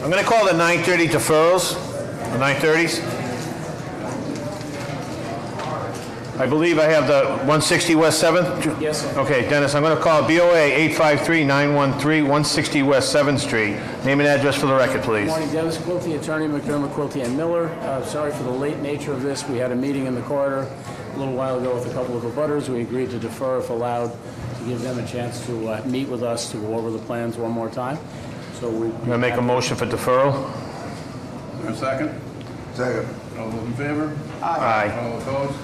I'm going to call the 9:30 deferrals, the 9:30s. I believe I have the 160 West 7th? Yes, sir. Okay, Dennis, I'm going to call BOA 853-913, 160 West 7th Street. Name and address for the record, please. Good morning, Dennis Quilty, attorney McDermott, Quilty and Miller. Sorry for the late nature of this. We had a meeting in the corridor a little while ago with a couple of abutters. We agreed to defer if allowed to give them a chance to meet with us to go over the plans one more time. So we're going to make a motion for deferral. Is there a second? Second. All those in favor? Aye. All opposed?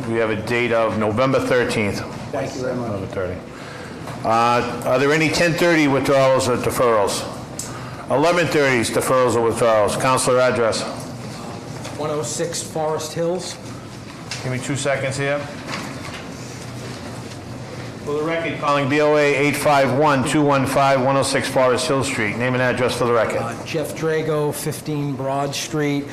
We have a date of November 13th. Thank you very much. November 30. Are there any 10:30 withdrawals or deferrals? 11:30s deferrals or withdrawals. Counselor, address. 106 Forest Hills. Give me 2 seconds here. For the record, calling BOA 851-215-106 Forest Hill Street. Name and address for the record. Jeff Drago, 15 Broad Street.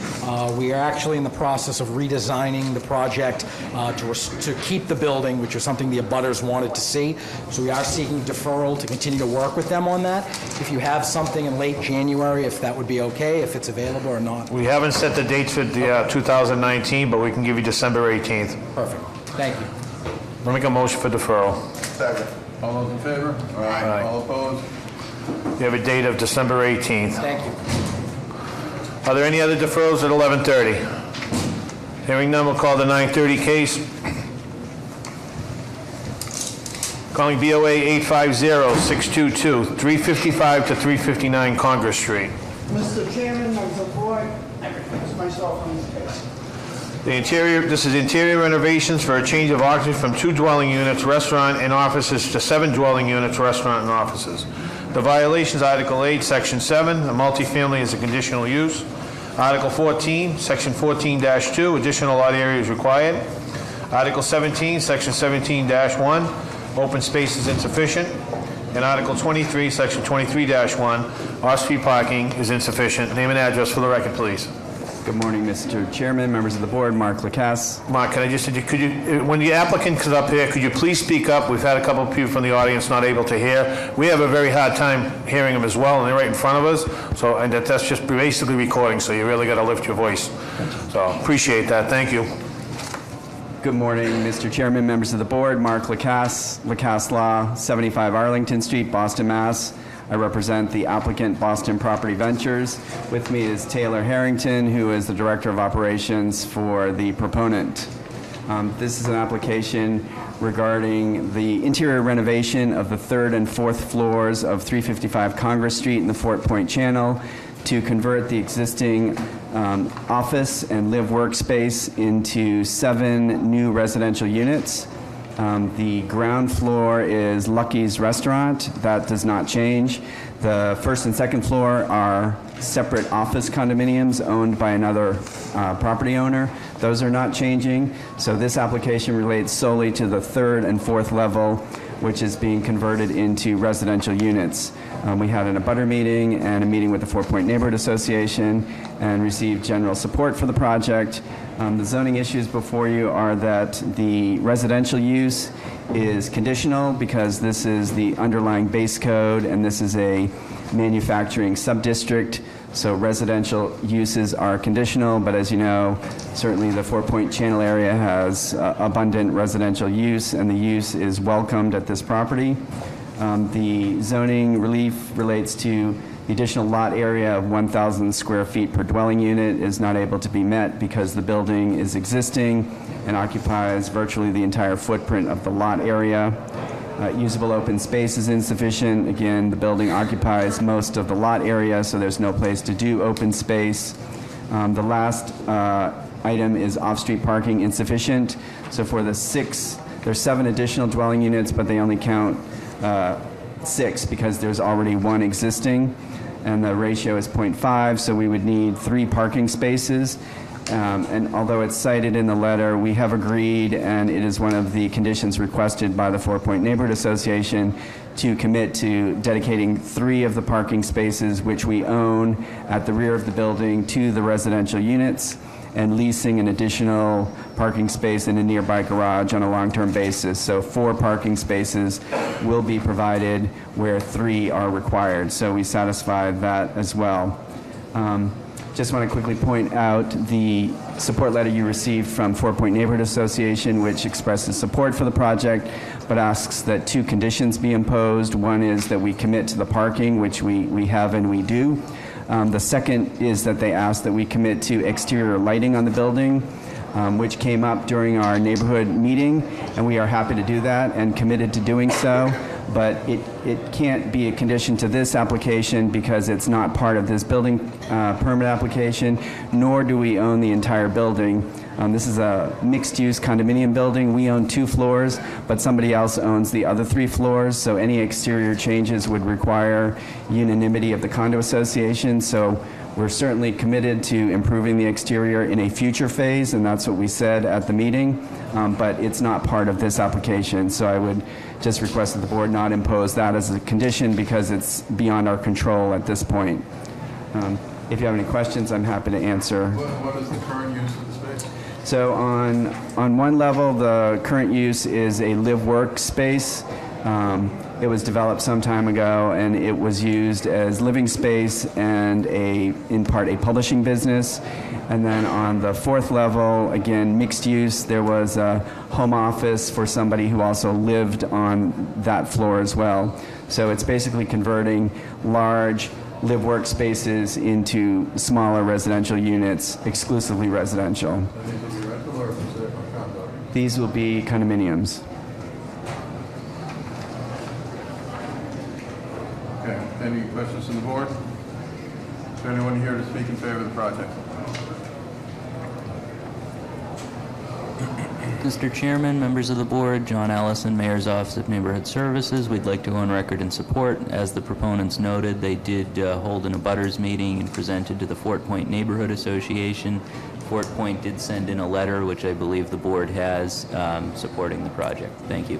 We are actually in the process of redesigning the project to keep the building, which is something the abutters wanted to see. So we are seeking deferral to continue to work with them on that. If you have something in late January, if that would be okay, if it's available or not. We haven't set the dates for the 2019, but we can give you December 18th. Perfect. Thank you. I'll make a motion for deferral. Second. All those in favor? Aye. All opposed? We have a date of December 18th. Thank you. Are there any other deferrals at 11:30? Hearing none, we'll call the 9:30 case. Calling BOA 850-622, 355 to 359 Congress Street. Mr. Chairman of the board, I recuse myself from this case. This is interior renovations for a change of occupancy from 2 dwelling units, restaurant and offices to 7 dwelling units, restaurant and offices. The violations, Article 8, Section 7, a multifamily is a conditional use. Article 14, Section 14-2, additional lot area is required. Article 17, Section 17-1, open space is insufficient. And Article 23, Section 23-1, off-street parking is insufficient. Name and address for the record, please. Good morning, Mr. Chairman, members of the board. Mark Lacasse. Mark, can I just, could you, when the applicant comes up here, could you please speak up? We've had a couple of people from the audience not able to hear. We have a very hard time hearing them as well, and they're right in front of us. So, and that's just basically recording, so you really got to lift your voice. So, appreciate that. Thank you. Good morning, Mr. Chairman, members of the board. Mark Lacasse, Lacasse Law, 75 Arlington Street, Boston, Mass. I represent the applicant, Boston Property Ventures. With me is Taylor Harrington, who is the Director of Operations for the proponent. This is an application regarding the interior renovation of the 3rd and 4th floors of 355 Congress Street in the Fort Point Channel to convert the existing office and live workspace into 7 new residential units. The ground floor is Lucky's Restaurant. That does not change. The 1st and 2nd floor are separate office condominiums owned by another property owner. Those are not changing. So this application relates solely to the 3rd and 4th level, which is being converted into residential units. We had an abutter meeting and a meeting with the 4 Point Neighborhood Association and received general support for the project. The zoning issues before you are that the residential use is conditional because this is the underlying base code and this is a manufacturing subdistrict. So residential uses are conditional, but as you know, certainly the 4 Point Channel area has abundant residential use and the use is welcomed at this property. The zoning relief relates to the additional lot area of 1,000 square feet per dwelling unit is not able to be met because the building is existing and occupies virtually the entire footprint of the lot area. Usable open space is insufficient. Again, the building occupies most of the lot area, so there's no place to do open space. The last item is off-street parking insufficient. So for the 6, there's 7 additional dwelling units, but they only count 6 because there's already 1 existing. And the ratio is 0.5, so we would need 3 parking spaces. And although it's cited in the letter, we have agreed, and it is one of the conditions requested by the 4 Point Neighborhood Association, to commit to dedicating 3 of the parking spaces which we own at the rear of the building to the residential units, and leasing an additional parking space in a nearby garage on a long-term basis. So 4 parking spaces will be provided where 3 are required. So we satisfy that as well. Just want to quickly point out the support letter you received from 4 Point Neighborhood Association, which expresses support for the project, but asks that 2 conditions be imposed. One is that we commit to the parking, which we have and we do. The second is that they ask that we commit to exterior lighting on the building, which came up during our neighborhood meeting, and we are happy to do that and committed to doing so. But it can't be a condition to this application because it's not part of this building permit application, nor do we own the entire building. This is a mixed-use condominium building. We own 2 floors, but somebody else owns the other 3 floors, so any exterior changes would require unanimity of the condo association. So we're certainly committed to improving the exterior in a future phase, and that's what we said at the meeting, but it's not part of this application. So I would just request that the board not impose that as a condition because it's beyond our control at this point. If you have any questions, I'm happy to answer. What is the current use of the space? So on one level, the current use is a live-work space. It was developed some time ago, and it was used as living space and in part a publishing business. And then on the 4th level, again, mixed use, there was a home office for somebody who also lived on that floor as well. So it's basically converting large live-work spaces into smaller residential units, exclusively residential. And these will be rental or condo? These will be condominiums. Okay, any questions from the board? Is there anyone here to speak in favor of the project? Mr. Chairman, members of the board, John Allison, Mayor's Office of Neighborhood Services. We'd like to go on record in support. As the proponents noted, they did hold an abutters meeting and presented to the 4 Point Neighborhood Association. 4 Point did send in a letter, which I believe the board has, supporting the project. Thank you.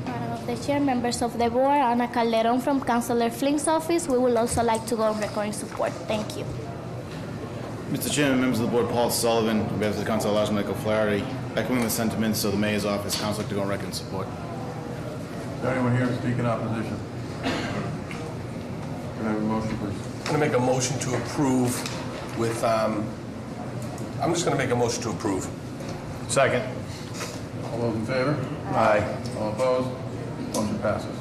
Madam of the Chair, members of the board, Ana Calderon from Councilor Flink's office. We would also like to go on record in support. Thank you. Mr. Chairman, members of the board, Paul Sullivan, on behalf of the Council, allows Michael Flaherty, echoing the sentiments of the Mayor's office, Council to go on record in support. Is there anyone here to speak in opposition? Can I have a motion, please? I'm going to make a motion to approve with, I'm just going to make a motion to approve. Second. All those in favor? Aye. All opposed? Motion passes.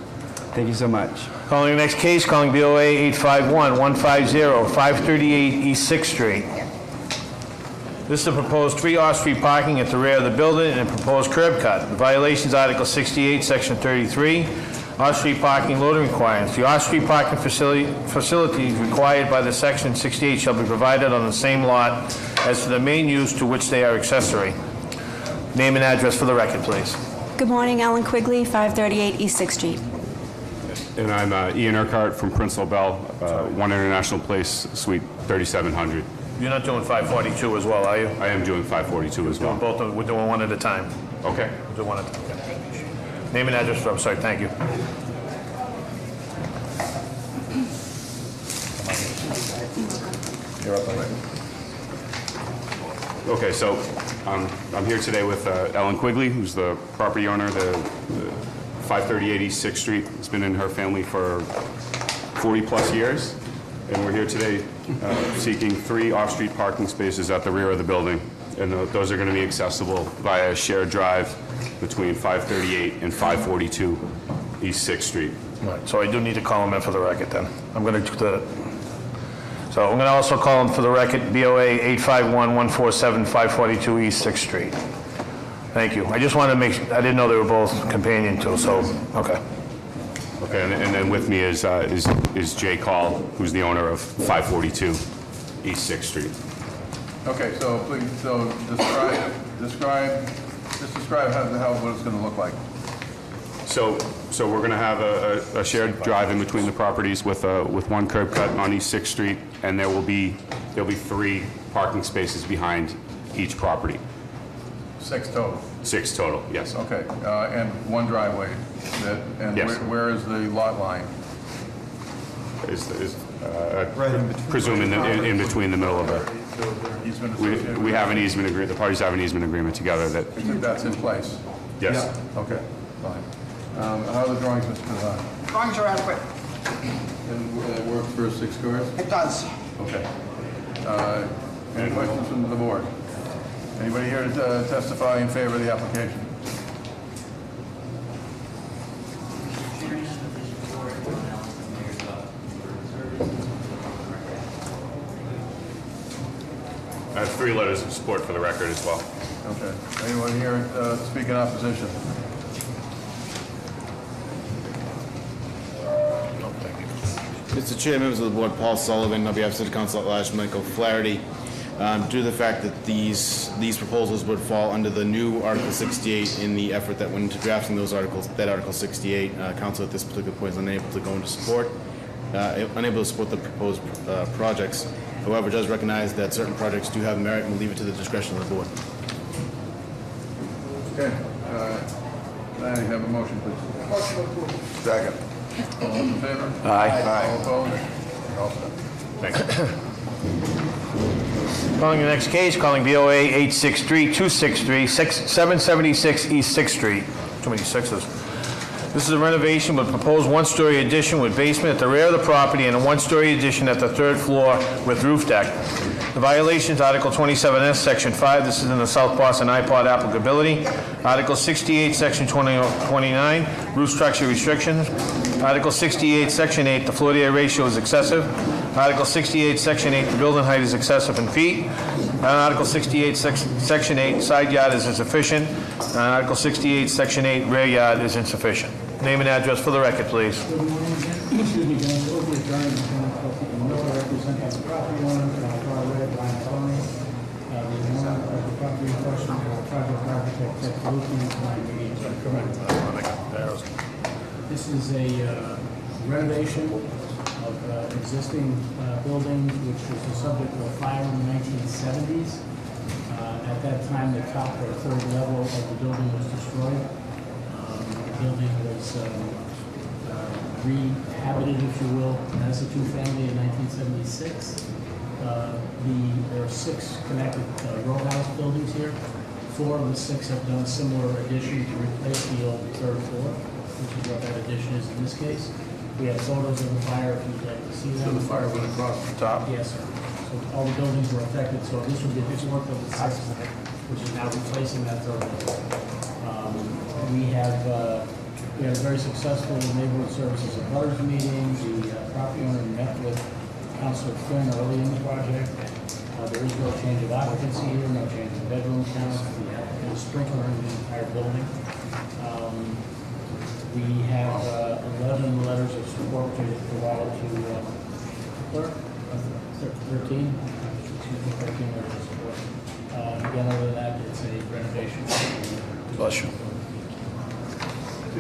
Thank you so much. Calling the next case, calling BOA 851-150, 538 East 6th Street. This is the proposed 3 off-street parking at the rear of the building and a proposed curb cut. The violations, Article 68, Section 33, off-street parking loading requirements. The off-street parking facilities required by the Section 68 shall be provided on the same lot as to the main use to which they are accessory. Name and address for the record, please. Good morning, Ellen Quigley, 538 East 6th Street. And I'm Ian Urquhart from Prince Bell, 1 International Place, Suite 3700. You're not doing 542 as well, are you? I am doing 542 as well. Both of them, we're doing one at a time. Okay. We'll do one at a time. Okay. Name and address for, I'm sorry, thank you. You're up already. Okay, so I'm here today with Ellen Quigley, who's the property owner, the 538 East 6th Street. It's been in her family for 40-plus years, and we're here today seeking 3 off-street parking spaces at the rear of the building, and those are going to be accessible via a shared drive between 538 and 542 East 6th Street. Right, so I do need to call him in for the record then. I'm going to do that. So I'm going to also call him for the record, BOA 851-147, 542 East 6th Street. Thank you. I just wanted to make, I didn't know they were both companion to, so, okay. Okay, and then with me is Jay Call, who's the owner of 542 East 6th Street. Okay, so please, so describe how what it's going to look like. So we're going to have a shared drive in between the properties with one curb cut on East 6th Street, and there'll be 3 parking spaces behind each property. 6 total? 6 total, yes. Okay, and 1 driveway. And yes. Where is the lot line? Right in between. Presume in between the middle of it. We have an easement agreement. The parties have an easement agreement together That's in place? Yes. Yeah. Okay, fine. How are the drawings, Mr. Kazan? Drawings are adequate. And it works for 6 cars? It does. Okay. Any questions from the board? Anybody here to testify in favor of the application? I have 3 letters of support for the record as well. Okay. Anyone here speak in opposition? Mr. Chair, members of the board, Paul Sullivan, on behalf of City Council at Large, Michael Flaherty. Due to the fact that these proposals would fall under the new Article 68 in the effort that went into drafting those articles, that Article 68, Council at this particular point is unable to go into support, unable to support the proposed projects. However, does recognize that certain projects do have merit and will leave it to the discretion of the board. Okay. Can I have a motion, please? Motion approved. Second. All those in favor? Aye. All opposed? All set. Thank you. Calling the next case, calling BOA 863-263, 776 East 6th Street. Too many sixes. This is a renovation with proposed one-story addition with basement at the rear of the property and a one-story addition at the 3rd floor with roof deck. The violations, Article 27S, Section 5, this is in the South Boston iPod applicability. Article 68, Section 29, roof structure restrictions. Article 68, Section 8, the floor-to-area ratio is excessive. Article 68, Section 8, the building height is excessive in feet. And Article 68, Section 8, side yard is insufficient. And Article 68, Section 8, rear yard is insufficient. Name and address for the record, please. Good morning. Excuse me, James Oakley, attorney, and Miller, representing the property owner, Far Red, Ryan Tony. The owner of the property in question, project architect, Ted Lucy, This is a renovation of existing buildings, which was the subject of a fire in the 1970s. At that time, the top or 3rd level of the building was destroyed. The building was rehabited, if you will, as a 2-family in 1976. There are 6 connected row house buildings here. 4 of the 6 have done similar addition to replace the old 3rd floor, which is what that addition is in this case. We have photos of the fire if you'd like to see them. So the fire went across the top? Yes, sir. So all the buildings were affected, so this would be this work of the 6th, which is now replacing that 3rd level. We have a very successful neighborhood services and butters meeting. The property owner met with Councilor Flynn early in the project. There is no change of occupancy here, no change in bedroom count. The applicant is sprinkling the entire building. We have 11 letters of support to provide to clerk. 13. Excuse me, 13 letters of support. Again, other than that, it's a renovation. Bless you.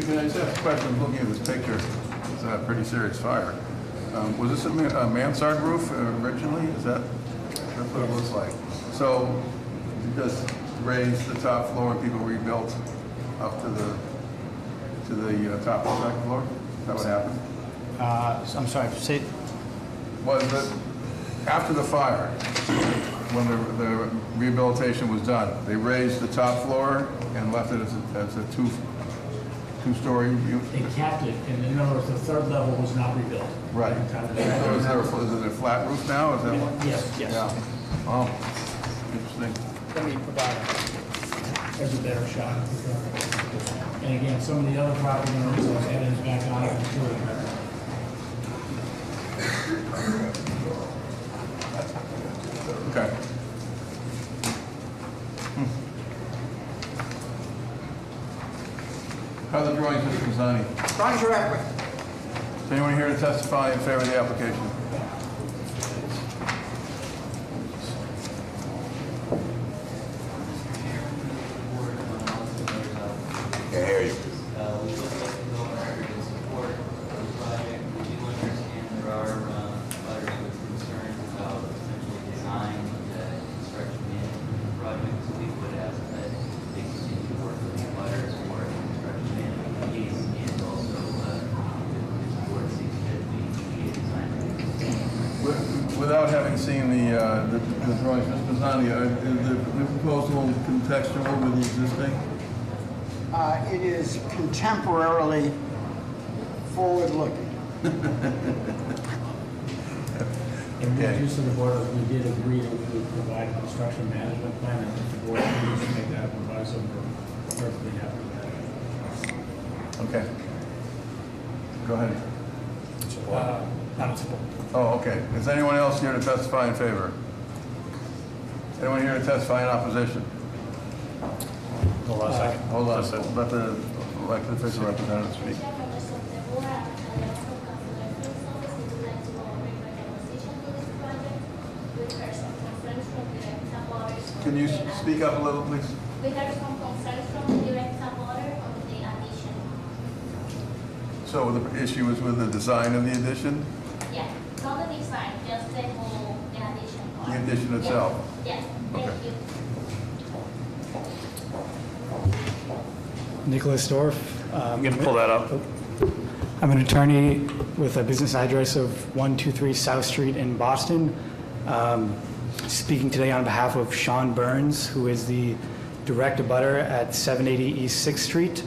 Can I just ask a question? Looking at this picture, it's a pretty serious fire. Was this a mansard roof originally? That's what it looks like. So you just raised the top floor and people rebuilt up to the top of the 2nd floor? Is that what happened? I'm sorry, say. Was it after the fire, when the rehabilitation was done, they raised the top floor and left it as a two-story unit? They capped it, and in other words, the 3rd level was not rebuilt. Right. So is it a flat roof now? Is that what? Yes. Yeah. Oh, interesting. Let me provide, there's a better shot. And again, some of the other property owners have added back on it too. Okay. How are the drawings, Mr. Mazzani? Drawings are adequate. Is anyone here to testify in favor of the application? Can't hear you. We would like to go on record in support of the project. We do understand there are letters with concerns about potential design and construction management of the project. So we would ask that they continue to work with the letters for construction management piece and also if the board sees fit, we need a design. Without having seen the drawings, Mr. Mazzani, is the proposal contextual with the existing? It is contemporarily forward-looking. And just to the board, we did agree to provide a construction management plan, and if the board needs to make that proviso, we're perfectly happy with that. Okay. Go ahead. Not in support. Oh, okay. Is anyone else here to testify in favor? Anyone here to testify in opposition? Hold on a second. Hold on a second. Let the elected official representative speak. Can you speak up a little, please? We heard some concerns from the direct supporter on the addition. So the issue is with the design of the addition? Yeah, not the design, just the whole, the addition. The addition itself? Yes, thank Okay. you. Nicholas Dorff. You can pull that up. I'm an attorney with a business address of 123 South Street in Boston. Speaking today on behalf of Sean Burns, who is the direct abutter at 780 East 6th Street.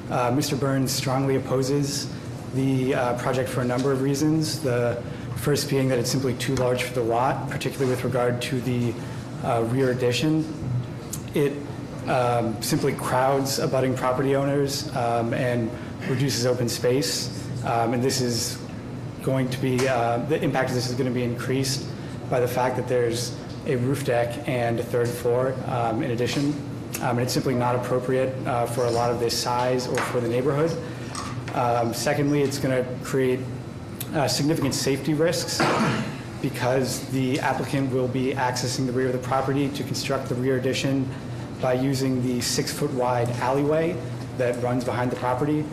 Mr. Burns strongly opposes the project for a number of reasons. The first being that it's simply too large for the lot, particularly with regard to the rear addition. It simply crowds abutting property owners and reduces open space. And this is going to be, the impact of this is going to be increased by the fact that there's a roof deck and a third floor in addition. And it's simply not appropriate for a lot of this size or for the neighborhood. Secondly, it's going to create significant safety risks because the applicant will be accessing the rear of the property to construct the rear addition by using the 6-foot wide alleyway that runs behind the property.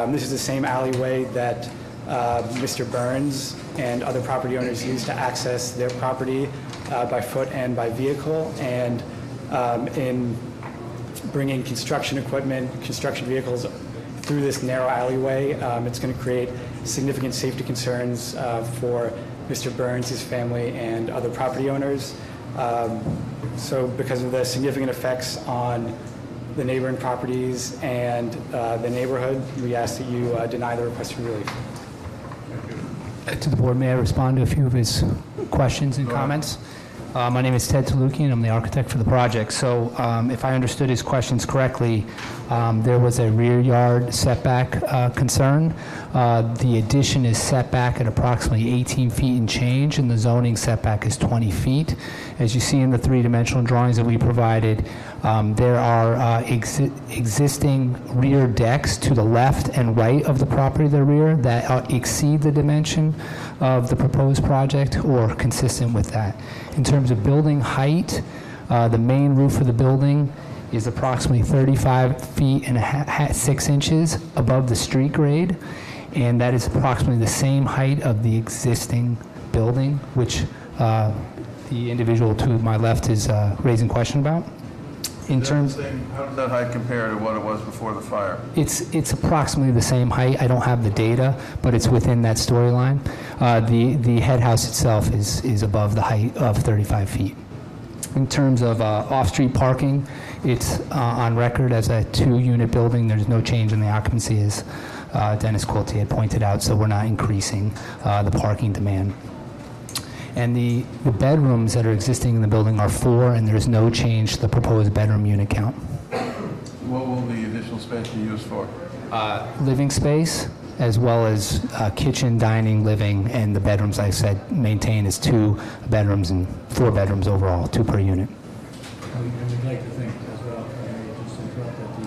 This is the same alleyway that Mr. Burns and other property owners use to access their property by foot and by vehicle. And in bringing construction equipment, construction vehicles through this narrow alleyway, it's going to create significant safety concerns for Mr. Burns, his family, and other property owners. So because of the significant effects on the neighboring properties and the neighborhood, we ask that you deny the request for relief. To the board, may I respond to a few of his questions and comments? My name is Ted Talukian. I'm the architect for the project. So if I understood his questions correctly, there was a rear yard setback concern. The addition is set back at approximately 18 feet and change, and the zoning setback is 20 feet. As you see in the three-dimensional drawings that we provided, there are existing rear decks to the left and right of the property to the rear that exceed the dimension of the proposed project or consistent with that. In terms of building height, the main roof of the building is approximately 35 feet and 6 inches above the street grade, and that is approximately the same height of the existing building, which the individual to my left is raising question about. In terms, how does that height compare to what it was before the fire? it's approximately the same height. I don't have the data, but it's within that storyline. The head house itself is above the height of 35 feet. In terms of off-street parking, it's on record as a 2-unit building. There's no change in the occupancy, as Dennis Quilty had pointed out, so we're not increasing the parking demand. And the bedrooms that are existing in the building are 4, and there's no change to the proposed bedroom unit count. What will the additional space be used for? Living space, as well as kitchen, dining, living, and the bedrooms, I said, maintain as 2 bedrooms and 4 bedrooms overall, 2 per unit. And we'd like to think as well, just to interrupt, that the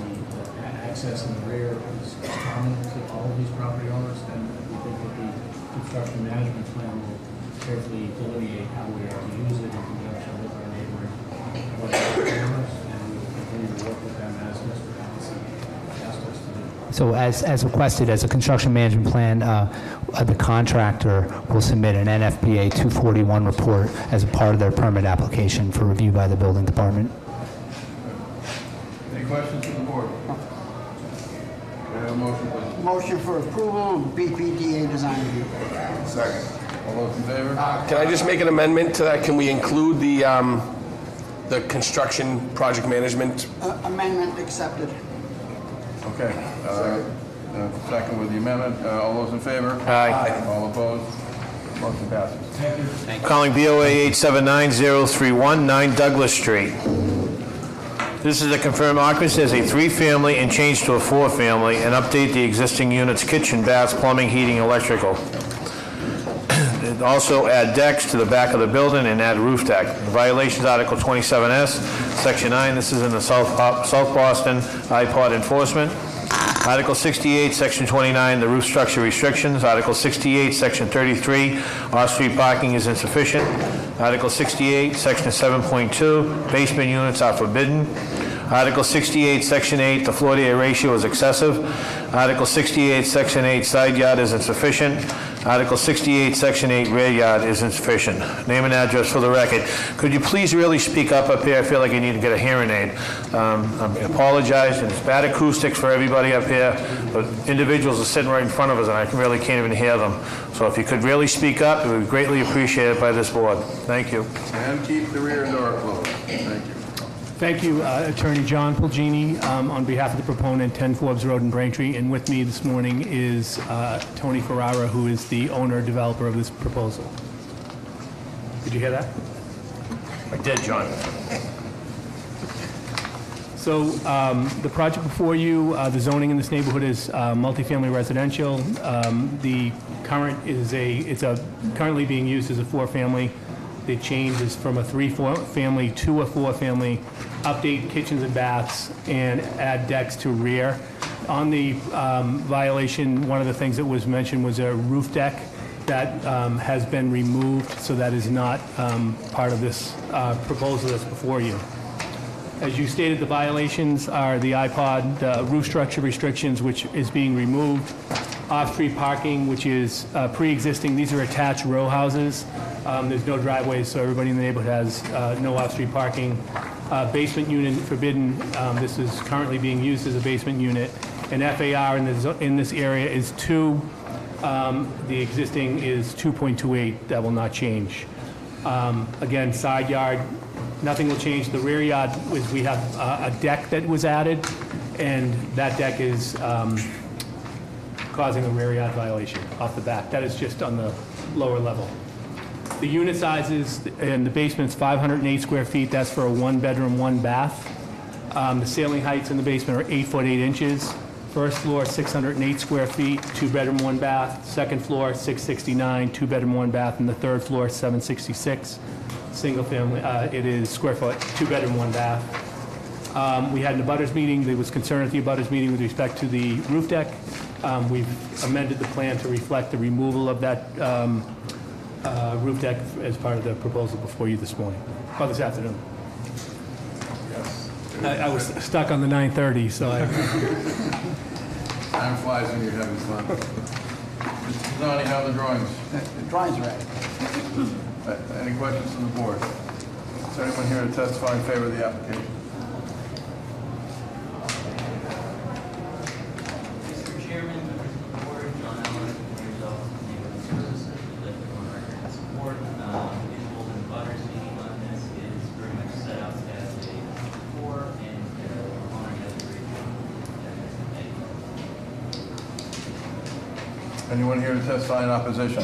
access in the rear is common to all of these property owners, and we think that the construction management plan will carefully delineate how we are to use it in conjunction with our neighboring property owners, and we will continue to work with them as Mr. Allison asked us to do. So as requested, as a construction management plan, the contractor will submit an NFPA 241 report as a part of their permit application for review by the building department. Any questions from the board? We have a motion, please. Motion for approval of BPDA design review. Second. All those in favor? Can I just make an amendment to that? Can we include the construction project management? Amendment accepted. Okay. Second with the amendment. All those in favor? Aye. All opposed? Motion passes. Calling BOA 879-031, 9 Douglas Street. This is a confirmed occupancy as a 3-family and change to a 4-family and update the existing unit's kitchen, baths, plumbing, heating, electrical. Also add decks to the back of the building and add roof deck. The violations, Article 27S, Section 9. This is in the South Boston iPod enforcement. Article 68, Section 29, the roof structure restrictions. Article 68, Section 33, off-street parking is insufficient. Article 68, Section 7.2, basement units are forbidden. Article 68, Section 8, the floor-to-area ratio is excessive. Article 68, Section 8, side yard is insufficient. Article 68, Section 8, rear yard is insufficient. Name and address for the record. Could you please really speak up here? I feel like I need to get a hearing aid. I apologize, and it's bad acoustics for everybody up here, but individuals are sitting right in front of us, and I really can't even hear them. So if you could really speak up, it would be greatly appreciated by this board. Thank you. And keep the rear door closed. Thank you. Thank you, Attorney John Pulgini, on behalf of the proponent, 10 Forbes Road in Braintree. And with me this morning is Tony Ferrara, who is the owner-developer of this proposal. Did you hear that? I did, John. So the project before you, the zoning in this neighborhood is multifamily residential. The current is it's currently being used as a 4-family. The change is from a 3-family to a 4-family. Update kitchens and baths and add decks to rear. On the violation, one of the things that was mentioned was a roof deck that has been removed, so that is not part of this proposal that's before you. As you stated, the violations are the iPod roof structure restrictions, which is being removed. Off-street parking, which is pre-existing. These are attached row houses. There's no driveways, so everybody in the neighborhood has no off-street parking. Basement unit forbidden. This is currently being used as a basement unit. And FAR in this area is 2. The existing is 2.28. That will not change. Again, side yard, nothing will change. The rear yard is we have a deck that was added, and that deck is causing a rear yard violation off the back. That is just on the lower level. The unit sizes in the basement is 508 square feet. That's for a 1-bedroom, 1-bath. The ceiling heights in the basement are 8 foot 8 inches. First floor, 608 square feet, 2-bedroom, 1-bath. Second floor, 669, 2-bedroom, 1-bath. And the third floor, 766. Single family, it is square foot, 2-bedroom, 1-bath. We had an abutters meeting. There was concern at the abutters meeting with respect to the roof deck. We've amended the plan to reflect the removal of that roof deck as part of the proposal before you this morning, or this afternoon. Yes. I was stuck on the 9:30, so I... Time flies when you're having fun. Mr. Zanni, how are the drawings? The drawings are ready. Any questions from the board? Is there anyone here to testify in favor of the application? Mr. Chairman, members of the board, John Allen, Mayor's Office of Neighborhood Services, would like to go on record and support. His holding butters meeting on this is very much set out as a before, and honoring as a great job. Anyone here to testify in opposition?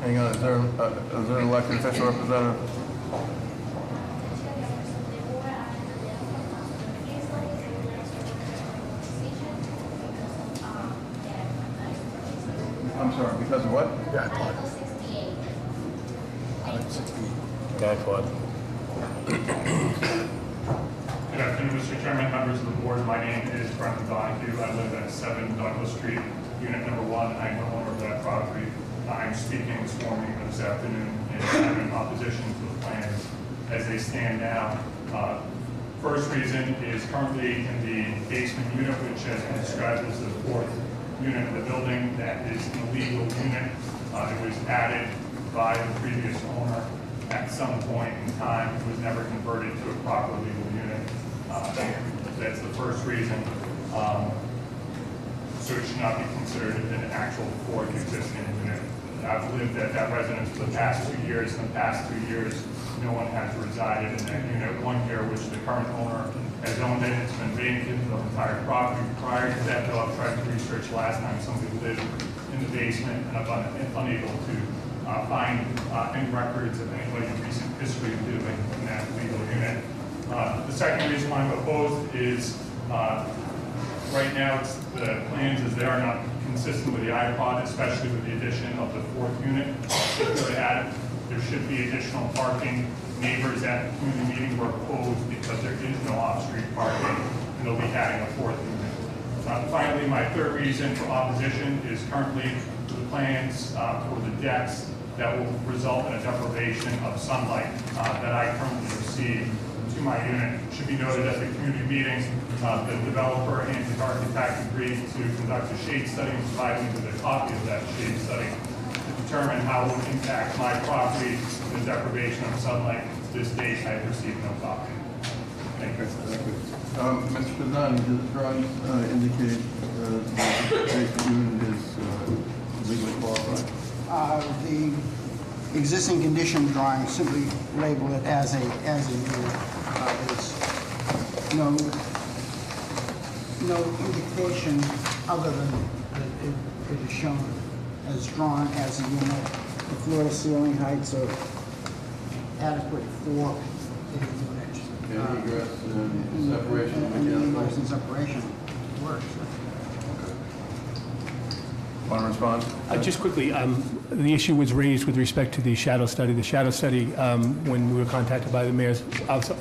Hang on, is there an elected official representative? I'm sorry, because of what? iPod. Good afternoon, Mr. Chairman, members of the board. My name is Brendan Donahue. I live at 7 Douglas Street, unit number 1. I'm the owner of that property. I'm speaking this morning or this afternoon in opposition to the plans as they stand now. First reason is currently in the basement unit, which has been described as the 4th unit of the building. That is an illegal unit. It was added by the previous owner at some point in time. It was never converted to a proper legal unit. That's the first reason. So it should not be considered an actual 4th existing unit. I've lived at that residence for the past 2 years. In the past 2 years, no one has resided in that unit. One here, which the current owner has owned it, it's been vacant the entire property. Prior to that, though, I've tried to research last time somebody lived in the basement, and I've been unable to find any records of anybody in recent history of living in that legal unit. The second reason why I'm opposed is right now the plans as they are not consistent with the iPod, especially with the addition of the fourth unit. If they're added, there should be additional parking. Neighbors at the community meeting were opposed because there is no off-street parking, and they'll be adding a fourth unit. Finally, my third reason for opposition is currently the plans for the decks that will result in a deprivation of sunlight that I currently receive to my unit. It should be noted at the community meeting, the developer and the architect agreed to conduct a shade study and provide me with a copy of that shade study to determine how it would impact my property, the deprivation of sunlight. To this date, I have received no copy. Thank you. Mr. Pizzani, does the drawings indicate the unit is legally qualified? The existing condition drawing simply label it as a unit. There's no indication other than that it is shown as drawn as a unit. The floor to ceiling heights are adequate for a unit. Any egress and separation? Any egress and separation works. Want to respond? Just quickly, the issue was raised with respect to the shadow study. The shadow study, when we were contacted by the mayor's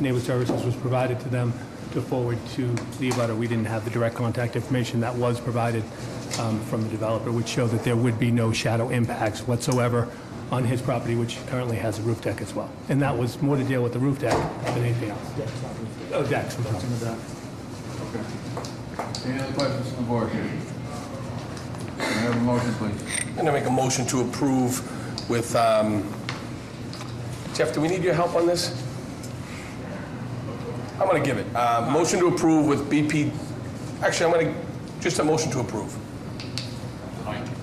neighborhood services, was provided to them to forward to the abutter. We didn't have the direct contact information that was provided from the developer, which showed that there would be no shadow impacts whatsoever on his property, which currently has a roof deck as well. And that was more to deal with the roof deck than anything else. Oh, decks. Okay. Any other questions from the board? Can I have a motion, please? I'm going to make a motion to approve with, Jeff, do we need your help on this? I'm going to give it. Motion to approve with BP, actually, I'm going to, just a motion to approve.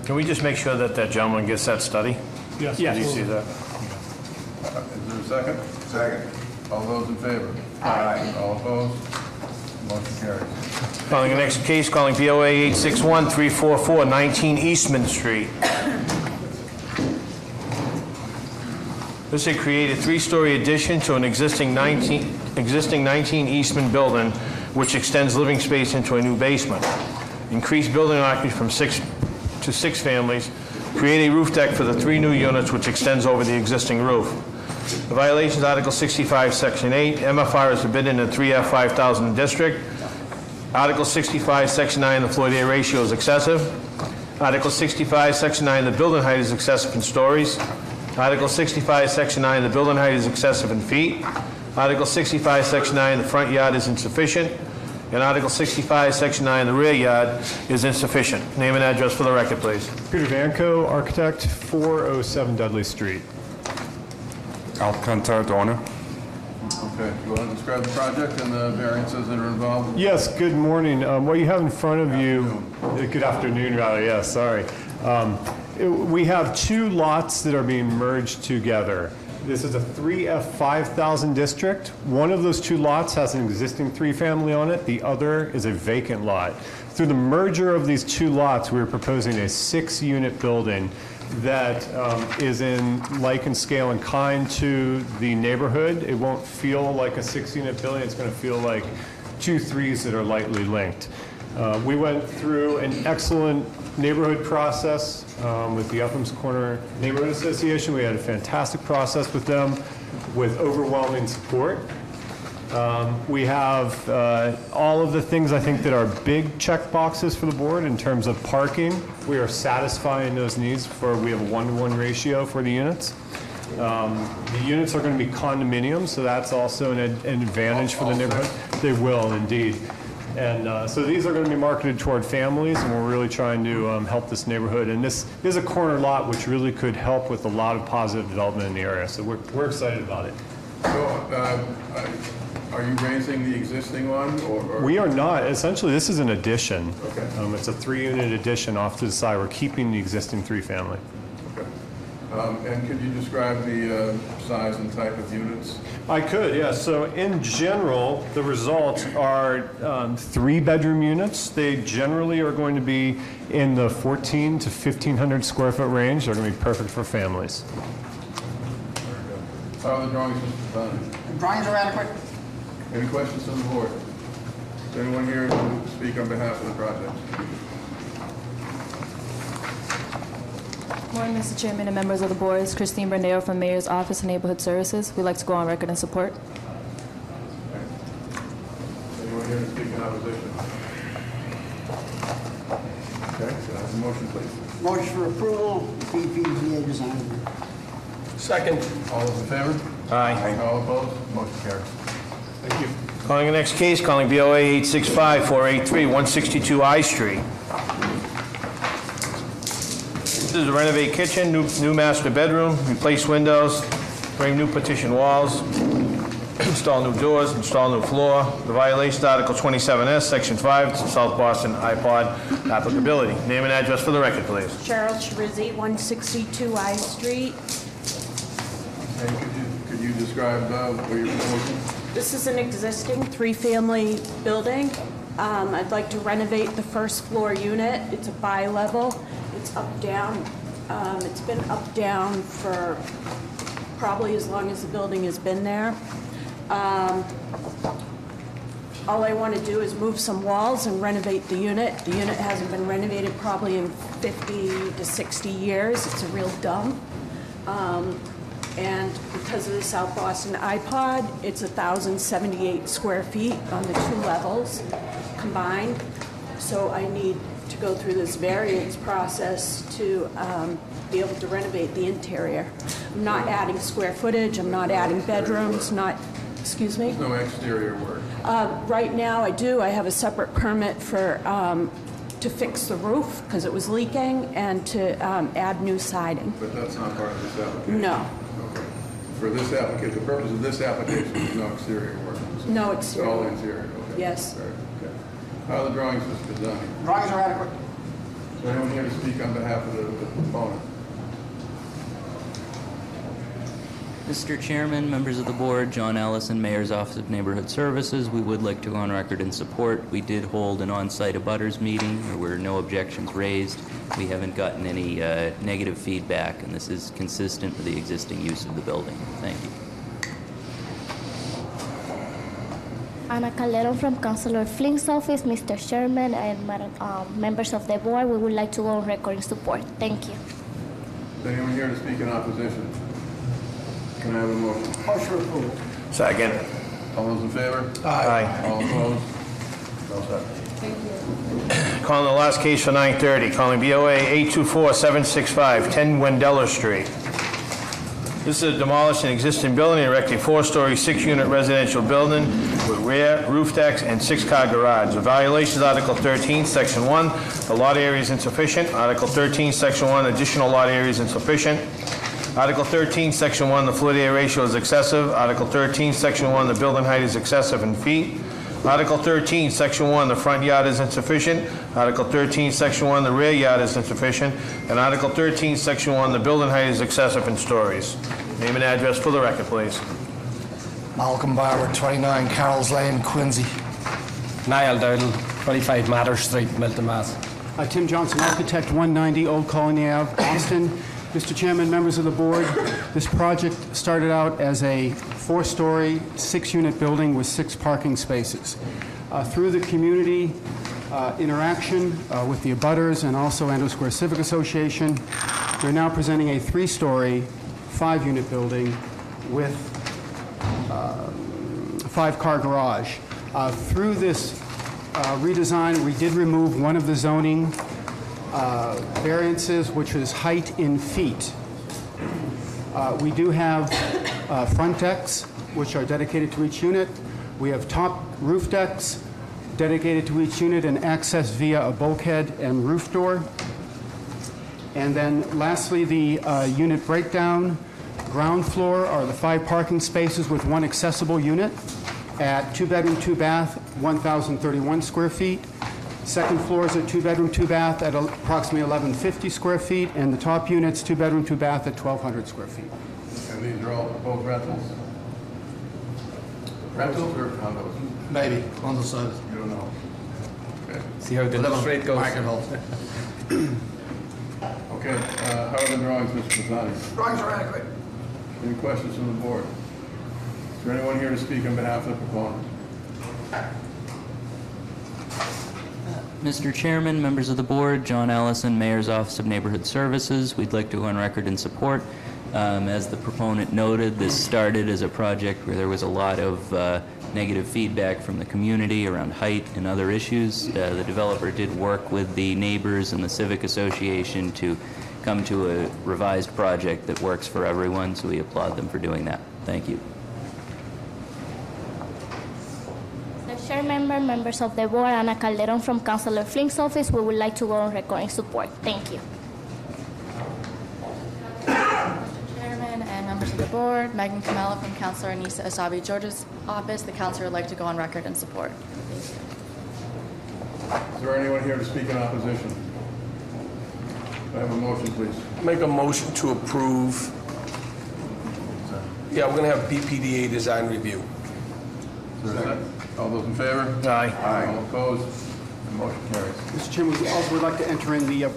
Can we just make sure that that gentleman gets that study? Yes. Did you see that? Is there a second? Second. All those in favor? Aye. All opposed? Motion carries. Calling the next case, calling POA 861-344, 19 Eastman Street. This would create a three-story addition to an existing 19 Eastman building, which extends living space into a new basement. Increase building occupancy from 6 to 6 families. Create a roof deck for the 3 new units, which extends over the existing roof. The violations, Article 65, Section 8, MFR is forbidden in 3F 5000 district. Article 65, Section 9, the floor-to-area ratio is excessive. Article 65, Section 9, the building height is excessive in stories. Article 65, Section 9, the building height is excessive in feet. Article 65, Section 9, the front yard is insufficient. And Article 65, Section 9, the rear yard is insufficient. Name and address for the record, please. Peter Vanco, architect, 407 Dudley Street. Alcantara, owner. Okay. You want to describe the project and the variances that are involved? Yes, good morning. What you have in front of you, good afternoon, rather, yes, sorry. We have 2 lots that are being merged together. This is a 3F 5000 district. One of those 2 lots has an existing 3-family on it. The other is a vacant lot. Through the merger of these 2 lots, we're proposing a 6-unit building that is in like and scale and kind to the neighborhood. It won't feel like a 6-unit building. It's going to feel like 2 3s that are lightly linked. We went through an excellent neighborhood process with the Upham's Corner Neighborhood Association. We had a fantastic process with them with overwhelming support. We have all of the things I think that are big check boxes for the board in terms of parking. We are satisfying those needs we have a 1-to-1 ratio for the units. The units are going to be condominiums, so that's also an advantage for the neighborhood. They will indeed. And so these are going to be marketed toward families, and we're really trying to help this neighborhood. And this is a corner lot which really could help with a lot of positive development in the area. So we're excited about it. So, are you raising the existing one? Or? We are not. Essentially, this is an addition. Okay. It's a 3-unit addition off to the side. We're keeping the existing 3-family. Okay. And could you describe the size and type of units? I could, yes. So in general, the results are 3-bedroom units. They generally are going to be in the 14 to 1,500 square foot range. They're going to be perfect for families. How are the drawings, Mr. Bonney? The drawings are adequate. Any questions from the board? Is anyone here to speak on behalf of the project? Morning, Mr. Chairman and members of the board. It's Christine Brandeo from Mayor's Office of Neighborhood Services. We'd like to go on record in support. Anyone here to speak in opposition? Okay, so have a motion, please. Motion for approval, BPVA design. Second. All those in favor? Aye. All opposed? Motion carries. Thank you. Calling the next case, calling BOA 865-483-162 I Street. This is a renovate kitchen, new master bedroom, replace windows, frame new partition walls, install new doors, install new floor. The violation, Article 27S, Section 5, South Boston iPod applicability. Name and address for the record, please. Cheryl Shrizzi, 162 I Street. And could you describe what you're proposing? This is an existing 3-family building. I'd like to renovate the first floor unit. It's a bi-level. It's up, down. It's been up, down for probably as long as the building has been there. All I want to do is move some walls and renovate the unit. The unit hasn't been renovated probably in 50 to 60 years. It's a real dump. And because of the South Boston iPod, it's 1,078 square feet on the 2 levels combined. So I need to go through this variance process to be able to renovate the interior. I'm not adding square footage, I'm not adding bedrooms, excuse me? No exterior work. Right now I do. I have a separate permit for, to fix the roof because it was leaking and to add new siding. But that's not part of this application? No. Okay. For this application, the purpose of this application is no exterior work? No It's exterior. all interior, okay. Yes. All right, okay. How are the drawings, Mr. Pizzani? Drawings are adequate. Is there anyone here to speak on behalf of the proponent? Mr. Chairman, members of the board, John Ellison, Mayor's Office of Neighborhood Services, we would like to go on record in support. We did hold an on-site abutters meeting. There were no objections raised. We haven't gotten any negative feedback, and this is consistent with the existing use of the building. Thank you. Ana Calderon from Councilor Flink's office, Mr. Chairman, and members of the board. We would like to go on record in support. Thank you. Is anyone here to speak in opposition? Can I have a motion? Motion for approval. Second. All those in favor? Aye. All opposed? All set. Calling the last case for 9:30, calling BOA 824-765, 10 Wendella Street. This is a demolish an existing building, erecting 4-story, 6-unit residential building with rear roof decks and 6-car garage. The violation is Article 13, Section 1, the lot area is insufficient. Article 13, Section 1, additional lot area is insufficient. Article 13, Section 1, the floor area ratio is excessive. Article 13, Section 1, the building height is excessive in feet. Article 13, Section 1, the front yard is insufficient. Article 13, Section 1, the rear yard is insufficient. And Article 13, Section 1, the building height is excessive in stories. Name and address for the record, please. Malcolm Barber, 29 Carroll's Lane, Quincy. Niall Dowdle, 25 Matter Street, Milton, Mass. Tim Johnson, architect, 190 Old Colony Ave, Boston. Mr. Chairman, members of the board, this project started out as a 4-story, 6-unit building with 6 parking spaces. Through the community interaction with the abutters and also Andover Square Civic Association, we're now presenting a 3-story, 5-unit building with a 5-car garage. Through this redesign, we did remove one of the zoning variances, which is height in feet. We do have front decks, which are dedicated to each unit. We have top roof decks dedicated to each unit and access via a bulkhead and roof door. And then lastly, the unit breakdown. Ground floor are the 5 parking spaces with 1 accessible unit at 2-bedroom, 2-bath, 1,031 square feet. Second floor is a two-bedroom, two-bath at approximately 1,150 square feet, and the top unit's two-bedroom, two-bath at 1,200 square feet. And these are all both rentals? Rentals or condos? Maybe, undecided. You don't know? Okay. See how the interest rate goes. Market hold. Okay, how are the drawings, Mr. Bassani? Drawings are adequate. Any questions from the board? Is there anyone here to speak on behalf of the proponent? Mr. Chairman, members of the board, John Allison, Mayor's Office of Neighborhood Services. We'd like to go on record in support. As the proponent noted, this started as a project where there was a lot of negative feedback from the community around height and other issues. The developer did work with the neighbors and the Civic Association to come to a revised project that works for everyone, so we applaud them for doing that. Thank you. Mr. Chairman, members of the board, Ana Calderon from Councilor Flink's office, we would like to go on record in support. Thank you. Chairman and members of the board, Megan Kamala from Councilor Anissa Asabi George's office. The councilor would like to go on record in support. Thank you. Is there anyone here to speak in opposition? Do I have a motion, please? Make a motion to approve. Yeah, we're going to have BPDA design review. All those in favor? Aye. All opposed? The motion carries. Mr. Chairman, we also would like to enter in the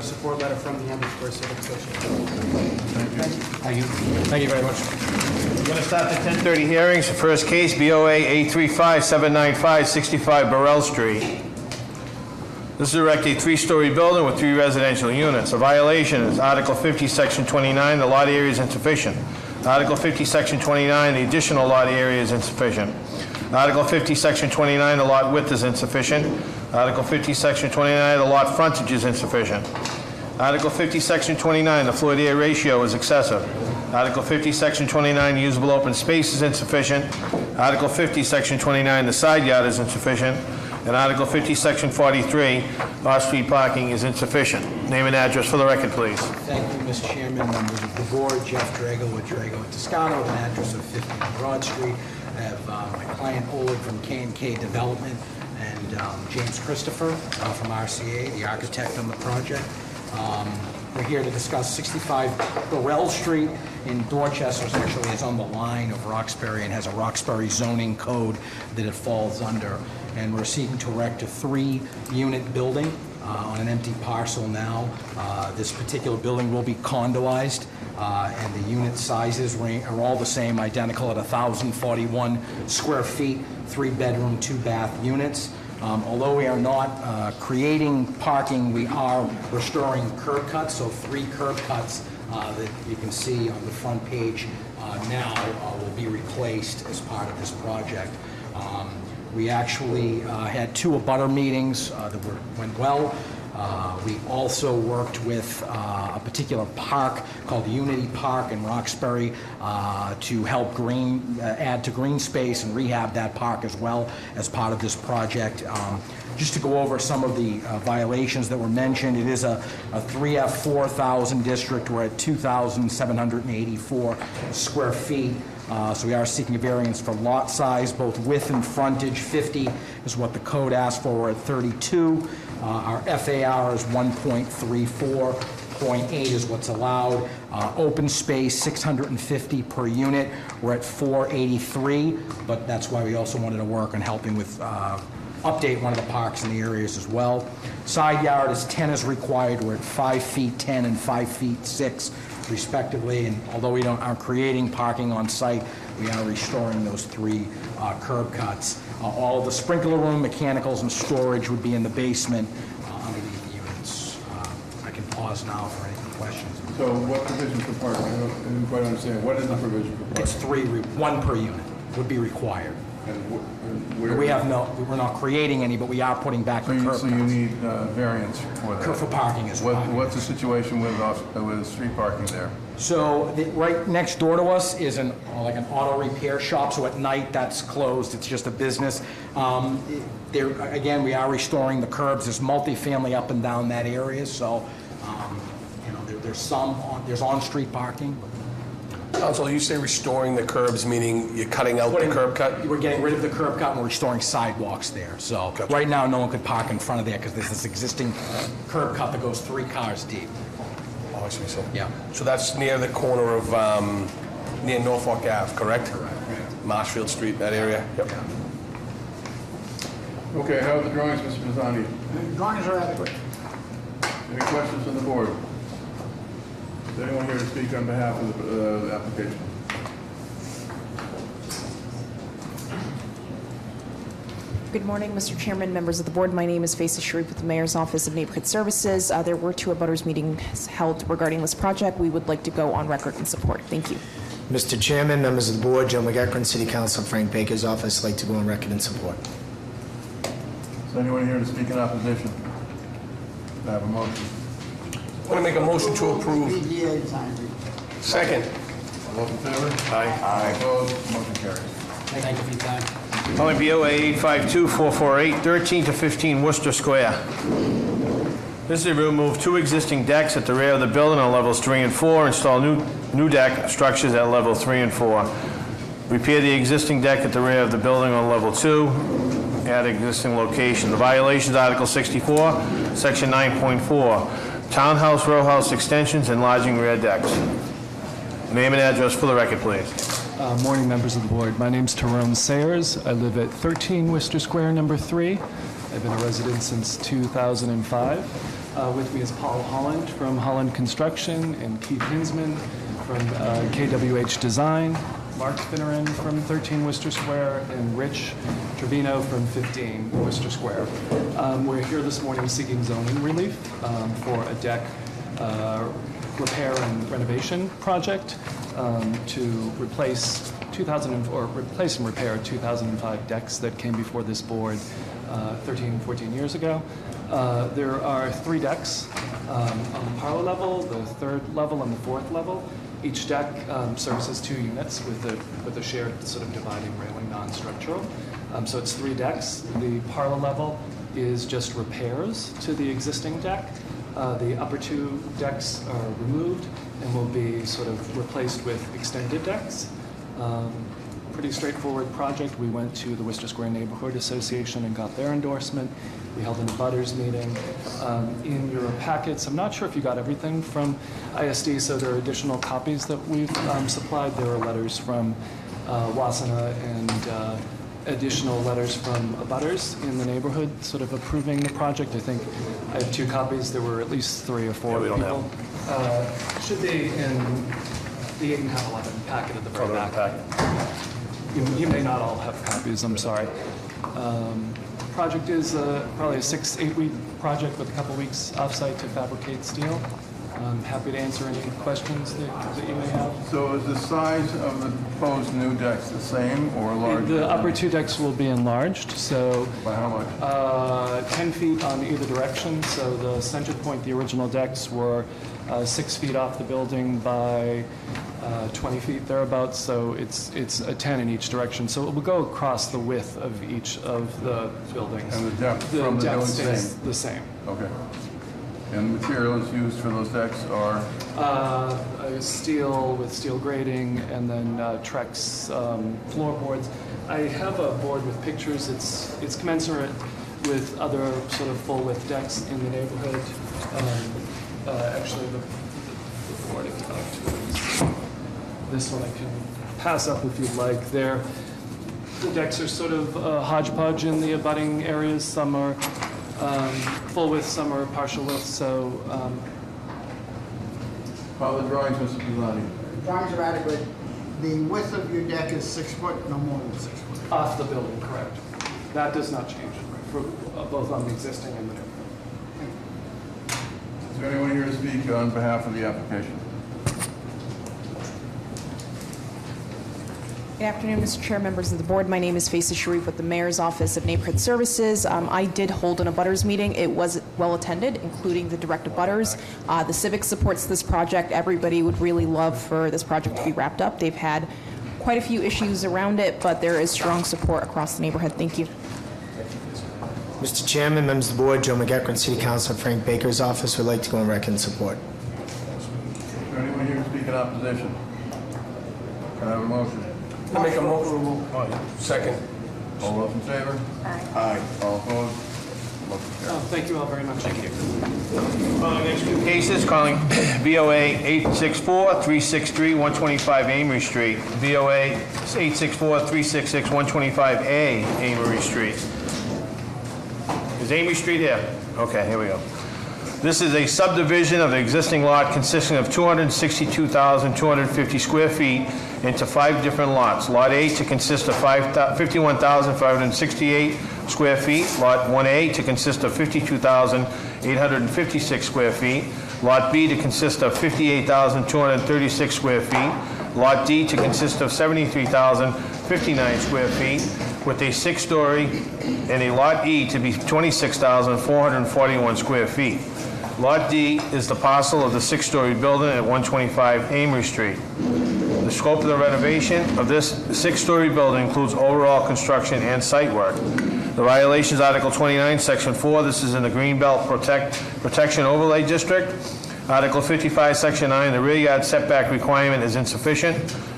support letter from the Amherst Civic Association. Thank you. Thank you very much. We're going to start the 10:30 hearings. The first case, BOA 835-795, 65 Burrell Street. This is erect a three-story building with 3 residential units. A violation is Article 50, Section 29, the lot area is insufficient. Article 50, Section 29, the additional lot area is insufficient. Article 50, Section 29, the lot width is insufficient. Article 50, Section 29, the lot frontage is insufficient. Article 50, Section 29, the floor-to-area ratio is excessive. Article 50, Section 29, usable open space is insufficient. Article 50, Section 29, the side yard is insufficient. And Article 50, Section 43, off-street parking is insufficient. Name and address for the record, please. Thank you, Mr. Chairman, members of the board. Jeff Drago with Drago and Toscano, with an address of 50 Broad Street. I have my client Oleg from K&K Development and James Christopher from RCA, the architect on the project. We're here to discuss 65 Burrell Street in Dorchester. Actually, is on the line of Roxbury and has a Roxbury zoning code that it falls under. And we're seeking to erect a 3-unit building on an empty parcel now. This particular building will be condoized, and the unit sizes are all the same, identical at 1,041 square feet, 3-bedroom, 2-bath units. Although we are not creating parking, we are restoring curb cuts, so 3 curb cuts that you can see on the front page now will be replaced as part of this project. We actually had 2 abutter meetings that went well. We also worked with a particular park called Unity Park in Roxbury to help add to green space and rehab that park as well as part of this project. Just to go over some of the violations that were mentioned, it is a 3F 4,000 district. We're at 2,784 square feet. So we are seeking a variance for lot size, both width and frontage. 50 is what the code asks for. We're at 32. Our FAR is 1.34. 0.8 is what's allowed. Open space, 650 per unit. We're at 483, but that's why we also wanted to work on helping with update one of the parks in the areas as well. Side yard is 10 as required. We're at 5 feet 10 and 5 feet 6 respectively, and although we aren't creating parking on site, we are restoring those 3 curb cuts. All of the sprinkler room, mechanicals, and storage would be in the basement underneath the units. I can pause now for any questions. So what provision for parking? I didn't quite understand. What is the provision for parking? It's 1 per unit would be required. And where? We're not creating any, but we are putting back the curb cuts. So you need variance for that? For parking as well. What's the situation with street parking there? So right next door to us is like an auto repair shop. So at night that's closed. It's just a business. Again, we are restoring the curbs. There's multifamily up and down that area. So there's on-street parking. Counsel, you say restoring the curbs, meaning you're cutting out the curb cut? We're getting rid of the curb cut and we're restoring sidewalks there. So right now, no one could park in front of there because there's this existing curb cut that goes 3 cars deep. Oh, I see, so. Yeah. So that's near the corner of, near Norfolk Ave, correct? Correct. Marshfield Street, that area? Yep. Okay, how are the drawings, Mr. Pizzani? Drawings are adequate. Any questions from the board? Is there anyone here to speak on behalf of the application? Good morning, Mr. Chairman, members of the board. My name is Faisal Sharif with the Mayor's Office of Neighborhood Services. There were 2 abutters meetings held regarding this project. We would like to go on record in support. Thank you. Mr. Chairman, members of the board, Joe McEachran, City Council, Frank Baker's office, like to go on record in support. Is anyone here to speak in opposition? I have a motion. I'm going to make a motion to approve. PDA design review. Second. All those in favor? Aye. Opposed? Motion carries. Thank you for your time. Calling BOA 852-448, 13 to 15 Worcester Square. This is to remove 2 existing decks at the rear of the building on levels 3 and 4, install new deck structures at level 3 and 4. Repair the existing deck at the rear of the building on level 2, at existing location. The violations, Article 64, Section 9.4, townhouse, row house extensions, enlarging rear decks. Name and address for the record, please. Morning, members of the board. My name's Tyrone Sayers. I live at 13 Worcester Square, number 3. I've been a resident since 2005. With me is Paul Holland from Holland Construction and Keith Hinsman from KWH Design, Mark Finneran from 13 Worcester Square, and Rich Trevino from 15 Worcester Square. We're here this morning seeking zoning relief for a deck repair and renovation project to replace replace and repair 2005 decks that came before this board 13, 14 years ago. There are 3 decks on the parlor level, the 3rd level, and the 4th level. Each deck services 2 units with a shared sort of dividing railing, non-structural. So it's 3 decks. The parlor level is just repairs to the existing deck. The upper 2 decks are removed and will be sort of replaced with extended decks. Pretty straightforward project. We went to the Worcester Square Neighborhood Association and got their endorsement. We held an abutters meeting. In your packets, I'm not sure if you got everything from ISD, so there are additional copies that we've supplied. There are letters from Wasana and additional letters from abutters in the neighborhood sort of approving the project. I think I have 2 copies. There were at least 3 or 4 we don't people. Should be in the 8 and 11 packet at the very back. You may not all have copies, I'm sorry. Project is probably a 6-8 week project with a couple weeks offsite to fabricate steel. I'm happy to answer any questions that you may have. So is the size of the proposed new decks the same or larger? The upper 2 decks will be enlarged, so... By how much? 10 feet on either direction, so the center point, the original decks were 6 feet off the building by 20 feet thereabouts, so it's a 10 in each direction. So it will go across the width of each of the buildings. And the depth from the building stays the same. Okay. And the materials used for those decks are? Steel with steel grating, and then Trex floorboards. I have a board with pictures. It's commensurate with other sort of full width decks in the neighborhood. Actually, the board, if you like, this one I can pass up if you'd like. The decks are sort of hodgepodge in the abutting areas. Some are full width, some are partial width, so... How are the drawings, Mr. Pizzani? Drawings are adequate. The width of your deck is 6 foot, no more than 6 foot. Off the building, correct. That does not change, for both on the existing and the new. Is there anyone here to speak on behalf of the application? Good afternoon, Mr. Chair, members of the board. My name is Faisal Sharif with the Mayor's Office of Neighborhood Services. I did hold an abutters meeting. It was well attended, including the direct abutters. The Civic supports this project. Everybody would really love for this project to be wrapped up. They've had quite a few issues around it, but there is strong support across the neighborhood. Thank you. Mr. Chairman, members of the board, Joe McEachran, City Council, Frank Baker's office, would like to go on record in support. Is there anyone here to speak in opposition? Can I have a motion? I make a motion. Second. All those in favor? Aye. All opposed? Motion carries. Thank you all very much. Thank you. Next two cases, calling VOA 864-363-125 Amory Street, VOA 864-366-125A Amory Street. Is Amory Street here? Okay, here we go. This is a subdivision of the existing lot consisting of 262,250 square feet into 5 different lots. Lot A to consist of 51,568 square feet. Lot 1A to consist of 52,856 square feet. Lot B to consist of 58,236 square feet. Lot D to consist of 73,059 square feet, with a 6-story, and a Lot E to be 26,441 square feet. Lot D is the parcel of the 6-story building at 125 Amory Street. The scope of the renovation of this 6-story building includes overall construction and site work. The violations, Article 29, Section 4, this is in the Greenbelt Protection Overlay District. Article 55, Section 9, the rear yard setback requirement is insufficient.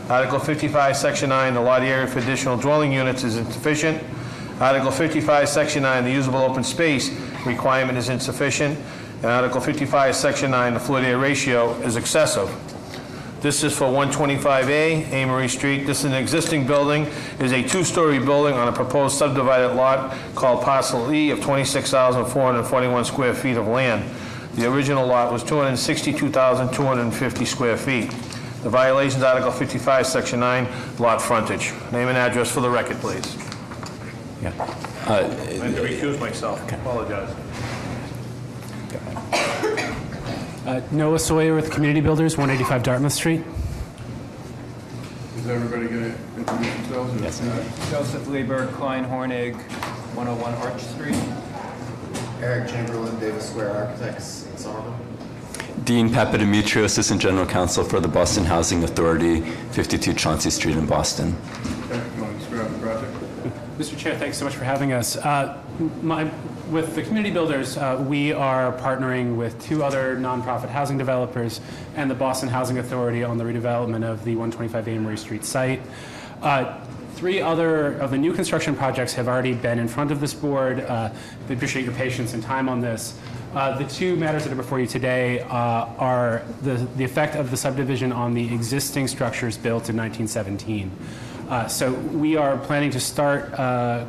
Article 55, Section 9, the lot area for additional dwelling units is insufficient. Article 55, Section 9, the usable open space requirement is insufficient. And Article 55, Section 9, the floor-to-area ratio is excessive. This is for 125A Amory Street. This is an existing building, is a 2-story building on a proposed subdivided lot called Parcel E of 26,441 square feet of land. The original lot was 262,250 square feet. The violations, Article 55, Section 9, lot frontage. Name and address for the record, please. Yeah. I had to recuse myself. Apologize. Noah Sawyer with Community Builders, 185 Dartmouth Street. Is everybody going to introduce themselves? Yes. Joseph Lieber, Klein Hornig, 101 Arch Street. Eric Chamberlain, Davis Square Architects in Somerville. Dean Papadimitriou, Assistant General Counsel for the Boston Housing Authority, 52 Chauncey Street in Boston. Okay, you want to describe the project? Mr. Chair, thanks so much for having us. With the Community Builders, we are partnering with 2 other nonprofit housing developers and the Boston Housing Authority on the redevelopment of the 125 Amory Street site. 3 other of the new construction projects have already been in front of this board. We appreciate your patience and time on this. The 2 matters that are before you today are the effect of the subdivision on the existing structures built in 1917. So we are planning to start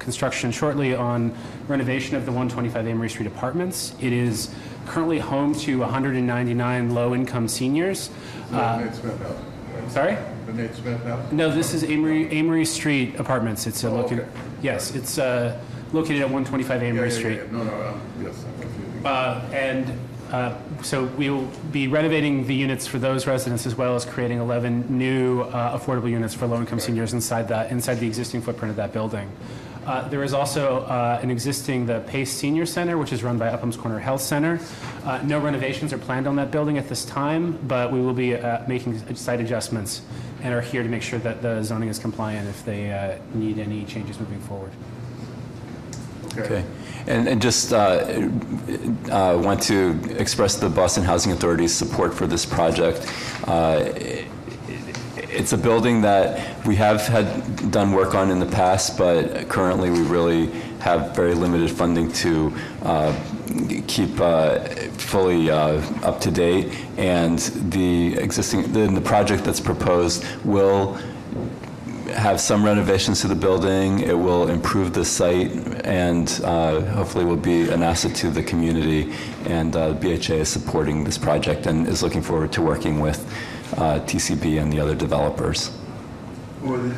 construction shortly on renovation of the 125 Amory Street apartments. It is currently home to 199 low-income seniors. Nate Smith House. Sorry? The Nate Smith House? No, this is Amory Street Apartments. It's okay. Yes, it's located at 125 Amory Street. Yeah. No, yes, I'm confused. So we will be renovating the units for those residents as well as creating 11 new affordable units for low-income seniors inside the existing footprint of that building. There is also the Pace Senior Center, which is run by Upham's Corner Health Center. No renovations are planned on that building at this time, but we will be making site adjustments and are here to make sure that the zoning is compliant if they need any changes moving forward. Okay. And just want to express the Boston Housing Authority's support for this project. It's a building that we have had done work on in the past, but currently we really have very limited funding to keep fully up to date. And the project that's proposed will have some renovations to the building. It will improve the site and hopefully will be an asset to the community. And BHA is supporting this project and is looking forward to working with TCB and the other developers. Who are the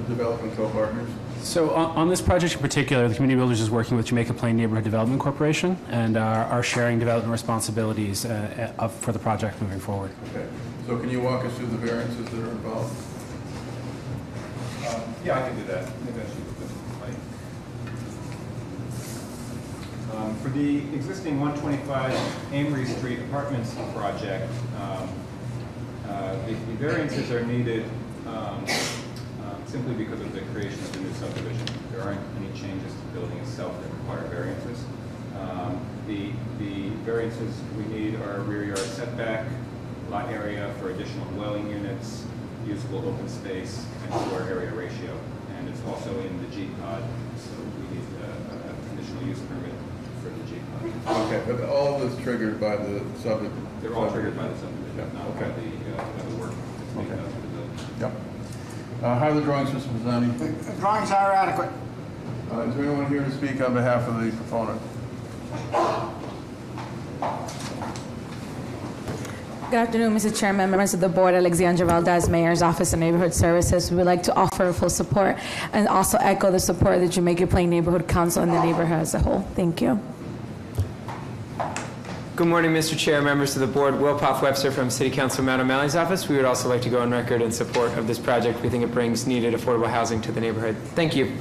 development co-partners? So on this project in particular, the Community Builders is working with Jamaica Plain Neighborhood Development Corporation and are sharing development responsibilities for the project moving forward. Okay. So can you walk us through the variances that are involved? Yeah, I can do that. Maybe I should put this in light. For the existing 125 Amory Street Apartments project, the variances are needed simply because of the creation of the new subdivision. There aren't any changes to the building itself that require variances. The variances we need are rear yard setback, lot area for additional dwelling units, usable open space and floor area ratio. And it's also in the G pod, so we need a conditional use permit for the G pod. Okay, but all of this triggered by the subdivision? They're all triggered by the subdivision, not by Okay. the work that's being done to the building. Yep. How are the drawings, Mr. Pizzani? The drawings are adequate. Is there anyone here to speak on behalf of the proponent? Good afternoon, Mr. Chairman, members of the board, Alexandra Valdez, Mayor's Office of Neighborhood Services. We would like to offer full support and also echo the support of the Jamaica Plain Neighborhood Council and the neighborhood as a whole. Thank you. Good morning, Mr. Chair, members of the board. Will Poff Webster from City Council Mount O'Malley's office. We would also like to go on record in support of this project. We think it brings needed affordable housing to the neighborhood. Thank you.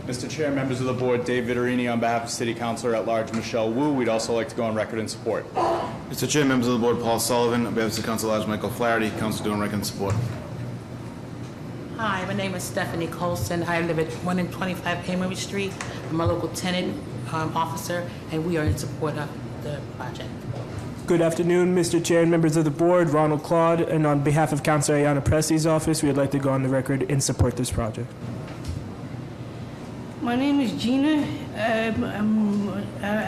Mr. Chair, members of the board, Dave Vittorini on behalf of City Councilor at Large Michelle Wu. We'd also like to go on record in support. Mr. Chair, members of the board, Paul Sullivan on behalf of City Council at Large Michael Flaherty. Council doing record in support. Hi, my name is Stephanie Colson. I live at 125 Amory Street. I'm a local tenant officer, and we are in support of the project. Good afternoon, Mr. Chair and members of the board. Ronald Claude, and on behalf of Councilor Ayanna Pressey's office, we would like to go on the record in support of this project. My name is Gina. I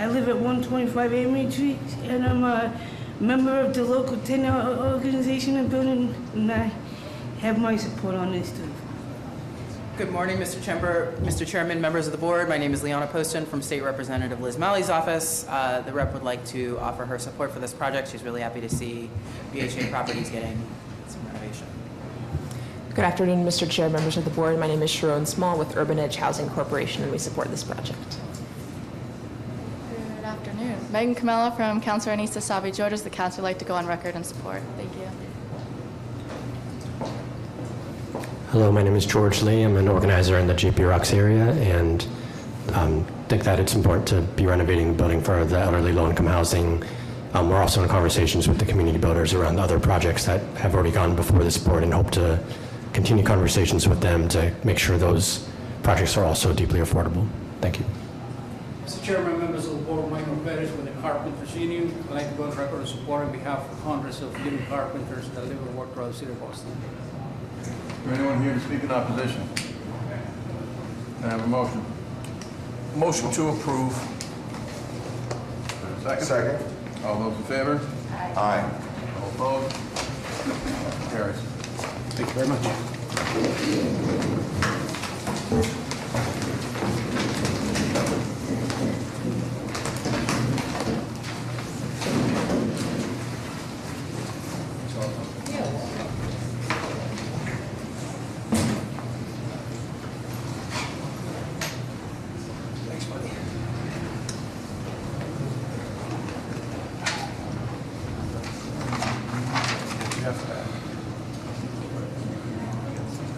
live at 125 Amory Street, and I'm a member of the local tenant organization and building, and I have my support on this too. Good morning, Mr. Chairman, members of the board. My name is Liana Poston from State Representative Liz Malley's office. The rep would like to offer her support for this project. She's really happy to see BHA Properties getting some renovation. Good afternoon, Mr. Chair, members of the board. My name is Sharon Small with Urban Edge Housing Corporation, and we support this project. Good afternoon. Megan Kamala from Councilor Anissa Sabi Georges. The council would like to go on record in support. Thank you. Hello, my name is George Lee. I'm an organizer in the GP Rocks area, and think that it's important to be renovating the building for the elderly low-income housing. We're also in conversations with the community builders around other projects that have already gone before this board, and hope to continue conversations with them to make sure those projects are also deeply affordable. Thank you. Mr. Chairman, members of the board, Michael Perez with the Carpenters Union. I'd like to go on record of support on behalf of hundreds of living carpenters that live and work throughout the city of Boston. Is there anyone here to speak in opposition? Can I have a motion? Motion to approve. Second? Second. All those in favor? Aye. All opposed? Carries. Thank you very much.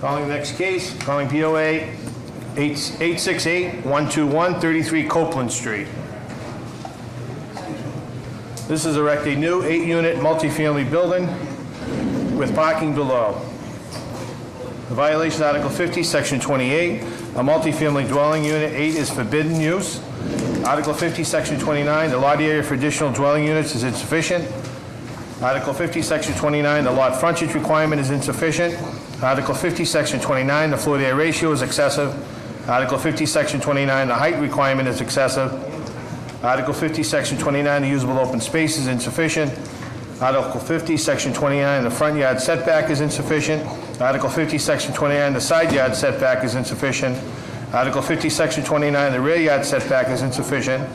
Calling the next case, calling POA 868-121, 33 Copeland Street. This is erect a new 8-unit multifamily building with parking below. The violation of Article 50, Section 28, a multifamily dwelling unit 8 is forbidden use. Article 50, Section 29, the lot area for additional dwelling units is insufficient. Article 50, Section 29, the lot frontage requirement is insufficient. Article 50, Section 29, the floor to area ratio is excessive. Article 50, Section 29, the height requirement is excessive. Article 50, Section 29, the usable open space is insufficient. Article 50, Section 29, the front yard setback is insufficient. Article 50, Section 29, the side yard setback is insufficient. Article 50, Section 29, the rear yard setback is insufficient.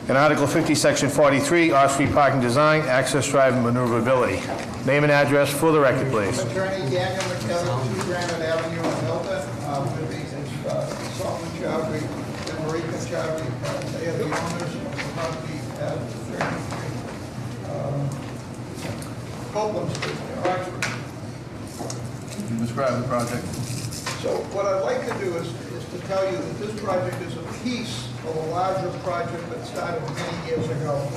And Article 50, Section 43, off-street parking design, access drive, and maneuverability. Name and address for the record, please. Attorney Daniel McKellar, 2 Granite Avenue in Milton, with the Solomon Chowdhury and Marika Chowdhury. They are the owners of the property at 33 Copeland Street, Oxford. Can you describe the project? So what I'd like to do is to tell you that this project is a piece of a larger project that started many years ago.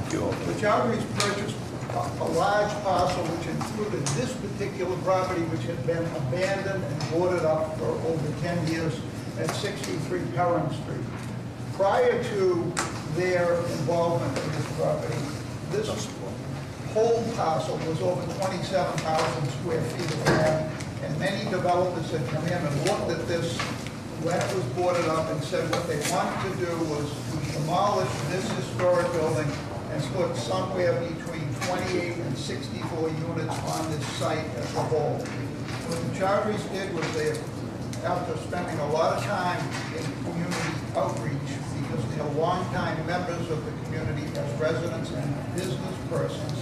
The Chowdhury's purchased a large parcel which included this particular property, which had been abandoned and boarded up for over 10 years at 63 Pelham Street. Prior to their involvement in this property, this whole parcel was over 27,000 square feet of land, and many developers had come in and looked at this when it was boarded up and said what they wanted to do was to demolish this historic building and put somewhere between 28 and 64 units on this site as a whole. What the Chowdhuries did was they, after spending a lot of time in community outreach, because they are longtime members of the community as residents and business persons,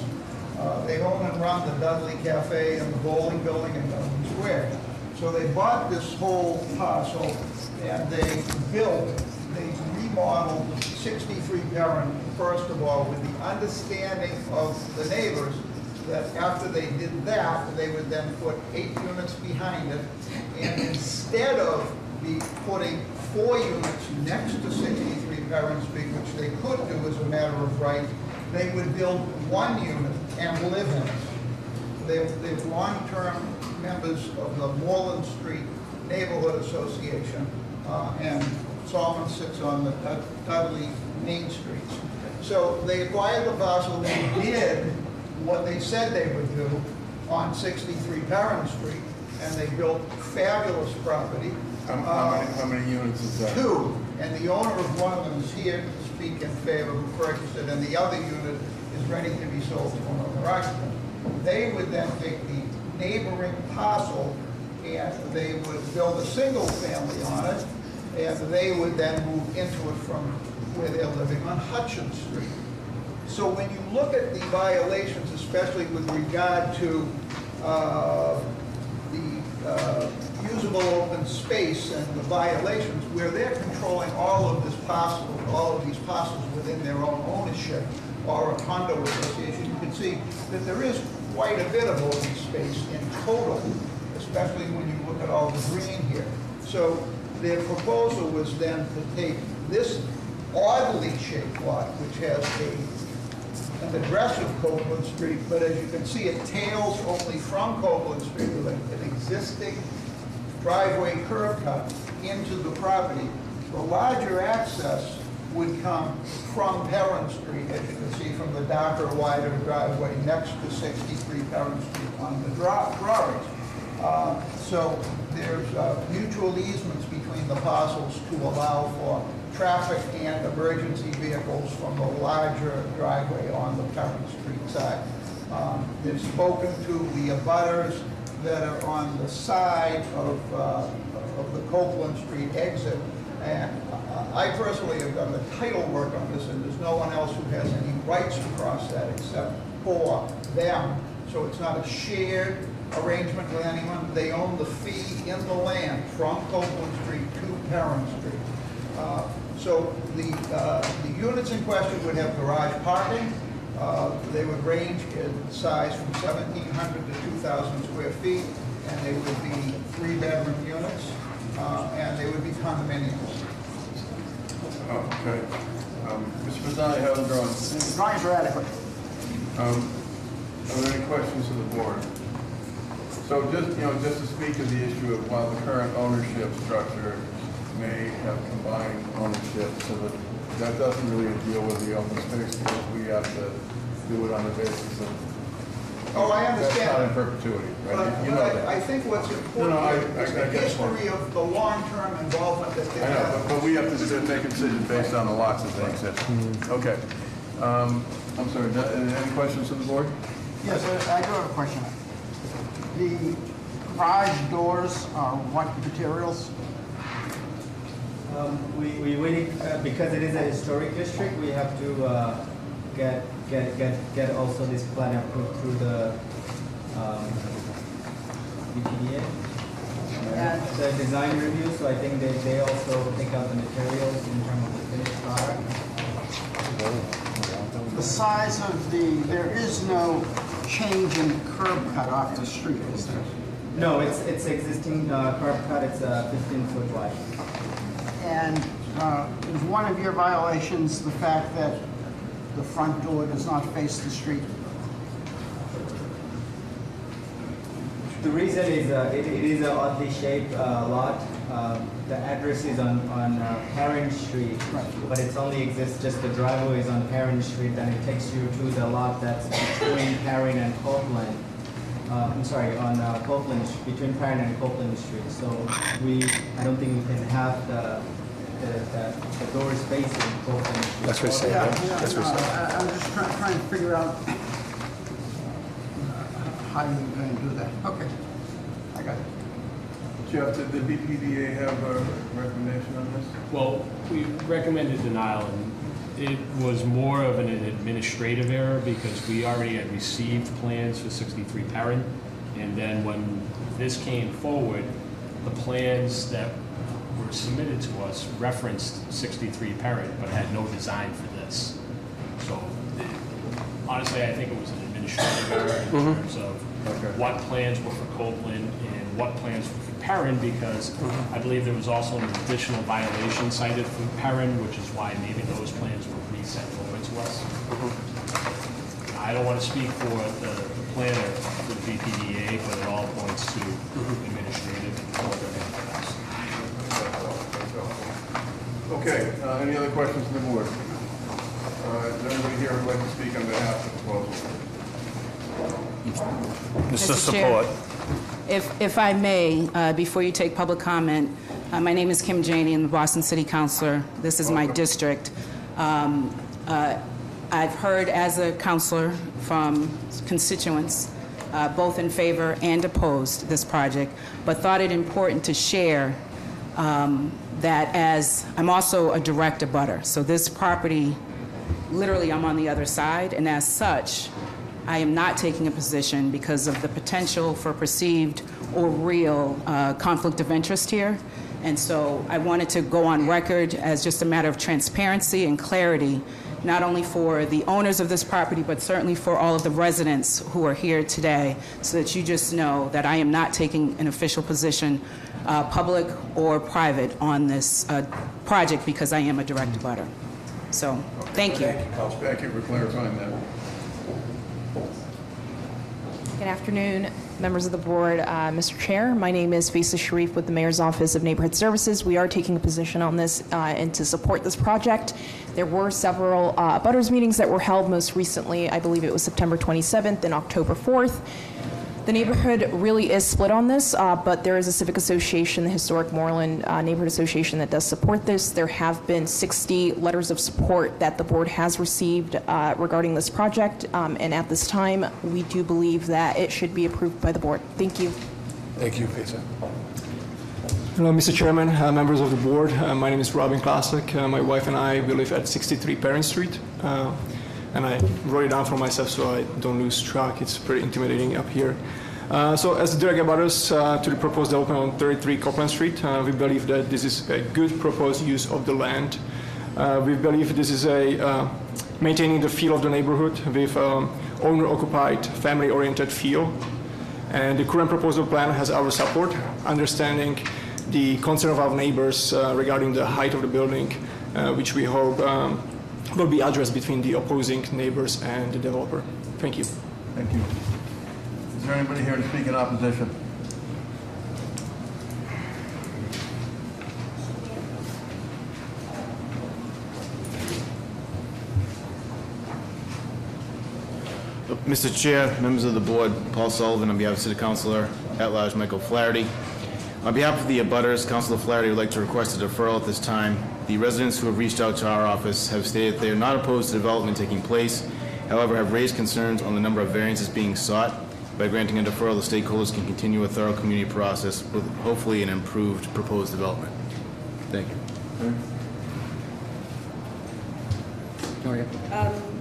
they own and run the Dudley Cafe and the bowling building in Dudley Square. So they bought this whole parcel and they remodeled 63 Perrin, first of all, with the understanding of the neighbors that after they did that, they would then put 8 units behind it. And instead of putting 4 units next to 63 Perrin Street, which they could do as a matter of right, they would build 1 unit and live in it. They're long-term members of the Moreland Street Neighborhood Association, and Solomon sits on the Dudley Main Streets. So they acquired the parcel, they did what they said they would do on 63 Perrin Street, and they built fabulous property. How many units is that? 2, and the owner of one of them is here to speak in favor, who purchased it, and the other unit is ready to be sold to another occupant. They would then take the neighboring parcel and they would build a single family on it, and they would then move into it from where they're living on Hutchins Street. So when you look at the violations, especially with regard to the usable open space and the violations, where they're controlling all of this parcel, all of these parcels within their own ownership or a condo association, you can see that there is quite a bit of open space in total, especially when you look at all the green here. So their proposal was then to take this oddly shaped lot, which has an address of Copeland Street, but as you can see, it tails only from Copeland Street with an existing driveway curb cut into the property. The larger access would come from Perrin Street, as you can see from the darker, wider driveway next to 63 Perrin Street on the drawings. So there's mutual easements between the parcels to allow for traffic and emergency vehicles from the larger driveway on the Perrin Street side. They've spoken to the abutters that are on the side of the Copeland Street exit, and I personally have done the title work on this, and there's no one else who has any rights to cross that except for them. So it's not a shared arrangement with anyone. They own the fee in the land from Copeland Street to Perrin Street. So the units in question would have garage parking. They would range in size from 1,700 to 2,000 square feet, and they would be 3-bedroom units, and they would be condominiums. Okay. Mr. Fasani, how are the drawings? The drawings are adequate. Are there any questions to the board? So just to speak to the issue of while the current ownership structure may have combined ownership, so that doesn't really deal with the open space because we have to do it on the basis of. Oh, I understand. That's not in perpetuity, right? But, you know that. I think what's important is the history of the long-term involvement that they I have. know, but we have to make a decision based on the lots as they exist. Okay. I'm sorry, any questions to the board? Yes, I do have a question. The garage doors are what materials? We really, because it is a historic district, we have to get also this plan approved through the UPDA. The design review, so I think they also pick out the materials in terms of the finished product. The size of there is no change in curb cut off the street, is there? No, it's existing curb cut, it's 15-foot wide. And is one of your violations the fact that the front door does not face the street? The reason is it is an oddly shaped lot. The address is on Parent Street, but it's only exists just the driveway is on Parent Street, and it takes you to the lot that's between Parent and Copeland. I'm sorry, on Copeland, between Parent and Copeland Street. So I don't think we can have the doors facing Copeland Street. That's what he's saying, Yeah, right? yeah, That's what he's saying. I'm just trying to figure out how you're going to do that. Okay, I got it. Jeff, did the BPDA have a recommendation on this? Well, we recommended denial, and it was more of an administrative error because we already had received plans for 63 Perrin, and then when this came forward, the plans that were submitted to us referenced 63 Perrin, but had no design for this. So, honestly, I think it was an administrative error in terms of what plans were for Copeland and what plans were for Perrin, because I believe there was also an additional violation cited for Perrin, which is why maybe those plans were resent over to us. I don't want to speak for the planner for the BPDA, but it all points to administrative. Okay, any other questions from the board? Is there anybody here who'd like to speak on behalf of the proposal? Mr. Chair, Support. If I may, before you take public comment, my name is Kim Janey. I'm the Boston City Councilor. This is my district. I've heard as a councilor from constituents, both in favor and opposed this project, but thought it important to share that as I'm also a direct abutter. So this property, literally I'm on the other side, and as such, I am not taking a position because of the potential for perceived or real conflict of interest here. And so I wanted to go on record as just a matter of transparency and clarity, not only for the owners of this property, but certainly for all of the residents who are here today, so that you just know that I am not taking an official position, public or private, on this project because I am a direct abutter. So, thank you. Thank you for clarifying that. Good afternoon, members of the board. Mr. Chair, my name is Faisa Sharif with the Mayor's Office of Neighborhood Services. We are taking a position on this and to support this project. There were several butters meetings that were held most recently. I believe it was September 27th and October 4th. The neighborhood really is split on this, but there is a civic association, the Historic Moreland Neighborhood Association, that does support this. There have been 60 letters of support that the board has received regarding this project, and at this time, we do believe that it should be approved by the board. Thank you. Thank you, Faisa. Hello, Mr. Chairman, members of the board. My name is Robin Klasek. My wife and I, we live at 63 Parent Street. And I wrote it down for myself so I don't lose track. It's pretty intimidating up here. So as direct abutters to the proposed development on 33 Copeland Street, we believe that this is a good proposed use of the land. We believe this is a maintaining the feel of the neighborhood with owner-occupied, family-oriented feel. And the current proposal plan has our support, understanding the concern of our neighbors regarding the height of the building, which we hope will be addressed between the opposing neighbors and the developer. Thank you. Thank you. Is there anybody here to speak in opposition? Mr. Chair, members of the board, Paul Sullivan on behalf of City Councilor at-large Michael Flaherty. On behalf of the abutters, Councilor Flaherty would like to request a deferral at this time. The residents who have reached out to our office have stated they are not opposed to development taking place, however have raised concerns on the number of variances being sought. By granting a deferral, the stakeholders can continue a thorough community process with hopefully an improved proposed development. Thank you.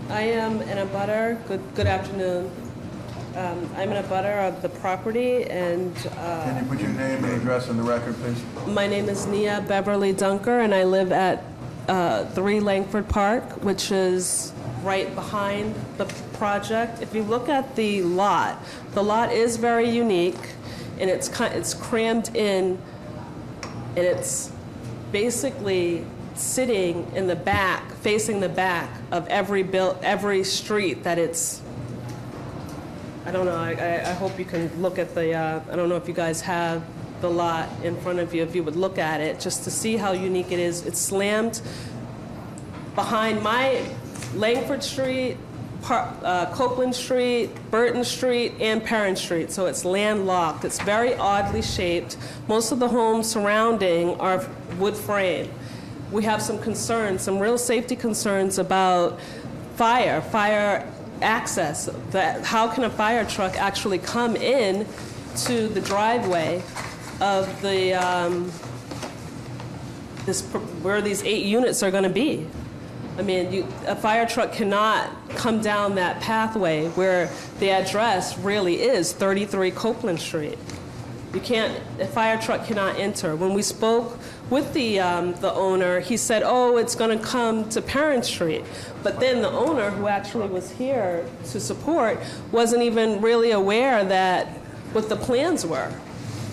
I am an abutter. Good afternoon. I'm an abutter of the property, and Can you put your name and address on the record, please? my name is Nia Beverly Dunker, and I live at 3 Langford Park, which is right behind the project. If you look at the lot is very unique, and it's crammed in, and it's basically sitting in the back, facing the back of every street that it's, I don't know, I hope you can look at the, I don't know if you guys have the lot in front of you, if you would look at it, just to see how unique it is. It's slammed behind my Langford Street, Copeland Street, Burton Street, and Perrin Street, so it's landlocked. It's very oddly shaped. Most of the homes surrounding are wood frame. We have some concerns, some real safety concerns about fire access. That how can a fire truck actually come in to the driveway of the where these 8 units are going to be? I mean, a fire truck cannot come down that pathway where the address really is 33 Copeland Street. You can't. A fire truck cannot enter. When we spoke with the owner, he said, "Oh, it's going to come to Perrin Street." But then the owner, who actually was here to support, wasn't even really aware that what the plans were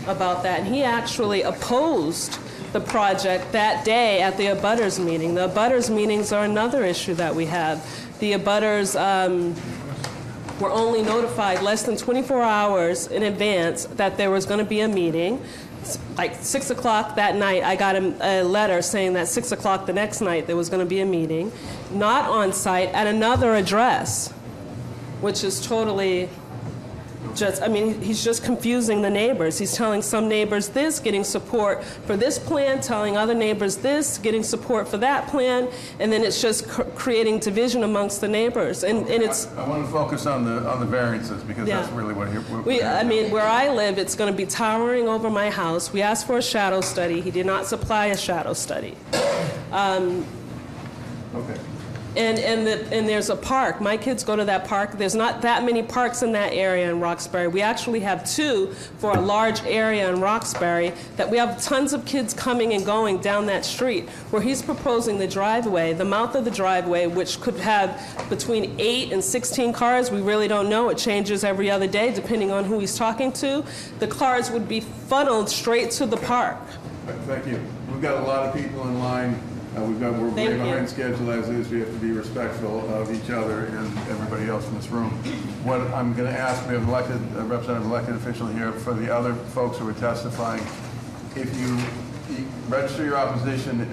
about that, and he actually opposed the project that day at the abutters meeting. The abutters meetings are another issue that we have. The abutters were only notified less than 24 hours in advance that there was going to be a meeting. Like 6 o'clock that night, I got a letter saying that 6 o'clock the next night there was going to be a meeting, not on site, at another address, which is totally just, I mean, he's just confusing the neighbors. He's telling some neighbors this, getting support for this plan, telling other neighbors this, getting support for that plan, and then it's just creating division amongst the neighbors. And it's. I want to focus on the variances because that's really what I mean, where I live, it's going to be towering over my house. We asked for a shadow study. He did not supply a shadow study. Okay. And there's a park. My kids go to that park. There's not that many parks in that area in Roxbury. We actually have 2 for a large area in Roxbury that we have tons of kids coming and going down that street, where he's proposing the driveway, the mouth of the driveway, which could have between 8 and 16 cars. We really don't know. It changes every other day depending on who he's talking to. The cars would be funneled straight to the park. Thank you. We've got a lot of people in line. We're way behind schedule as is. We have to be respectful of each other and everybody else in this room. What I'm going to ask, we have a representative elected official here for the other folks who are testifying. If you register your opposition,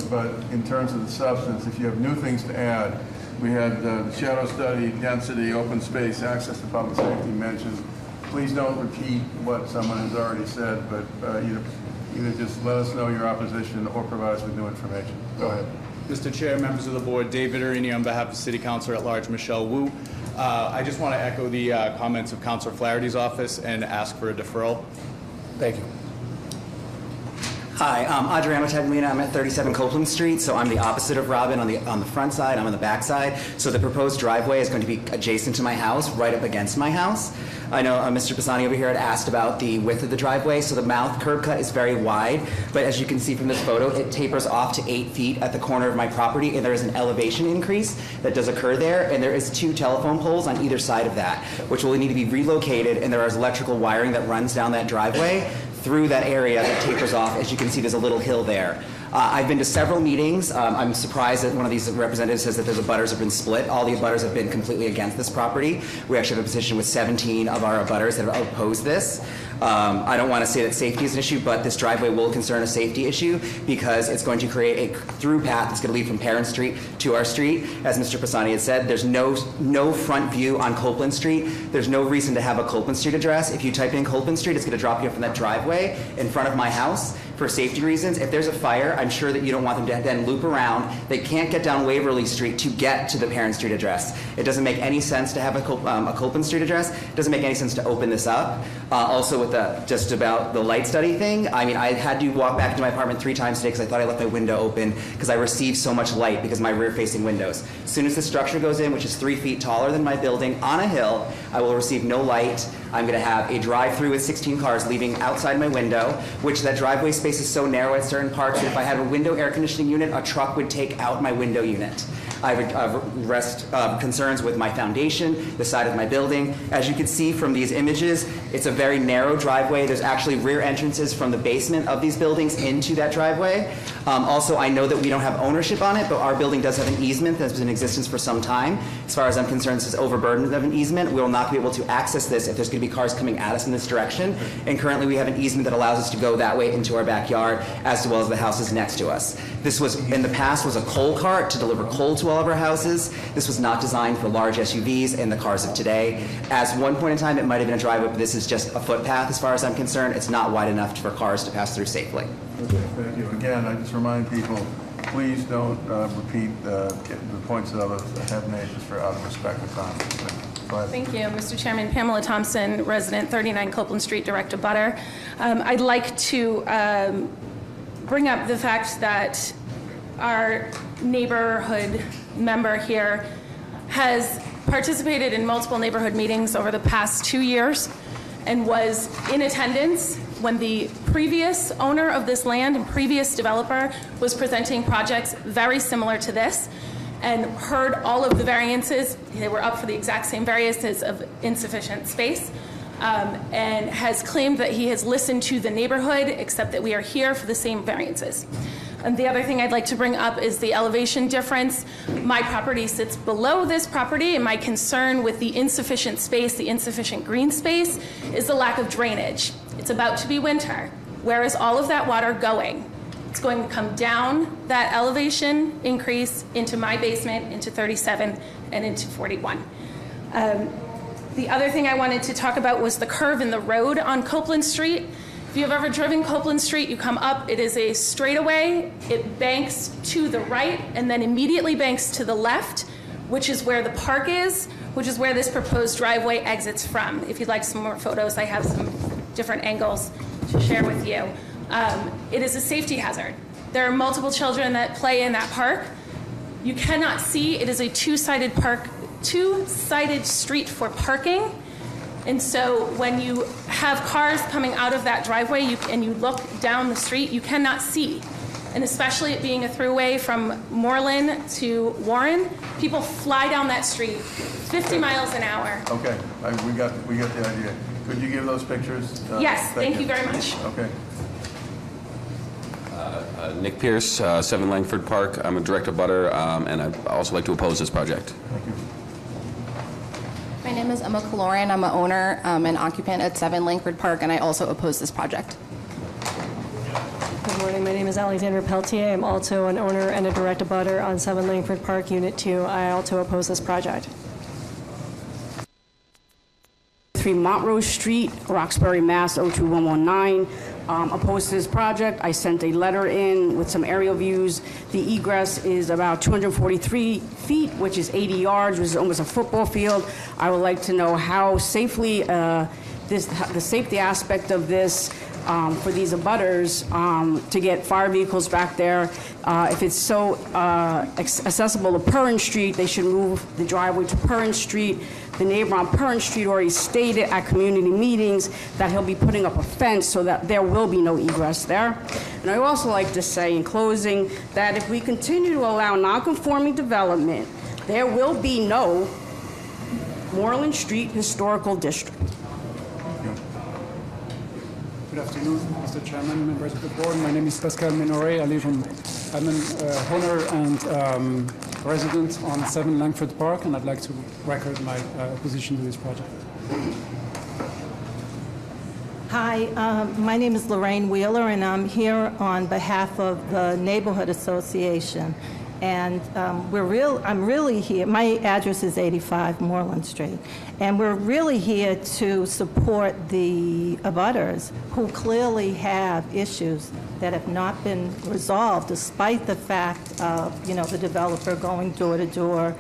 but in terms of the substance, if you have new things to add, we had shadow study, density, open space, access to public safety mentioned. Please don't repeat what someone has already said, but either just let us know your opposition or provide us with new information. Go ahead. Mr. Chair, members of the board, David Arini on behalf of City Councilor at Large Michelle Wu. I just want to echo the comments of Councilor Flaherty's office and ask for a deferral. Thank you. Hi, I'm Adriano Tagliamino. I'm at 37 Copeland Street, so I'm the opposite of Robin on the front side. I'm on the back side. So the proposed driveway is going to be adjacent to my house, right up against my house. I know Mr. Pisani over here had asked about the width of the driveway. So the mouth curb cut is very wide, but as you can see from this photo, it tapers off to 8 feet at the corner of my property, and there is an elevation increase that does occur there, and there is 2 telephone poles on either side of that, which will need to be relocated, and there is electrical wiring that runs down that driveway through that area that tapers off. As you can see, there's a little hill there. I've been to several meetings. I'm surprised that one of these representatives says that the abutters have been split. All the abutters have been completely against this property. We actually have a position with 17 of our abutters that have opposed this. I don't want to say that safety is an issue, but this driveway will concern a safety issue because it's going to create a through path that's going to lead from Perrin Street to our street. As Mr. Pisani had said, there's no front view on Copeland Street. There's no reason to have a Copeland Street address. If you type in Copeland Street, it's going to drop you from that driveway in front of my house. For safety reasons, if there's a fire, I'm sure that you don't want them to then loop around. They can't get down Waverly Street to get to the Perrin Street address. It doesn't make any sense to have a Copeland Street address. It doesn't make any sense to open this up. Also with just about the light study thing, I mean, I had to walk back into my apartment 3 times today because I thought I left my window open because I received so much light because of my rear-facing windows. As soon as the structure goes in, which is 3 feet taller than my building, on a hill, I will receive no light. I'm going to have a drive-through with 16 cars leaving outside my window, which that driveway space is so narrow at certain parts that if I had a window air conditioning unit, a truck would take out my window unit. I would rest concerns with my foundation, the side of my building. As you can see from these images, It's a very narrow driveway. There's actually rear entrances from the basement of these buildings into that driveway. Also, I know that we don't have ownership on it, but our building does have an easement that's been in existence for some time. As far as I'm concerned, this is overburdened of an easement. We will not be able to access this if there's going to be cars coming at us in this direction. And currently we have an easement that allows us to go that way into our backyard, as well as the houses next to us. This was, in the past, was a coal cart to deliver coal to all of our houses. This was not designed for large SUVs and the cars of today. As one point in time, it might have been a driveway, but this is just a footpath as far as I'm concerned. It's not wide enough for cars to pass through safely. Okay, thank you. Again, I just remind people, please don't repeat the points that others have made just for out of respect for time. Go ahead. Thank you, Mr. Chairman. Pamela Thompson, resident 39 Copeland Street, direct to butter. I'd like to bring up the fact that our neighborhood member here has participated in multiple neighborhood meetings over the past 2 years and was in attendance when the previous owner of this land and previous developer was presenting projects very similar to this, and heard all of the variances. They were up for the exact same variances of insufficient space, and has claimed that he has listened to the neighborhood, except that we are here for the same variances. And the other thing I'd like to bring up is the elevation difference. My property sits below this property, and my concern with the insufficient space, the insufficient green space, is the lack of drainage. It's about to be winter. Where is all of that water going? It's going to come down that elevation increase into my basement, into 37, and into 41. The other thing I wanted to talk about was the curve in the road on Copeland Street. If you've ever driven Copeland Street, you come up, it is a straightaway, it banks to the right, and then immediately banks to the left, which is where the park is, which is where this proposed driveway exits from. If you'd like some more photos, I have some different angles to share with you. It is a safety hazard. There are multiple children that play in that park. You cannot see, it is a two-sided street for parking. And so when you have cars coming out of that driveway and you look down the street, you cannot see. And especially it being a throughway from Moreland to Warren, people fly down that street 50 miles an hour. Okay, we got the idea. Could you give those pictures? Yes, thank you very much. Okay. Nick Pierce, 7 Langford Park. I'm a direct abutter, and I'd also like to oppose this project. Thank you. My name is Emma Caloran. I'm an owner and occupant at 7 Langford Park, and I also oppose this project. Good morning. My name is Alexandra Peltier. I'm also an owner and a direct abutter on 7 Langford Park, Unit 2. I also oppose this project. 3 Montrose Street, Roxbury, Mass. 02119. Opposed to this project. I sent a letter in with some aerial views. The egress is about 243 feet, which is 80 yards, which is almost a football field. I would like to know how safely, the safety aspect of this for these abutters to get fire vehicles back there. If it's so accessible to Perrin Street, they should move the driveway to Perrin Street. The neighbor on Perrin Street already stated at community meetings that he'll be putting up a fence so that there will be no egress there. And I also like to say in closing that if we continue to allow non-conforming development, there will be no Moreland Street Historical District. Good afternoon, Mr. Chairman, members of the board. My name is Pascal Menoret. I'm an owner and resident on 7 Langford Park, and I'd like to record my opposition to this project. Hi, my name is Lorraine Wheeler, and I'm here on behalf of the Neighborhood Association. And I'm really here. My address is 85 Moreland Street. And we're really here to support the abutters who clearly have issues that have not been resolved, despite the fact of, the developer going door to door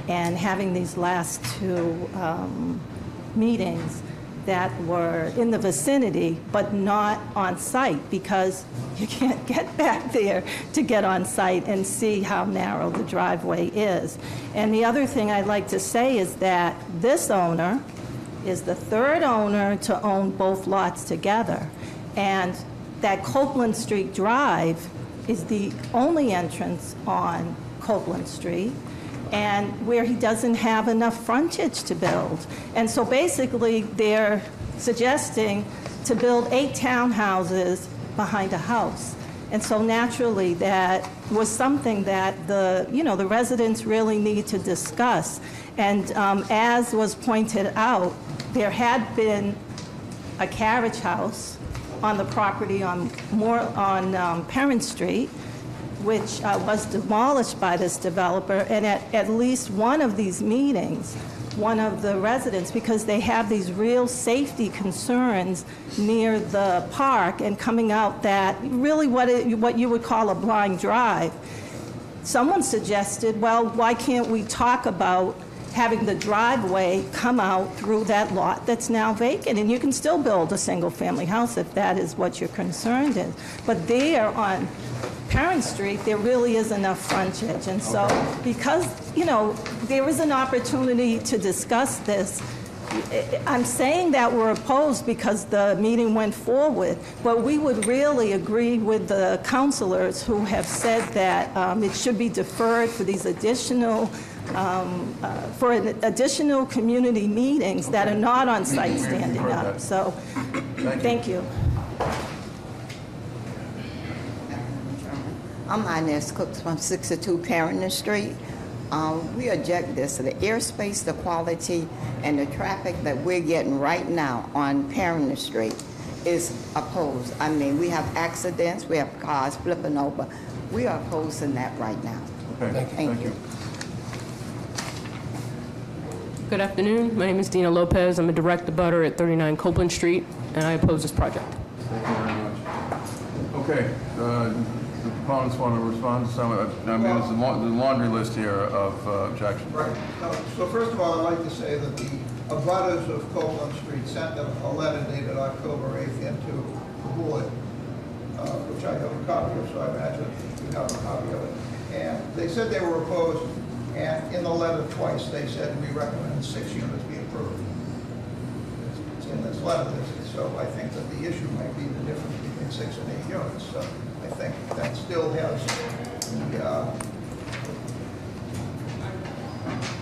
and having these last 2 meetings that were in the vicinity, but not on site, because you can't get back there to get on site and see how narrow the driveway is. And the other thing I'd like to say is that this owner is the 3rd owner to own both lots together. And that Copeland Street Drive is the only entrance on Copeland Street, and where he doesn't have enough frontage to build. And so basically they're suggesting to build 8 townhouses behind a house. And so naturally, that was something that the residents really need to discuss. And as was pointed out, there had been a carriage house on the property on Perrin Street, which was demolished by this developer. And at least one of these meetings, one of the residents, because they have these real safety concerns near the park and coming out that really what you would call a blind drive. Someone suggested, well, why can't we talk about having the driveway come out through that lot that's now vacant, and you can still build a single-family house if that is what your concern is. But there on Perrin Street, there really is enough frontage, and so because, there is an opportunity to discuss this, I'm saying that we're opposed because the meeting went forward, but we would really agree with the counselors who have said that it should be deferred for these additional community meetings that are not on site standing up. So, thank you. I'm Inez Cooks from 62 Perrin Street. We object this to the airspace, the quality, and the traffic that we're getting right now on Perrin Street is opposed. I mean, we have accidents, we have cars flipping over. We are opposed to that right now. Okay, thank you. Good afternoon. My name is Dina Lopez. I'm a direct abutter at 39 Copeland Street, and I oppose this project. Thank you very much. Okay, the proponents want to respond to some of it. I mean, there's a laundry list here of objections. Right. So first of all, I'd like to say that the abutters of Copeland Street sent a letter dated October 8th into the board, which I have a copy of, so I imagine you have a copy of it. And they said they were opposed. And in the letter twice, they said, we recommend 6 units be approved. It's in this letter. So I think that the issue might be the difference between 6 and 8 units. So I think that still has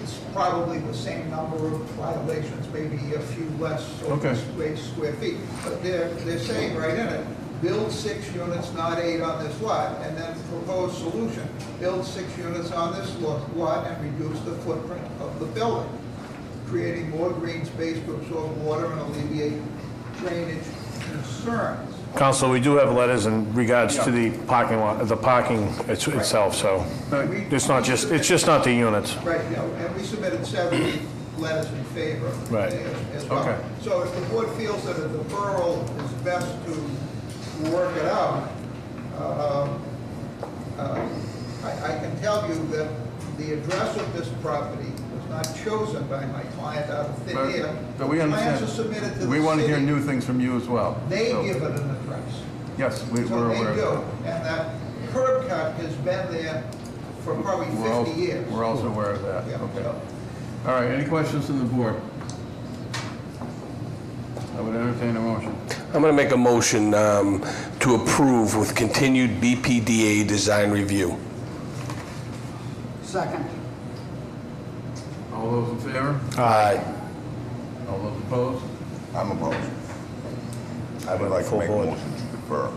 it's probably the same number of violations, maybe a few less square feet. But they're saying right in it, build 6 units, not 8 on this lot, and then propose solution. Build 6 units on this lot and reduce the footprint of the building, creating more green space to absorb water and alleviate drainage concerns. Council, we do have letters in regards to the parking lot, the parking itself, so it's just not the units. Right, and we submitted 7 letters in favor as well. Okay. So if the board feels that a deferral is best to work it out, I can tell you that the address of this property was not chosen by my client out of thin air. But we understand. Plans are submitted to the we want to hear city. new things from you as well. They give it an address. Yes, we're So aware they of do, that. and that curb cut has been there for probably 50 years. We're also aware of that. Yeah, Okay. so- All right, any questions from the board? I would entertain a motion. I'm going to make a motion to approve with continued BPDA design review. Second. All those in favor? Aye. All those opposed? I'm opposed. I would like to make a motion to defer.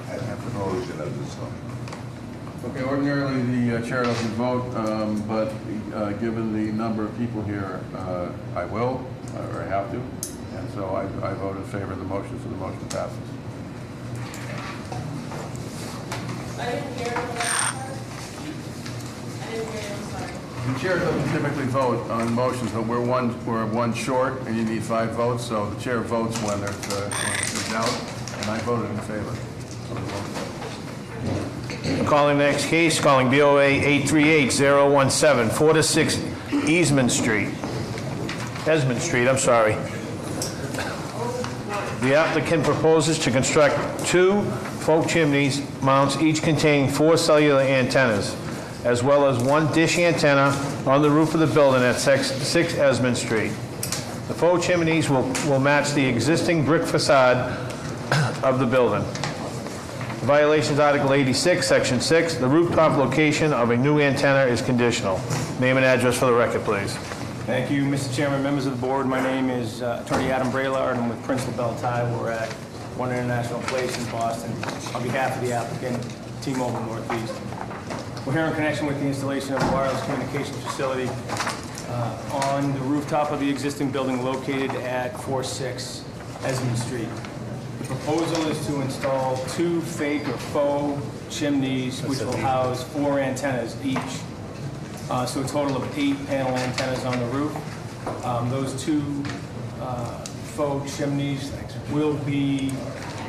At conclusion of this one. Okay, ordinarily the chair doesn't vote, but given the number of people here, I will, or I have to, and so I vote in favor of the motion, so the motion passes. I didn't hear I'm sorry. The chair doesn't typically vote on motions, but we're one short, and you need 5 votes, so the chair votes when there's doubt, and I voted in favor. Calling the next case, calling BOA 838-017, 4 to 6 Esmond Street. I'm sorry. The applicant proposes to construct 2 folk chimneys mounts, each containing 4 cellular antennas, as well as 1 dish antenna on the roof of the building at 6 Esmond Street. The faux chimneys will match the existing brick facade of the building. Violations Article 86, Section 6, the rooftop location of a new antenna is conditional. Name and address for the record, please. Thank you, Mr. Chairman, members of the board. My name is Attorney Adam Braillard. I'm with Prince LaBelle Tie. We're at One International Place in Boston on behalf of the applicant, T-Mobile Northeast. We're here in connection with the installation of a wireless communications facility on the rooftop of the existing building located at 46 Esmond Street. The proposal is to install 2 fake or faux chimneys which will house 4 antennas each. So a total of 8 panel antennas on the roof. Those 2 faux chimneys will be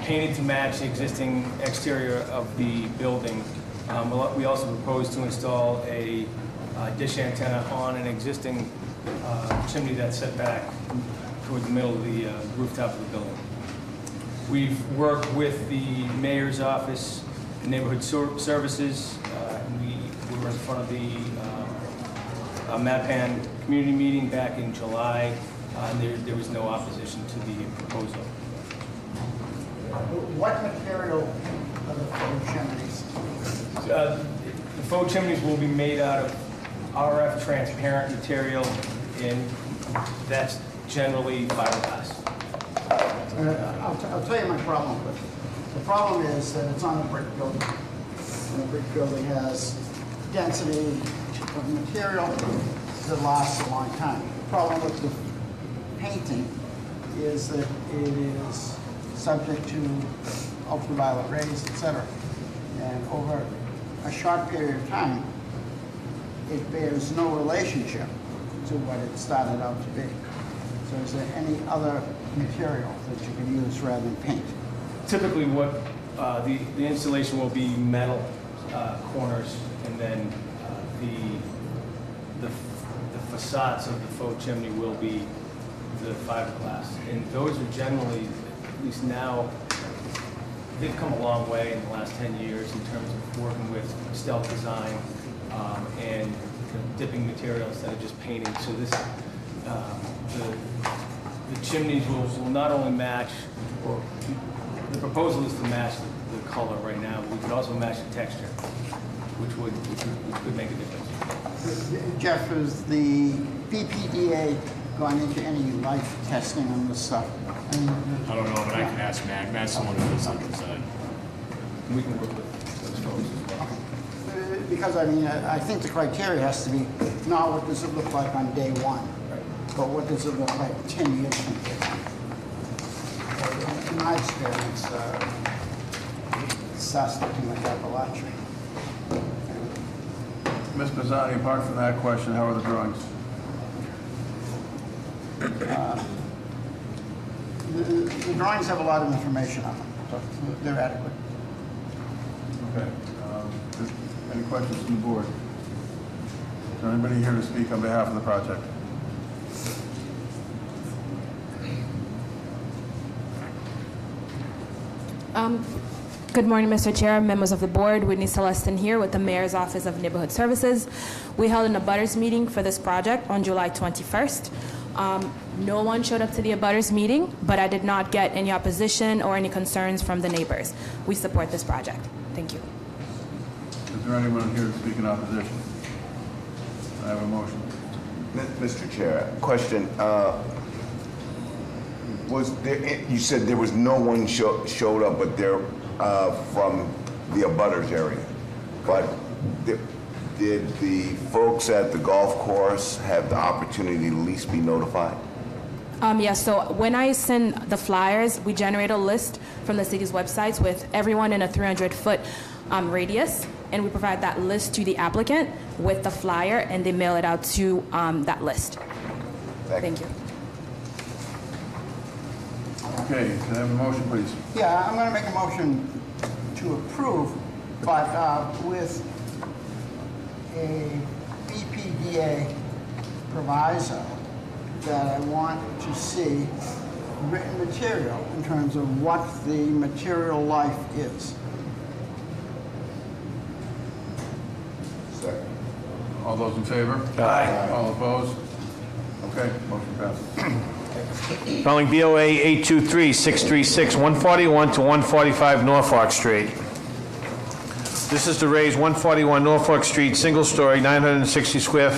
painted to match the existing exterior of the building. We also propose to install a dish antenna on an existing chimney that's set back toward the middle of the rooftop of the building. We've worked with the mayor's office, neighborhood services. We were in front of the MAPAN community meeting back in July, and there was no opposition to the proposal. What material are the faux chimneys? The faux chimneys will be made out of RF transparent material, and that's generally fiberglass. I'll tell you my problem with it. The problem is that it's on a brick building, and a brick building has density of material that lasts a long time. The problem with the painting is that it is subject to ultraviolet rays, etc. And over a short period of time, it bears no relationship to what it started out to be. So is there any other material that you can use rather than paint? Typically what the installation will be metal corners, and then the facades of the faux chimney will be the fiberglass. And those are generally, at least now, they've come a long way in the last 10 years in terms of working with stealth design and dipping material instead of just painting. So this, the chimneys will not only match, or the proposal is to match the color right now, but we could also match the texture, which could make a difference. Jeff, has the BPDA gone into any life testing on this stuff? I don't know, but I can ask Matt. Matt's the one who lives on the side. We can work with those folks as well. Because, I mean, I think the criteria has to be not what does it look like on day one, but what does it look like 10 years from now. In my experience, it starts looking like Appalachia. Ms. Bazzani, apart from that question, how are the drawings? The drawings have a lot of information on them, so they're adequate. Okay. Any questions from the board? Is there anybody here to speak on behalf of the project? Good morning, Mr. Chair, members of the board. Whitney Celestin here with the Mayor's Office of Neighborhood Services. We held an abutters meeting for this project on July 21st. No one showed up to the abutters meeting, but I did not get any opposition or any concerns from the neighbors. We support this project. Thank you. Is there anyone here to speak in opposition? I have a motion. Mr. Chair, question. Was there, you said there was no one showed up, but they're from the abutters area. But did the folks at the golf course have the opportunity to at least be notified? Yes, so when I send the flyers, we generate a list from the city's websites with everyone in a 300-foot radius, and we provide that list to the applicant with the flyer, and they mail it out to that list. Thank you. Okay, can I have a motion, please? Yeah, I'm going to make a motion to approve, but with a BPDA proviso that I want to see written material in terms of what the material life is. Second. All those in favor? Aye. All opposed? Okay, motion passes. Calling BOA 823-636, 141 to 145 Norfolk Street. This is to raise 141 Norfolk Street, single-story, 960 square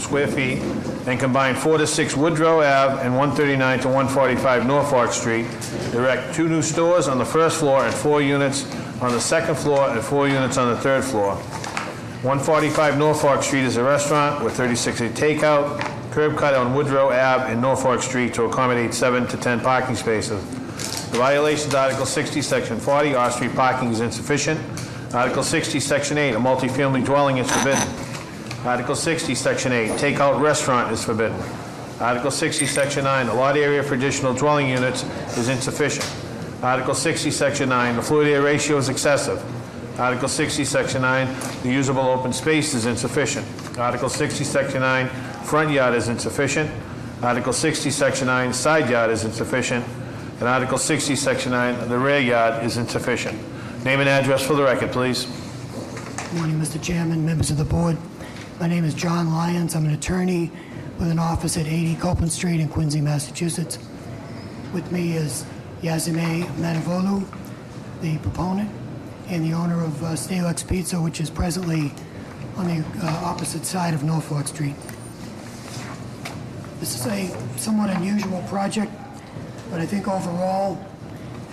square feet and combine 4 to 6 Woodrow Ave and 139 to 145 Norfolk Street. Erect 2 new stores on the first floor and 4 units on the second floor and 4 units on the third floor. 145 Norfolk Street is a restaurant with 36 takeout, curb cut on Woodrow Ave and Norfolk Street to accommodate 7 to 10 parking spaces. The violations, Article 60, Section 40, off-street parking is insufficient. Article 60, Section 8, a multifamily dwelling is forbidden. Article 60, Section 8, takeout restaurant is forbidden. Article 60, Section 9, the lot area for additional dwelling units is insufficient. Article 60, Section 9, the floor-to-area ratio is excessive. Article 60, Section 9, the usable open space is insufficient. Article 60, Section 9, front yard is insufficient. Article 60, Section 9, side yard is insufficient. And Article 60, Section 9, the rear yard is insufficient. Name and address for the record, please. Good morning, Mr. Chairman, members of the board. My name is John Lyons. I'm an attorney with an office at 80 Copeland Street in Quincy, Massachusetts. With me is Yazime Manavolu, the proponent, and the owner of Stalex Pizza, which is presently on the opposite side of Norfolk Street. This is a somewhat unusual project, but I think overall,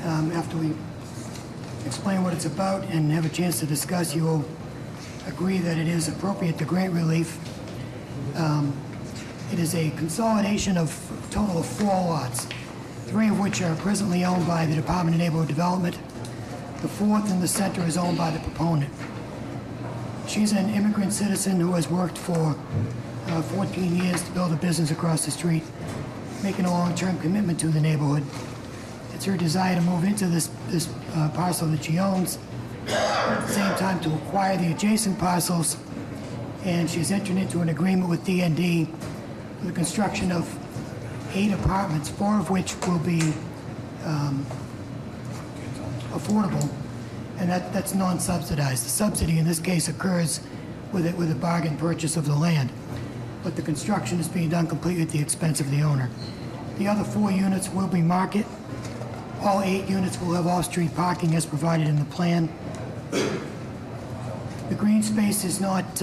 after we explain what it's about and have a chance to discuss, you will agree that it is appropriate to grant relief. It is a consolidation of a total of 4 lots, 3 of which are presently owned by the Department of Neighborhood Development. The 4th in the center is owned by the proponent. She's an immigrant citizen who has worked for 14 years to build a business across the street, making a long-term commitment to the neighborhood. It's her desire to move into this parcel that she owns, at the same time to acquire the adjacent parcels, and she's entered into an agreement with D&D for the construction of 8 apartments, 4 of which will be affordable, and that's non-subsidized. The subsidy in this case occurs with a bargain purchase of the land, but the construction is being done completely at the expense of the owner. The other 4 units will be market. All 8 units will have off-street parking as provided in the plan. The green space is not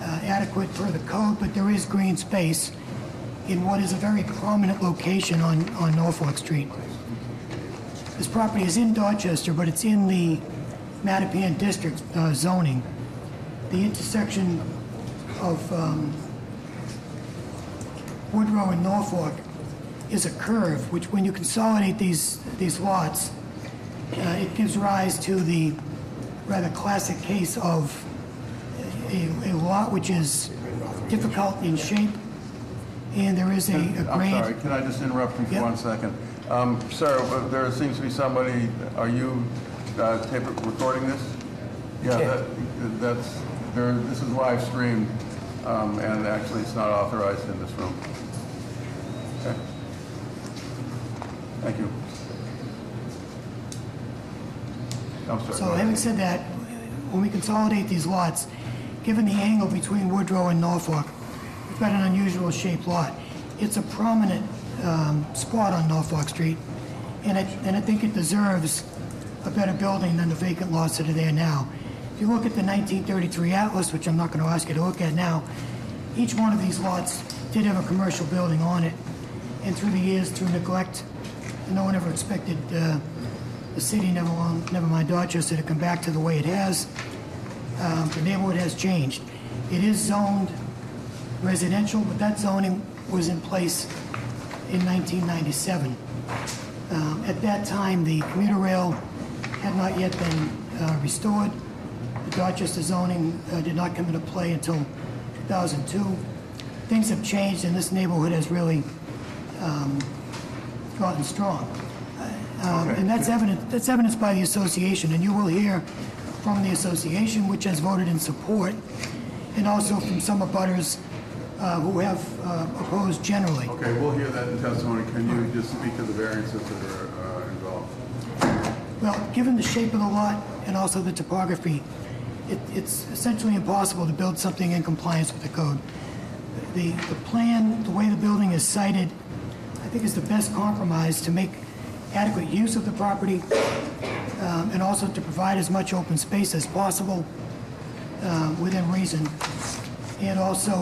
adequate per the code, but there is green space in what is a very prominent location on Norfolk Street. This property is in Dorchester, but it's in the Mattapan District zoning. The intersection of Woodrow and Norfolk is a curve, which when you consolidate these lots, it gives rise to the rather classic case of a lot which is difficult in shape, and there is a grade. I'm sorry, can I just interrupt you for 1 second? Sir, there seems to be somebody, are you recording this? Yeah, this is live streamed, and actually it's not authorized in this room. Okay. Thank you. I'm sorry. So having said that, when we consolidate these lots, given the angle between Woodrow and Norfolk, we've got an unusual shaped lot. It's a prominent spot on Norfolk Street, and I think it deserves a better building than the vacant lots that are there now. If you look at the 1933 Atlas, which I'm not going to ask you to look at now, each one of these lots did have a commercial building on it, and through the years, through neglect, no one ever expected the city, never mind Dorchester, to come back to the way it has. The neighborhood has changed. It is zoned residential, but that zoning was in place in 1997. At that time, the commuter rail had not yet been restored. The Dorchester zoning did not come into play until 2002. Things have changed, and this neighborhood has really gotten strong. And that's evidenced by the association, and you will hear from the association, which has voted in support, and also from some abutters who have opposed generally. Okay, we'll hear that in testimony. Can you just speak to the variances that are involved? Well, given the shape of the lot and also the topography, it's essentially impossible to build something in compliance with the code. The plan, the way the building is sited, I think is the best compromise to make adequate use of the property and also to provide as much open space as possible within reason. and also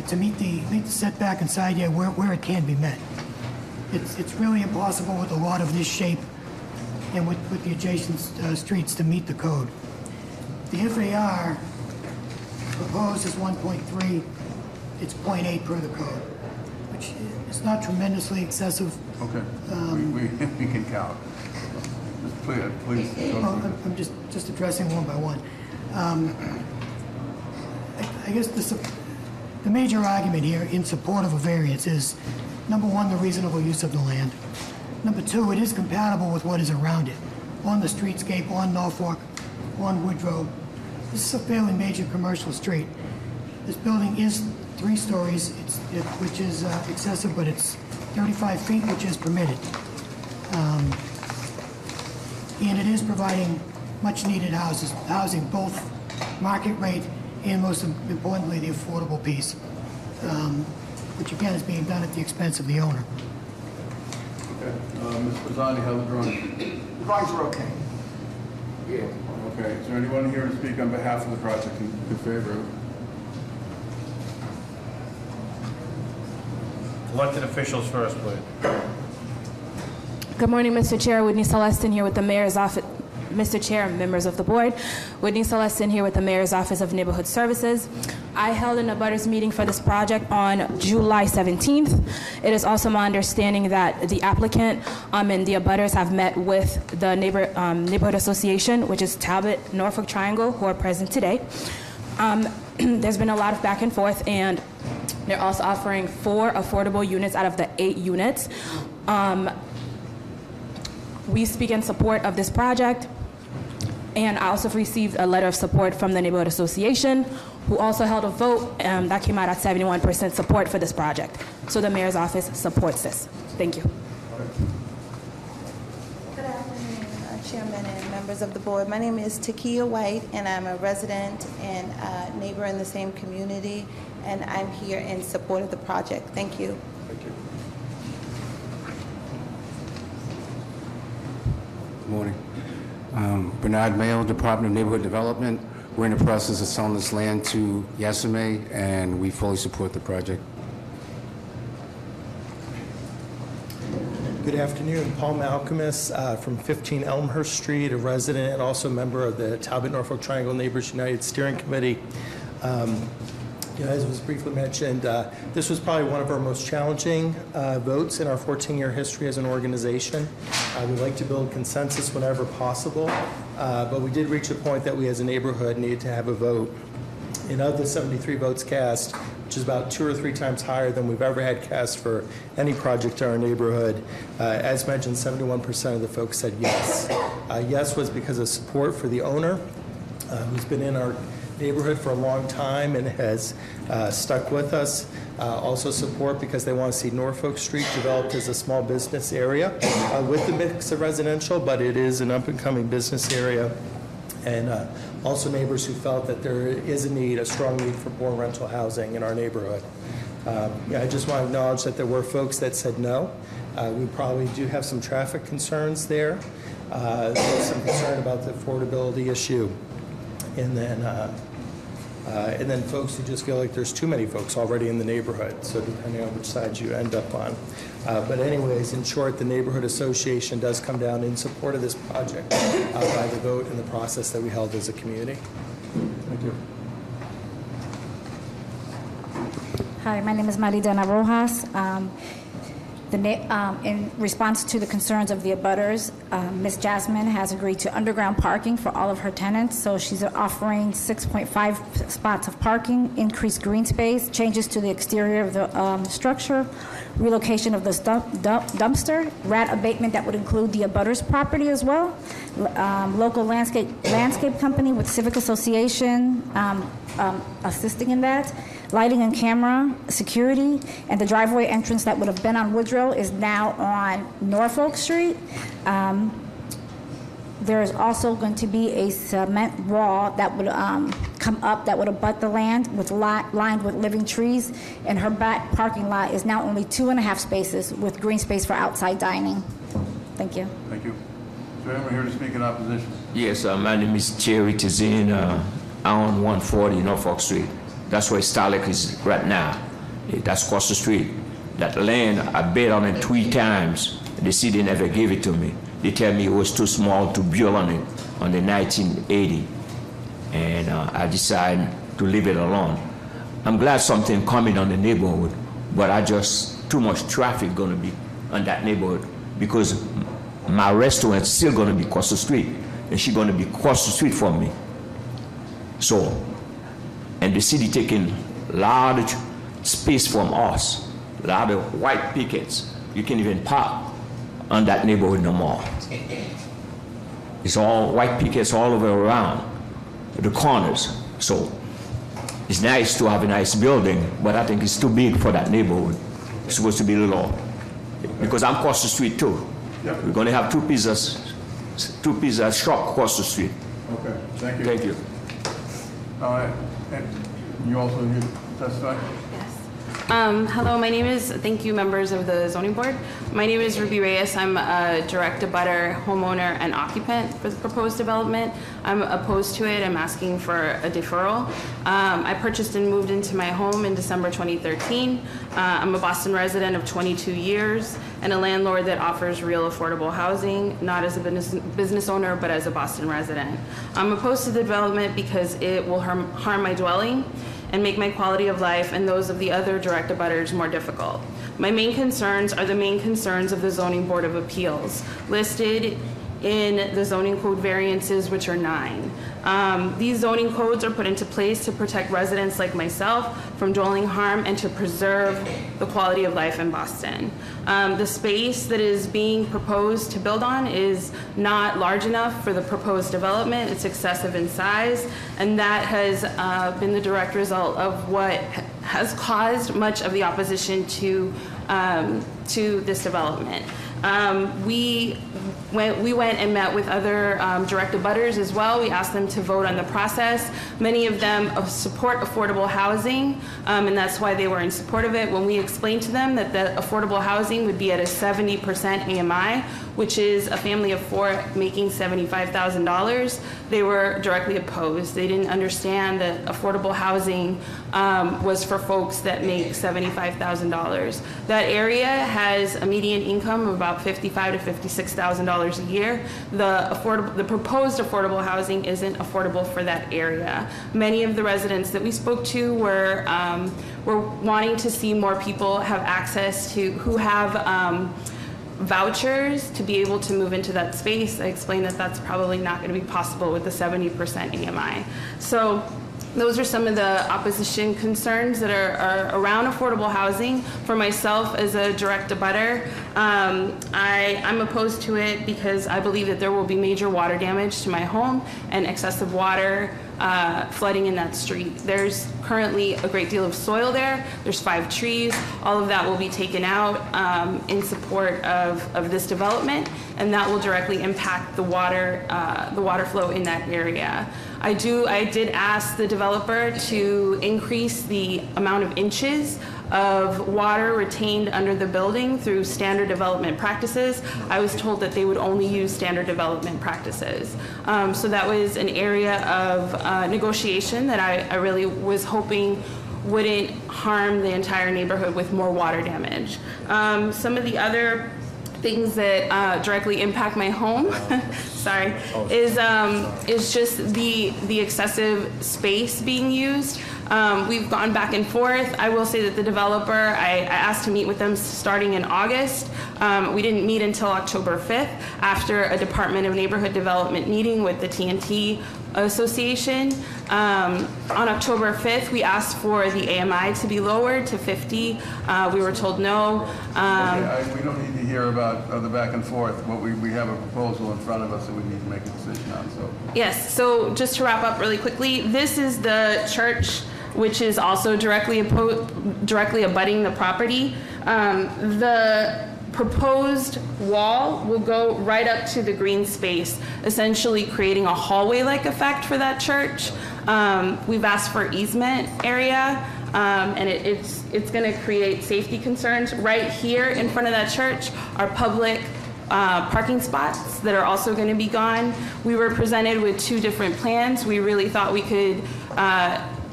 to meet the setback and side yard where it can be met. It's really impossible with a lot of this shape and with the adjacent streets to meet the code. The FAR proposed is 1.3, it's 0.8 per the code, which is not tremendously excessive. Okay, we can count. Please. I'm just addressing one by one. I guess the major argument here in support of a variance is, number one, the reasonable use of the land. Number two, it is compatible with what is around it, on the streetscape, on Norfolk, on Woodrow. This is a fairly major commercial street. This building is 3 stories, which is excessive, but it's 35 feet, which is permitted. And it is providing much-needed housing, both market rate and, most importantly, the affordable piece, which again is being done at the expense of the owner. Okay. Ms. Pizzani, how the drawings? The drawings are okay. Yeah. Okay. Is there anyone here to speak on behalf of the project in favor of? Elected officials first, please. Good morning, Mr. Chair. Whitney Celestin here with the Mayor's Office. Mr. Chair and members of the board, Whitney Celestin here with the Mayor's Office of Neighborhood Services. I held an abutters meeting for this project on July 17th. It is also my understanding that the applicant and the abutters have met with the Neighborhood Association, which is Talbot Norfolk Triangle, who are present today. There's been a lot of back and forth, and they're also offering 4 affordable units out of the 8 units. We speak in support of this project, and I also received a letter of support from the Neighborhood Association, who also held a vote that came out at 71% support for this project. So the Mayor's Office supports this. Thank you. Good afternoon, Chairman and members of the board. My name is Takia White, and I'm a resident and neighbor in the same community, and I'm here in support of the project. Thank you. Thank you. Good morning. Bernard Mayo, Department of Neighborhood Development. We're in the process of selling this land to Yasame, and we fully support the project. Good afternoon. Paul Malcolmus from 15 Elmhurst Street, a resident and also a member of the Talbot Norfolk Triangle Neighbors United Steering Committee. As was briefly mentioned, this was probably one of our most challenging votes in our 14-year history as an organization. We like to build consensus whenever possible, but we did reach a point that we as a neighborhood needed to have a vote. And of the 73 votes cast, which is about 2 or 3 times higher than we've ever had cast for any project in our neighborhood, as mentioned, 71% of the folks said yes. Yes was because of support for the owner, who's been in our neighborhood for a long time and has stuck with us. Also support because they want to see Norfolk Street developed as a small business area with a mix of residential, but it is an up-and-coming business area. And also neighbors who felt that there is a strong need for more rental housing in our neighborhood. I just want to acknowledge that there were folks that said no. We probably do have some traffic concerns there. There's some concern about the affordability issue. And then folks who just feel like there's too many folks already in the neighborhood, so depending on which side you end up on. But anyways, in short, the Neighborhood Association does come down in support of this project by the vote and the process that we held as a community. Thank you. Hi, my name is Maridana Rojas. In response to the concerns of the abutters, Ms. Jasmine has agreed to underground parking for all of her tenants. So she's offering 6.5 spots of parking, increased green space, changes to the exterior of the structure, relocation of the dumpster, rat abatement that would include the abutters property as well, local landscape company with civic association assisting in that. Lighting and camera, security, and the driveway entrance that would have been on Woodrow is now on Norfolk Street. There is also going to be a cement wall that would come up that would abut the land lined with living trees, and her back parking lot is now only 2.5 spaces with green space for outside dining. Thank you. Thank you. Is there anyone here to speak in opposition? Yes, my name is Jerry Tizin. on 140 Norfolk Street. That's where Starlink is right now. That's across the street. That land, I bid on it 3 times. The city never gave it to me. They tell me it was too small to build on it on the 1980. And I decided to leave it alone. I'm glad something coming on the neighborhood, but I just, too much traffic gonna be on that neighborhood because my restaurant's still gonna be across the street, and she's gonna be across the street from me. So, and the city taking large space from us, a lot of white pickets. You can't even park on that neighborhood no more. It's all white pickets all over around the corners. So it's nice to have a nice building, but I think it's too big for that neighborhood. It's supposed to be a little, because I'm across the street too. Yep. We're gonna have two pizza shop across the street. Okay, thank you. Thank you. And you also here to testify? Hello, my name is, thank you members of the zoning board. My name is Ruby Reyes. I'm a direct abutter, homeowner, and occupant for the proposed development. I'm opposed to it. I'm asking for a deferral. I purchased and moved into my home in December 2013. I'm a Boston resident of 22 years and a landlord that offers real affordable housing, not as a business owner, but as a Boston resident. I'm opposed to the development because it will harm my dwelling and make my quality of life and those of the other direct abutters more difficult. My main concerns are the main concerns of the Zoning Board of Appeals, listed in the zoning code variances, which are 9. These zoning codes are put into place to protect residents like myself from dwelling harm and to preserve the quality of life in Boston. The space that is being proposed to build on is not large enough for the proposed development. It's excessive in size, and that has been the direct result of what has caused much of the opposition to this development. We went and met with other direct abutters as well. We asked them to vote on the process. Many of them support affordable housing, and that's why they were in support of it. When we explained to them that the affordable housing would be at a 70% AMI, which is a family of 4 making $75,000, they were directly opposed. They didn't understand that affordable housing was for folks that make $75,000. That area has a median income of about $55,000 to $56,000 a year. The proposed affordable housing isn't affordable for that area. Many of the residents that we spoke to were wanting to see more people have access to, who have vouchers to be able to move into that space. I explained that that's probably not going to be possible with the 70% AMI. So those are some of the opposition concerns that are around affordable housing. For myself as a direct abutter, I'm opposed to it because I believe that there will be major water damage to my home and excessive water flooding in that street. There's currently a great deal of soil there. There's 5 trees. All of that will be taken out in support of this development, and that will directly impact the water flow in that area. I did ask the developer to increase the amount of inches of water retained under the building through standard development practices. I was told that they would only use standard development practices. So that was an area of negotiation that I really was hoping wouldn't harm the entire neighborhood with more water damage. Some of the other things that directly impact my home, sorry, is just the excessive space being used. We've gone back and forth. I will say that the developer, I asked to meet with them starting in August. We didn't meet until October 5th after a Department of Neighborhood Development meeting with the TNT Association. On October 5th, we asked for the AMI to be lowered to 50. We were told no. Okay, we don't need to hear about the back and forth. What we have a proposal in front of us that we need to make a decision on. So yes, so just to wrap up really quickly, this is the church, which is also directly abutting the property. The proposed wall will go right up to the green space, essentially creating a hallway-like effect for that church. We've asked for easement area, and it's going to create safety concerns. Right here in front of that church are public parking spots that are also going to be gone. We were presented with 2 different plans. We really thought we could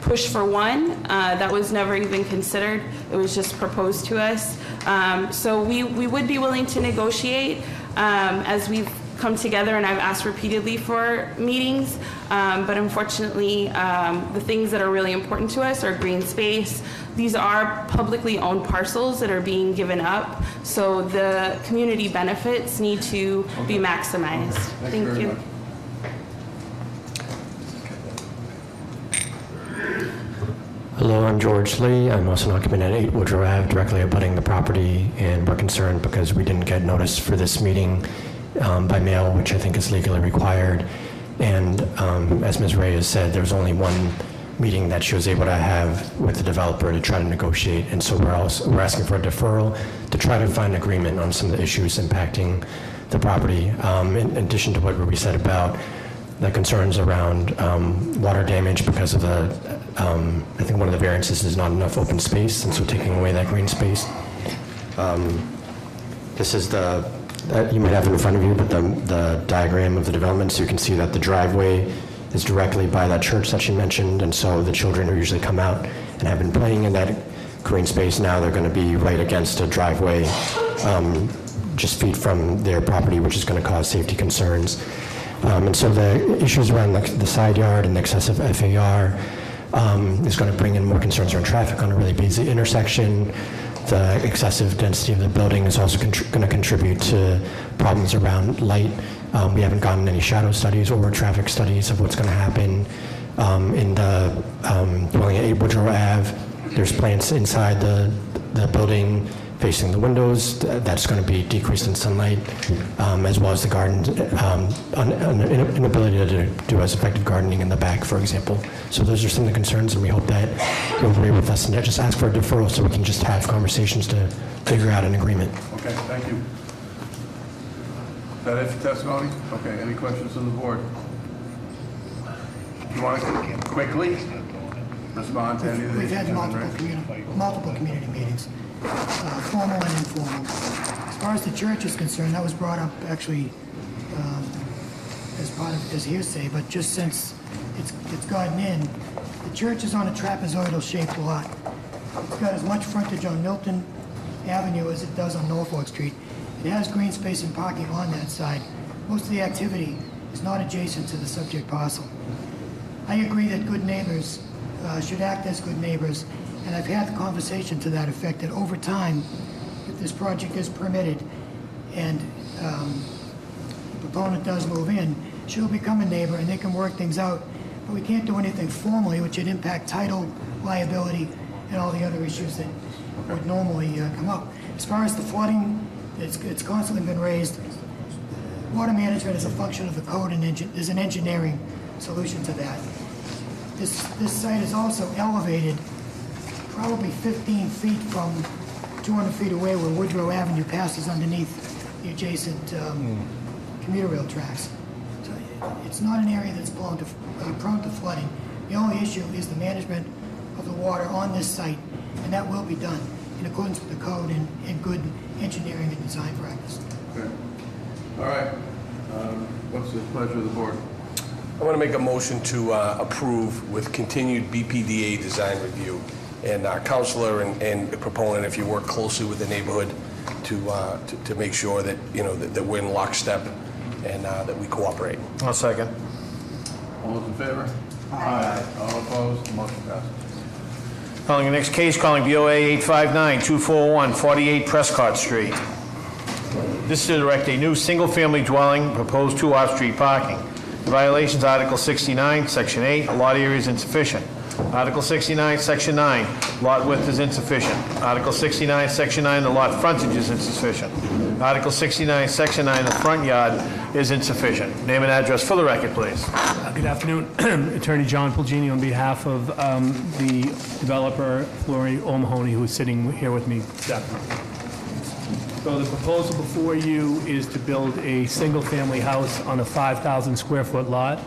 push for one. That was never even considered. It was just proposed to us. So we would be willing to negotiate as we've come together, and I've asked repeatedly for meetings, but unfortunately the things that are really important to us are green space. These are publicly owned parcels that are being given up, so the community benefits need to be maximized. Thank you. Hello, I'm George Lee. I'm also an occupant at 8 Woodrow Ave, directly abutting the property, and we're concerned because we didn't get notice for this meeting by mail, which I think is legally required. And as Ms. Reyes said, there's only one meeting that she was able to have with the developer to try to negotiate, and so we're asking for a deferral to try to find agreement on some of the issues impacting the property. In addition to what Ruby said about the concerns around water damage because of the, I think one of the variances is not enough open space, and so taking away that green space. This is the, you might have it in front of you, but the diagram of the development, so you can see that the driveway is directly by that church that she mentioned, and so the children who usually come out and have been playing in that green space, now they're going to be right against a driveway just feet from their property, which is going to cause safety concerns. And so the issues around the side yard and the excessive FAR is going to bring in more concerns around traffic on a really busy intersection. The excessive density of the building is also going to contribute to problems around light. We haven't gotten any shadow studies or traffic studies of what's going to happen in the dwelling at 8 Woodrow Ave. There's plants inside the building facing the windows that's going to be decreased in sunlight, as well as the garden, inability to do as effective gardening in the back, for example. So those are some of the concerns, and we hope that you'll agree with us and just ask for a deferral so we can just have conversations to figure out an agreement. Okay, thank you. Is that it for testimony? Okay, any questions from the board? You want to quickly respond to any of these? We've had multiple community meetings, formal and informal. As far as the church is concerned, that was brought up actually as part of this hearsay, but just since it's gotten in, the church is on a trapezoidal-shaped lot. It's got as much frontage on Milton Avenue as it does on Norfolk Street. It has green space and parking on that side. Most of the activity is not adjacent to the subject parcel. I agree that good neighbors should act as good neighbors, and I've had the conversation to that effect that over time, if this project is permitted and the proponent does move in, she'll become a neighbor and they can work things out. But we can't do anything formally which would impact title, liability, and all the other issues that would normally come up. As far as the flooding, it's constantly been raised. Water management is a function of the code, and there's an engineering solution to that. This site is also elevated probably 15 feet from 200 feet away where Woodrow Avenue passes underneath the adjacent commuter rail tracks. So it's not an area that's prone to flooding. The only issue is the management of the water on this site, and that will be done in accordance with the code and good engineering and design practice. Okay. All right. What's the pleasure of the board? I want to make a motion to approve with continued BPDA design review. And our counselor and proponent, if you work closely with the neighborhood to make sure that, you know, that we're in lockstep and that we cooperate. I'll second. All those in favor? Aye. All opposed? Motion passes. Calling the next case, calling BOA 859-241, 48 Prescott Street. This is to erect a new single-family dwelling, proposed 2 off-street parking. The violations, Article 69, Section 8, lot area is insufficient. Article 69, Section 9, lot width is insufficient. Article 69, Section 9, the lot frontage is insufficient. Article 69, Section 9, the front yard is insufficient. Name and address for the record, please. Good afternoon. Attorney John Pulgini on behalf of the developer, Flory O'Mahony, who is sitting here with me this afternoon. So the proposal before you is to build a single-family house on a 5,000 square foot lot.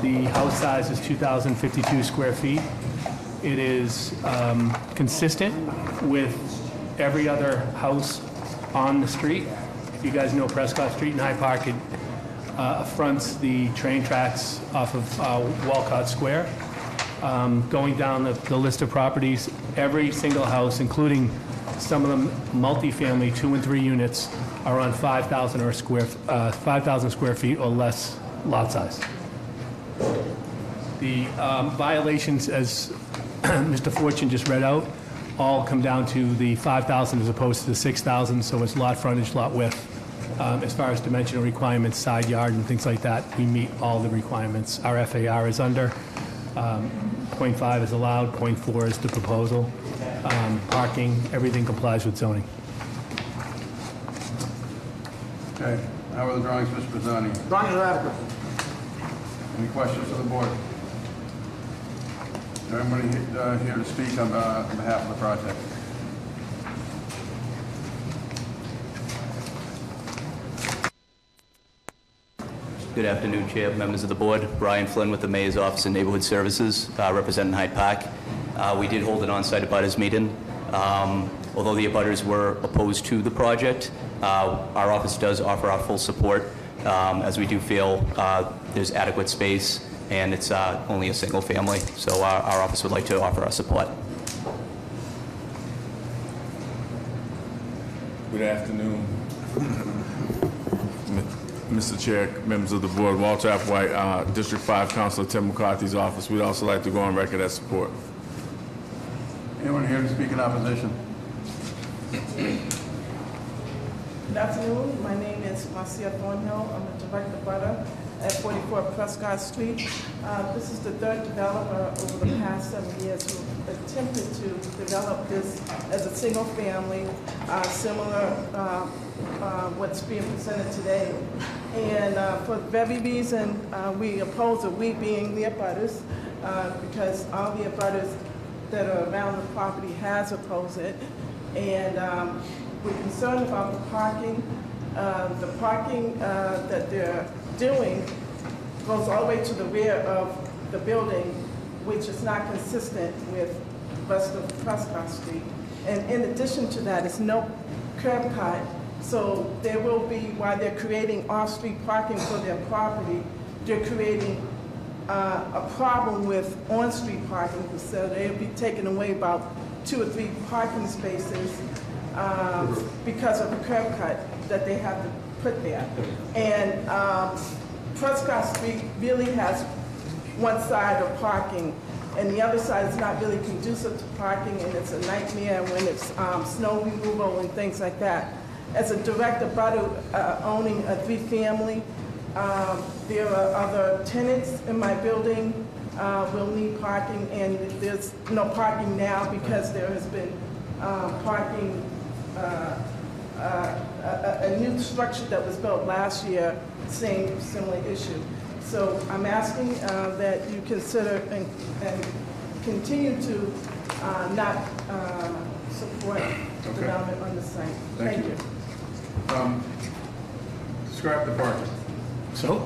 The house size is 2,052 square feet. It is consistent with every other house on the street. If you guys know Prescott Street and Hyde Park, it fronts the train tracks off of Walcott Square. Going down the list of properties, every single house, including some of them multifamily 2 and 3 units, are on 5,000 square feet or less lot size. The violations, as Mr. Fortune just read out, all come down to the 5,000 as opposed to the 6,000, so it's lot frontage, lot width. As far as dimensional requirements, side yard and things like that, we meet all the requirements. Our FAR is under. 0.5 is allowed, 0.4 is the proposal. Parking, everything complies with zoning. Okay, how are the drawings, Mr. Pizzani? Drawings are adequate. Any questions for the board? Is there anybody here to speak on behalf of the project? Good afternoon, Chair, members of the board. Brian Flynn with the Mayor's Office of Neighborhood Services, representing Hyde Park. We did hold an on-site abutters meeting. Although the abutters were opposed to the project, our office does offer our full support, as we do feel there's adequate space and it's only a single family. So our office would like to offer our support. Good afternoon, Mr. Chair, members of the board. Walter Applewhite, District 5 Councilor Tim McCarthy's office. We'd also like to go on record as support. Anyone here to speak in opposition? Good afternoon. My name is Marcia Thornhill. I'm a direct abutter at 44 Prescott Street. This is the third developer over the past 7 years who attempted to develop this as a single family, similar what's being presented today. And for the very reason we oppose it, we being the abutters, because all the abutters that are around the property has opposed it. And we're concerned about the parking. The parking that they're doing goes all the way to the rear of the building, which is not consistent with the rest of Prescott Street. And in addition to that, it's no curb cut. So there will be, while they're creating off-street parking for their property, they're creating a problem with on-street parking. So they'll be taking away about 2 or 3 parking spaces because of the curb cut that they have to put there. And Prescott Street really has one side of parking, and the other side is not really conducive to parking, and it's a nightmare when it's snow removal and things like that. As a direct abutter owning a 3-family, there are other tenants in my building will need parking, and there's no parking now because there has been parking, a new structure that was built last year, same similar issue. So I'm asking that you consider and continue to not support development on the site. Thank you. Describe the parking. So,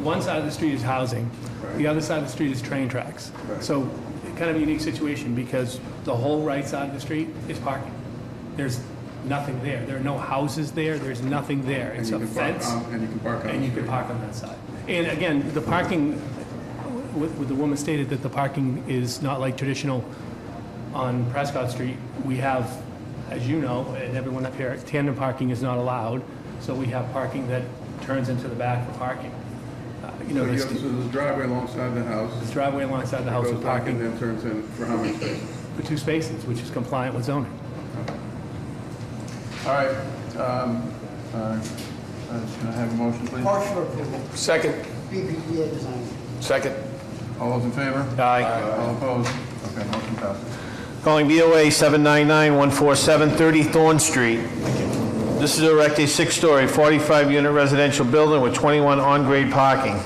one side of the street is housing, the other side of the street is train tracks. So, kind of a unique situation because the whole right side of the street is parking. There's nothing there. There are no houses there. There's nothing there. It's a fence. And you can park on and you can park on that side. And again, the parking, what the woman stated, that the parking is not like traditional on Prescott Street. We have, as you know, and everyone up here, tandem parking is not allowed. So we have parking that turns into the back for parking. So there's a driveway alongside the house. There's a driveway alongside the house with parking. And then turns in for how many spaces? For 2 spaces, which is compliant with zoning. All right. Can I have a motion, please? Partial approval. Second. BPDA design. Second. All those in favor? Aye. All opposed? Okay, motion passes. Calling BOA 799-147, 30 Thorn Street. This is to erect a 6-story, 45-unit residential building with 21 on-grade parking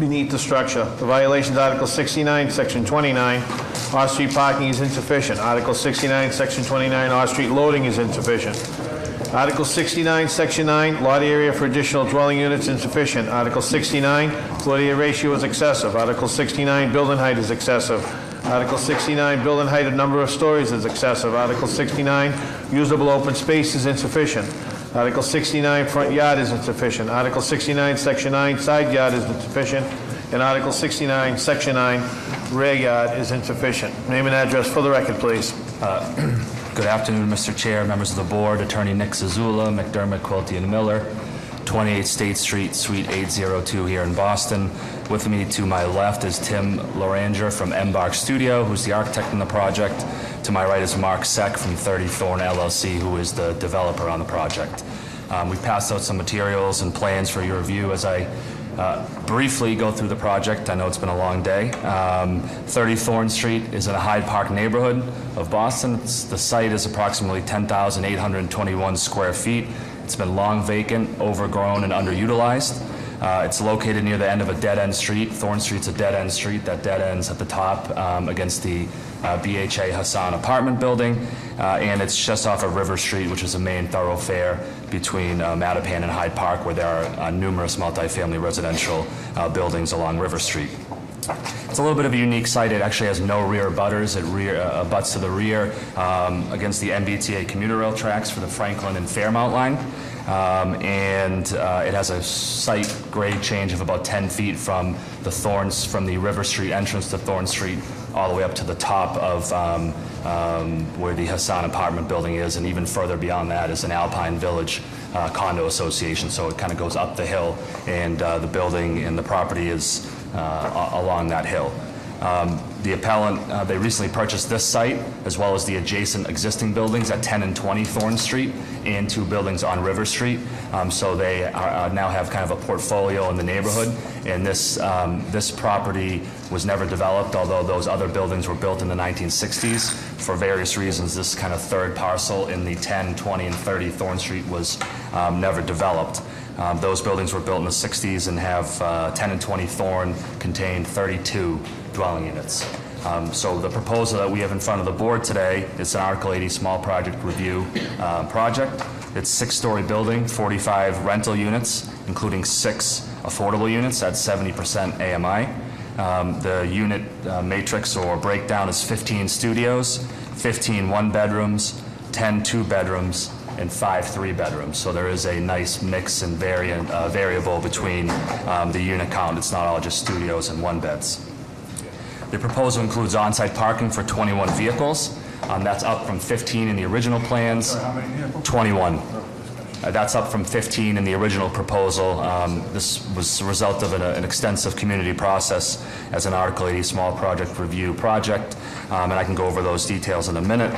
beneath the structure. The violations, Article 69, Section 29, off-street parking is insufficient. Article 69, Section 29, off-street loading is insufficient. Article 69, Section 9, lot area for additional dwelling units insufficient. Article 69, floor area ratio is excessive. Article 69, building height is excessive. Article 69, building height of number of stories is excessive. Article 69, usable open space is insufficient. Article 69, front yard is insufficient. Article 69, Section 9, side yard is insufficient. And Article 69, Section 9, rear yard is insufficient. Name and address for the record, please. Good afternoon, Mr. Chair, members of the board, Attorney Nick Zazula, McDermott, Quilty, and Miller, 28 State Street, Suite 802 here in Boston. With me to my left is Tim Loranger from Embark Studio, who's the architect in the project. To my right is Mark Seck from 30 Thorn LLC, who is the developer on the project. We passed out some materials and plans for your review as I briefly go through the project. I know it's been a long day. 30 Thorn Street is in a Hyde Park neighborhood of Boston. The site is approximately 10,821 square feet. It's been long vacant, overgrown, and underutilized. It's located near the end of a dead-end street. Thorn Street's a dead-end street. That dead ends at the top against the BHA Hassan apartment building, and it's just off of River Street, which is a main thoroughfare between Mattapan and Hyde Park, where there are numerous multifamily residential buildings along River Street. It's a little bit of a unique site. It actually has no rear abutters. It abuts to the rear against the MBTA commuter rail tracks for the Franklin and Fairmount line. It has a site grade change of about 10 feet from the River Street entrance to Thorn Street all the way up to the top of where the Hassan apartment building is, and even further beyond that is an Alpine Village condo association. So it kind of goes up the hill, and the building and the property is along that hill. The appellant, they recently purchased this site as well as the adjacent existing buildings at 10 and 20 Thorn Street and 2 buildings on River Street. So they now have kind of a portfolio in the neighborhood, and this property was never developed, although those other buildings were built in the 1960s. For various reasons, this kind of third parcel in the 10, 20, and 30 Thorn Street was never developed. Those buildings were built in the 60s and have 10 and 20 Thorn contain 32 dwelling units. So the proposal that we have in front of the board today is an Article 80 small project review project. It's a 6-story building, 45 rental units, including 6 affordable units at 70% AMI. The unit matrix or breakdown is 15 studios, 15 one-bedrooms, 10 two-bedrooms, and 5 three-bedrooms. So there is a nice mix and variable between the unit count. It's not all just studios and one-beds. The proposal includes on-site parking for 21 vehicles. That's up from 15 in the original plans. Sorry, how many vehicles? 21. That's up from 15 in the original proposal. This was the result of an extensive community process as an Article 80 small project review project, and I can go over those details in a minute.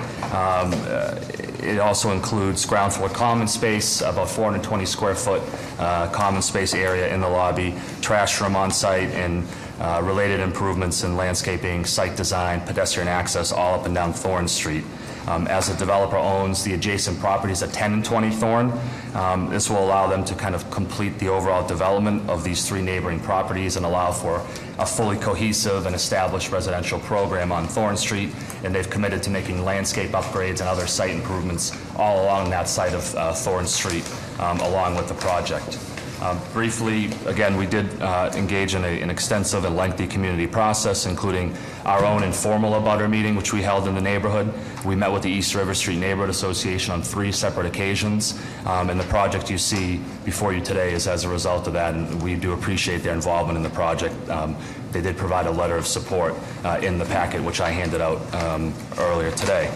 It also includes ground floor common space, about 420 square foot common space area in the lobby, trash room on site, and related improvements in landscaping, site design, pedestrian access all up and down Thorn Street. As the developer owns the adjacent properties at 10 and 20 Thorn, this will allow them to kind of complete the overall development of these 3 neighboring properties and allow for a fully cohesive and established residential program on Thorn Street, and they've committed to making landscape upgrades and other site improvements all along that side of Thorn Street along with the project. Briefly, again, we did engage in an extensive and lengthy community process, including our own informal abutter meeting, which we held in the neighborhood. We met with the East River Street Neighborhood Association on 3 separate occasions, and the project you see before you today is as a result of that, and we do appreciate their involvement in the project. They did provide a letter of support in the packet, which I handed out earlier today.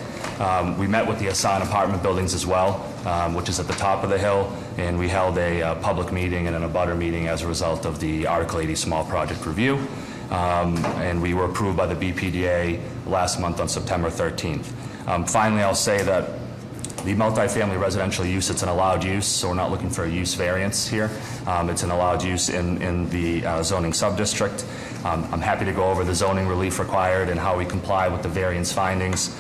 We met with the Hassan apartment buildings as well, which is at the top of the hill, and we held a public meeting and an abutter meeting as a result of the Article 80 small project review. And we were approved by the BPDA last month on September 13th. Finally, I'll say that the multifamily residential use, it's an allowed use, so we're not looking for a use variance here. It's an allowed use in the zoning subdistrict. I'm happy to go over the zoning relief required and how we comply with the variance findings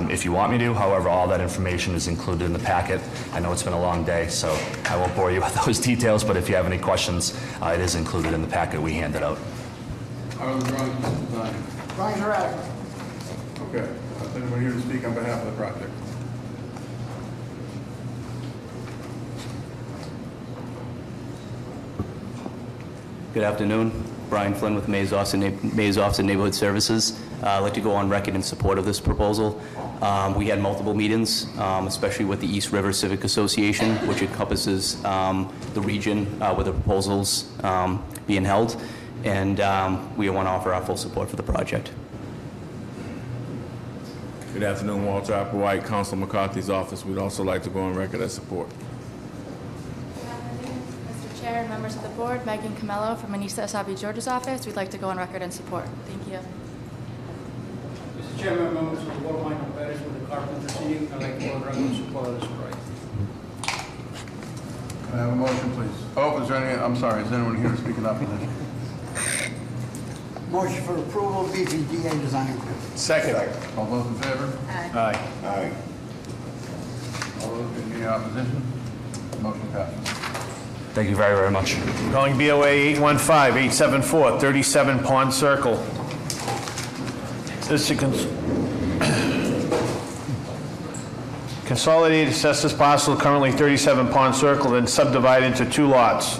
if you want me to. However, all that information is included in the packet. I know it's been a long day, so I won't bore you with those details, but if you have any questions, it is included in the packet we handed out. How are the drawings designed? Drawings are adequate. Okay. Is anyone here to speak on behalf of the project? Good afternoon. Brian Flynn with Mays Office and Neighborhood Services. I'd like to go on record in support of this proposal. We had multiple meetings, especially with the East River Civic Association, which encompasses the region where the proposals being held, and we want to offer our full support for the project. Good afternoon, Walter Applewhite, Council McCarthy's office. We'd also like to go on record as support. Mr. Chair, members of the board, Megan Camello from Anissa Asabi George's office. We'd like to go on record and support. Thank you. Mr. Chairman, members of the board, Michael Perez with the carpenter proceeding. I'd like to go on record and support this project. Can I have a motion, please? Oh, is there any, I'm sorry, is anyone here to speak in opposition? Motion for approval of BPDA design review. Second. All those in favor? Aye. Aye. All those in the opposition? Motion passes. Thank you very, very much. Calling BOA 815-874, 37 Pond Circle. This is consolidated assessors parcel, currently 37 Pond Circle, then subdivided into two lots,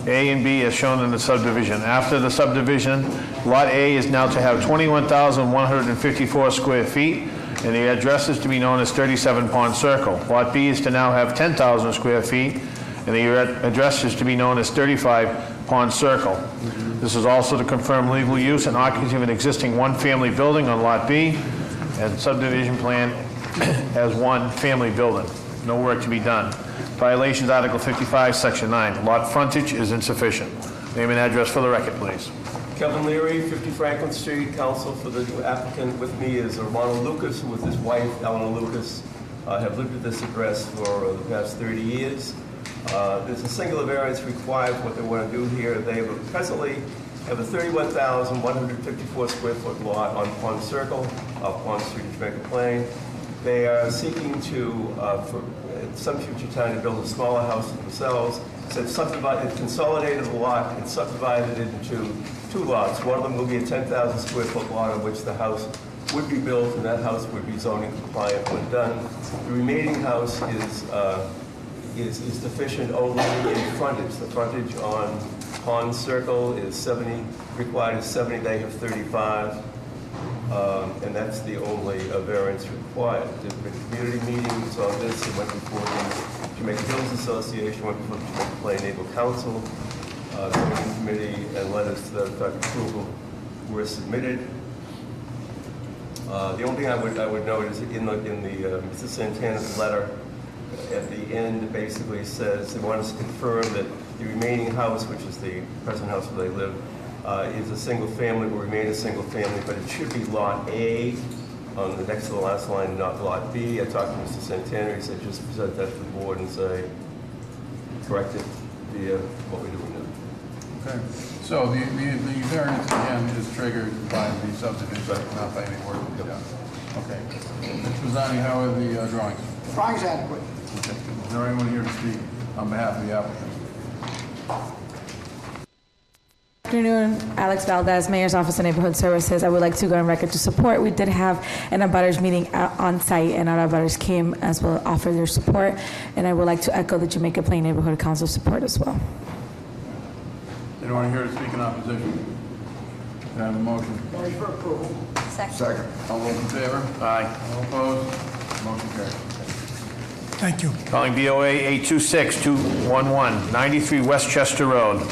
A and B as shown in the subdivision. After the subdivision, Lot A is now to have 21,154 square feet, and the address is to be known as 37 Pond Circle. Lot B is to now have 10,000 square feet, and the address is to be known as 35 Pond Circle. This is also to confirm legal use and occupancy of an existing one-family building on Lot B, and subdivision plan as one family building. No work to be done. Violations, Article 55, Section 9. Lot frontage is insufficient. Name and address for the record, please. Kevin Leary, 50 Franklin Street, counsel for the applicant. With me is Ronald Lucas, who with his wife, Eleanor Lucas, have lived at this address for the past 30 years. There's a singular variance required for what they want to do here. They presently have a 31,154 square foot lot on Pond Circle, off Pond Street in Jamaica Plain. They are seeking to, for at some future time, to build a smaller house for themselves. So it's subdivided, consolidated the lot and subdivided it into two lots. One of them will be a 10,000 square foot lot on which the house would be built, and that house would be zoning compliant when done. The remaining house is deficient only in frontage. The frontage on Pond Circle is 70, required is 70, they have 35. And that's the only variance required. There's been community meetings on this. It went before the Jamaica Hills Association, went before the Jamaica Plain Neighborhood Council, zoning committee, and letters to that effect approval were submitted. The only thing I would note is in the Mr. Santana's letter at the end, it basically says they want us to confirm that the remaining house, which is the present house where they live, is a single family, will remain a single family, but it should be Lot A on the next to the last line, not Lot B. I talked to Mr. Santana, he said just present that to the board and say, correct it via what we're doing now. Okay. So the variance again is triggered by the subdivision, not by any work to be done. Okay. Mr. Mazzani, how are the drawings? Drawings adequate. Okay. Is there anyone here to speak on behalf of the applicant? Good afternoon, Alex Valdez, Mayor's Office of Neighborhood Services. I would like to go on record to support. We did have an abutters meeting on site, and our abutters came as well, offer their support, and I would like to echo the Jamaica Plain Neighborhood Council support as well. Anyone here to speak in opposition? Can I have a motion? Motion for approval. Second. All those in favor? Aye. All opposed? Motion carries. Thank you. Calling BOA 826-211, 93 Westchester Road.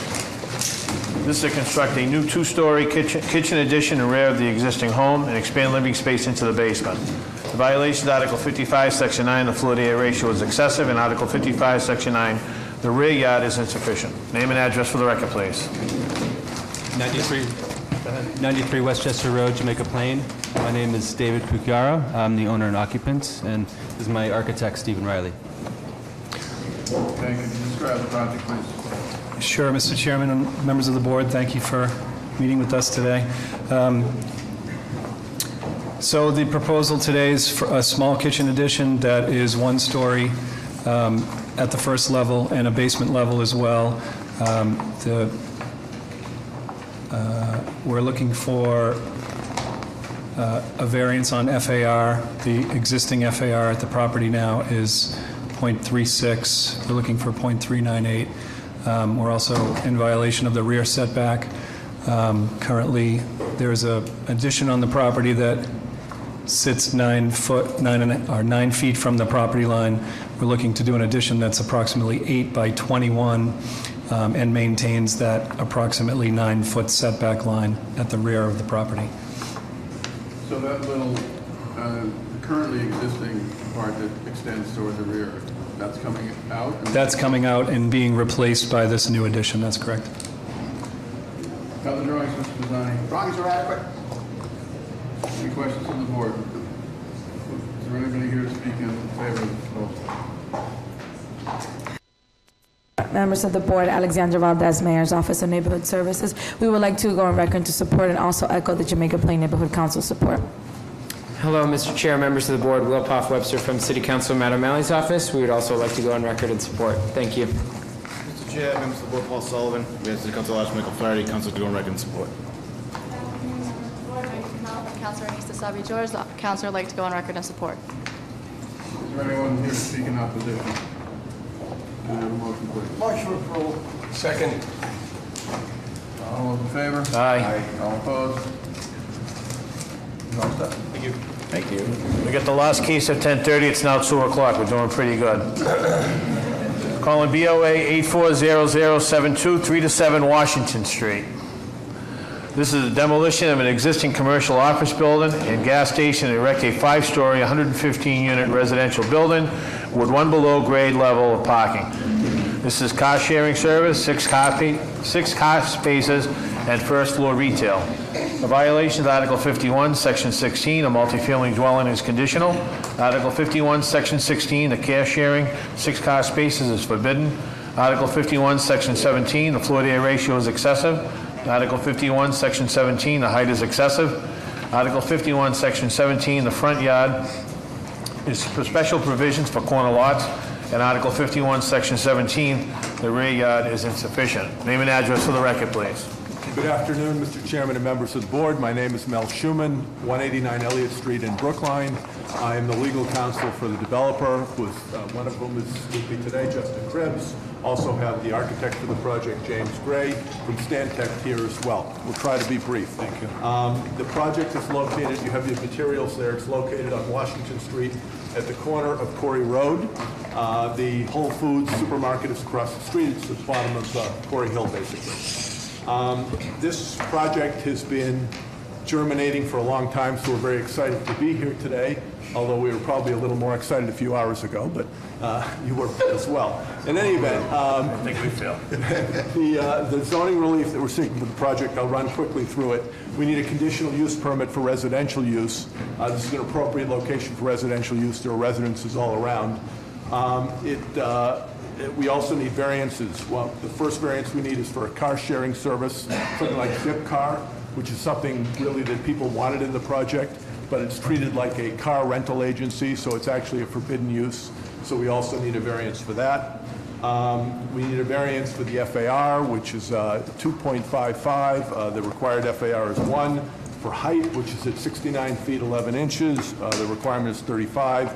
This is to construct a new two-story kitchen addition in rear of the existing home and expand living space into the basement. The violation is Article 55, Section 9, the floor-to-area ratio is excessive, and Article 55, Section 9, the rear yard is insufficient. Name and address for the record, please. 93 Westchester Road, Jamaica Plain. My name is David Puciara. I'm the owner and occupant, and this is my architect, Stephen Riley. Okay, could you describe the project, please? Sure, Mr. Chairman and members of the board, thank you for meeting with us today. So the proposal today is for a small kitchen addition that is one story at the first level and a basement level as well. We're looking for a variance on FAR. The existing FAR at the property now is 0.36. We're looking for 0.398. We're also in violation of the rear setback. Currently, there's an addition on the property that sits 9 feet from the property line. We're looking to do an addition that's approximately 8 by 21 and maintains that approximately 9-foot setback line at the rear of the property. So that little currently existing part that extends toward the rear, that's coming out? That's coming out and being replaced by this new addition, that's correct. How the drawings, Mr. Pisani? Drawings are adequate. Any questions from the board? Is there anybody here to speak in favor of the proposal? Members of the board, Alexandra Valdez, Mayor's Office of Neighborhood Services. We would like to go on record to support and also echo the Jamaica Plain Neighborhood Council support. Hello, Mr. Chair, members of the board. Will Poff Webster from City Council Matt O'Malley's office. We would also like to go on record in support. Thank you. Mr. Chair, members of the board, Paul Sullivan, Mayor City Council Michael Flaherty, Council to go on record in support. Councilor Anissa Sabi George, the councilor would like to go on record in support. Is there anyone here to speak in opposition? Can I have a motion, please? Motion approval. Second. All those in favor? Aye. All opposed? You're all set. Thank you. Thank you. We got the last case at 10:30. It's now 2 o'clock. We're doing pretty good. Calling BOA 840072, 3-7 Washington Street. This is a demolition of an existing commercial office building and gas station to erect a 5-story, 115-unit residential building with one below grade level of parking. This is car sharing service, 6 car spaces, and first floor retail. The violation is Article 51, Section 16, a multifamily dwelling is conditional. Article 51, Section 16, the car sharing, 6 car spaces is forbidden. Article 51, Section 17, the floor to area ratio is excessive. Article 51, Section 17, the height is excessive. Article 51, Section 17, the front yard is for special provisions for corner lots. And Article 51, Section 17, the rear yard is insufficient. Name and address for the record, please. Good afternoon, Mr. Chairman and members of the board. My name is Mel Schuman, 189 Elliott Street in Brookline. I am the legal counsel for the developer, one of whom is with me today, Justin Krebs. Also have the architect for the project, James Gray, from Stantec here as well. We'll try to be brief. Thank you. The project is located, you have the materials there, it's located on Washington Street at the corner of Corey Road. The Whole Foods supermarket is across the street. It's at the bottom of Corey Hill, basically. This project has been germinating for a long time, so we're very excited to be here today, although we were probably a little more excited a few hours ago, but you were as well. In any event, I think we feel. the zoning relief that we're seeking for the project, I'll run quickly through it. We need a conditional use permit for residential use. This is an appropriate location for residential use. There are residences all around. We also need variances. Well, the first variance we need is for a car sharing service, something like Zipcar, which is something really that people wanted in the project, but it's treated like a car rental agency, so it's actually a forbidden use. So we also need a variance for that. We need a variance for the FAR, which is 2.55. The required FAR is 1. For height, which is at 69 feet 11 inches, the requirement is 35.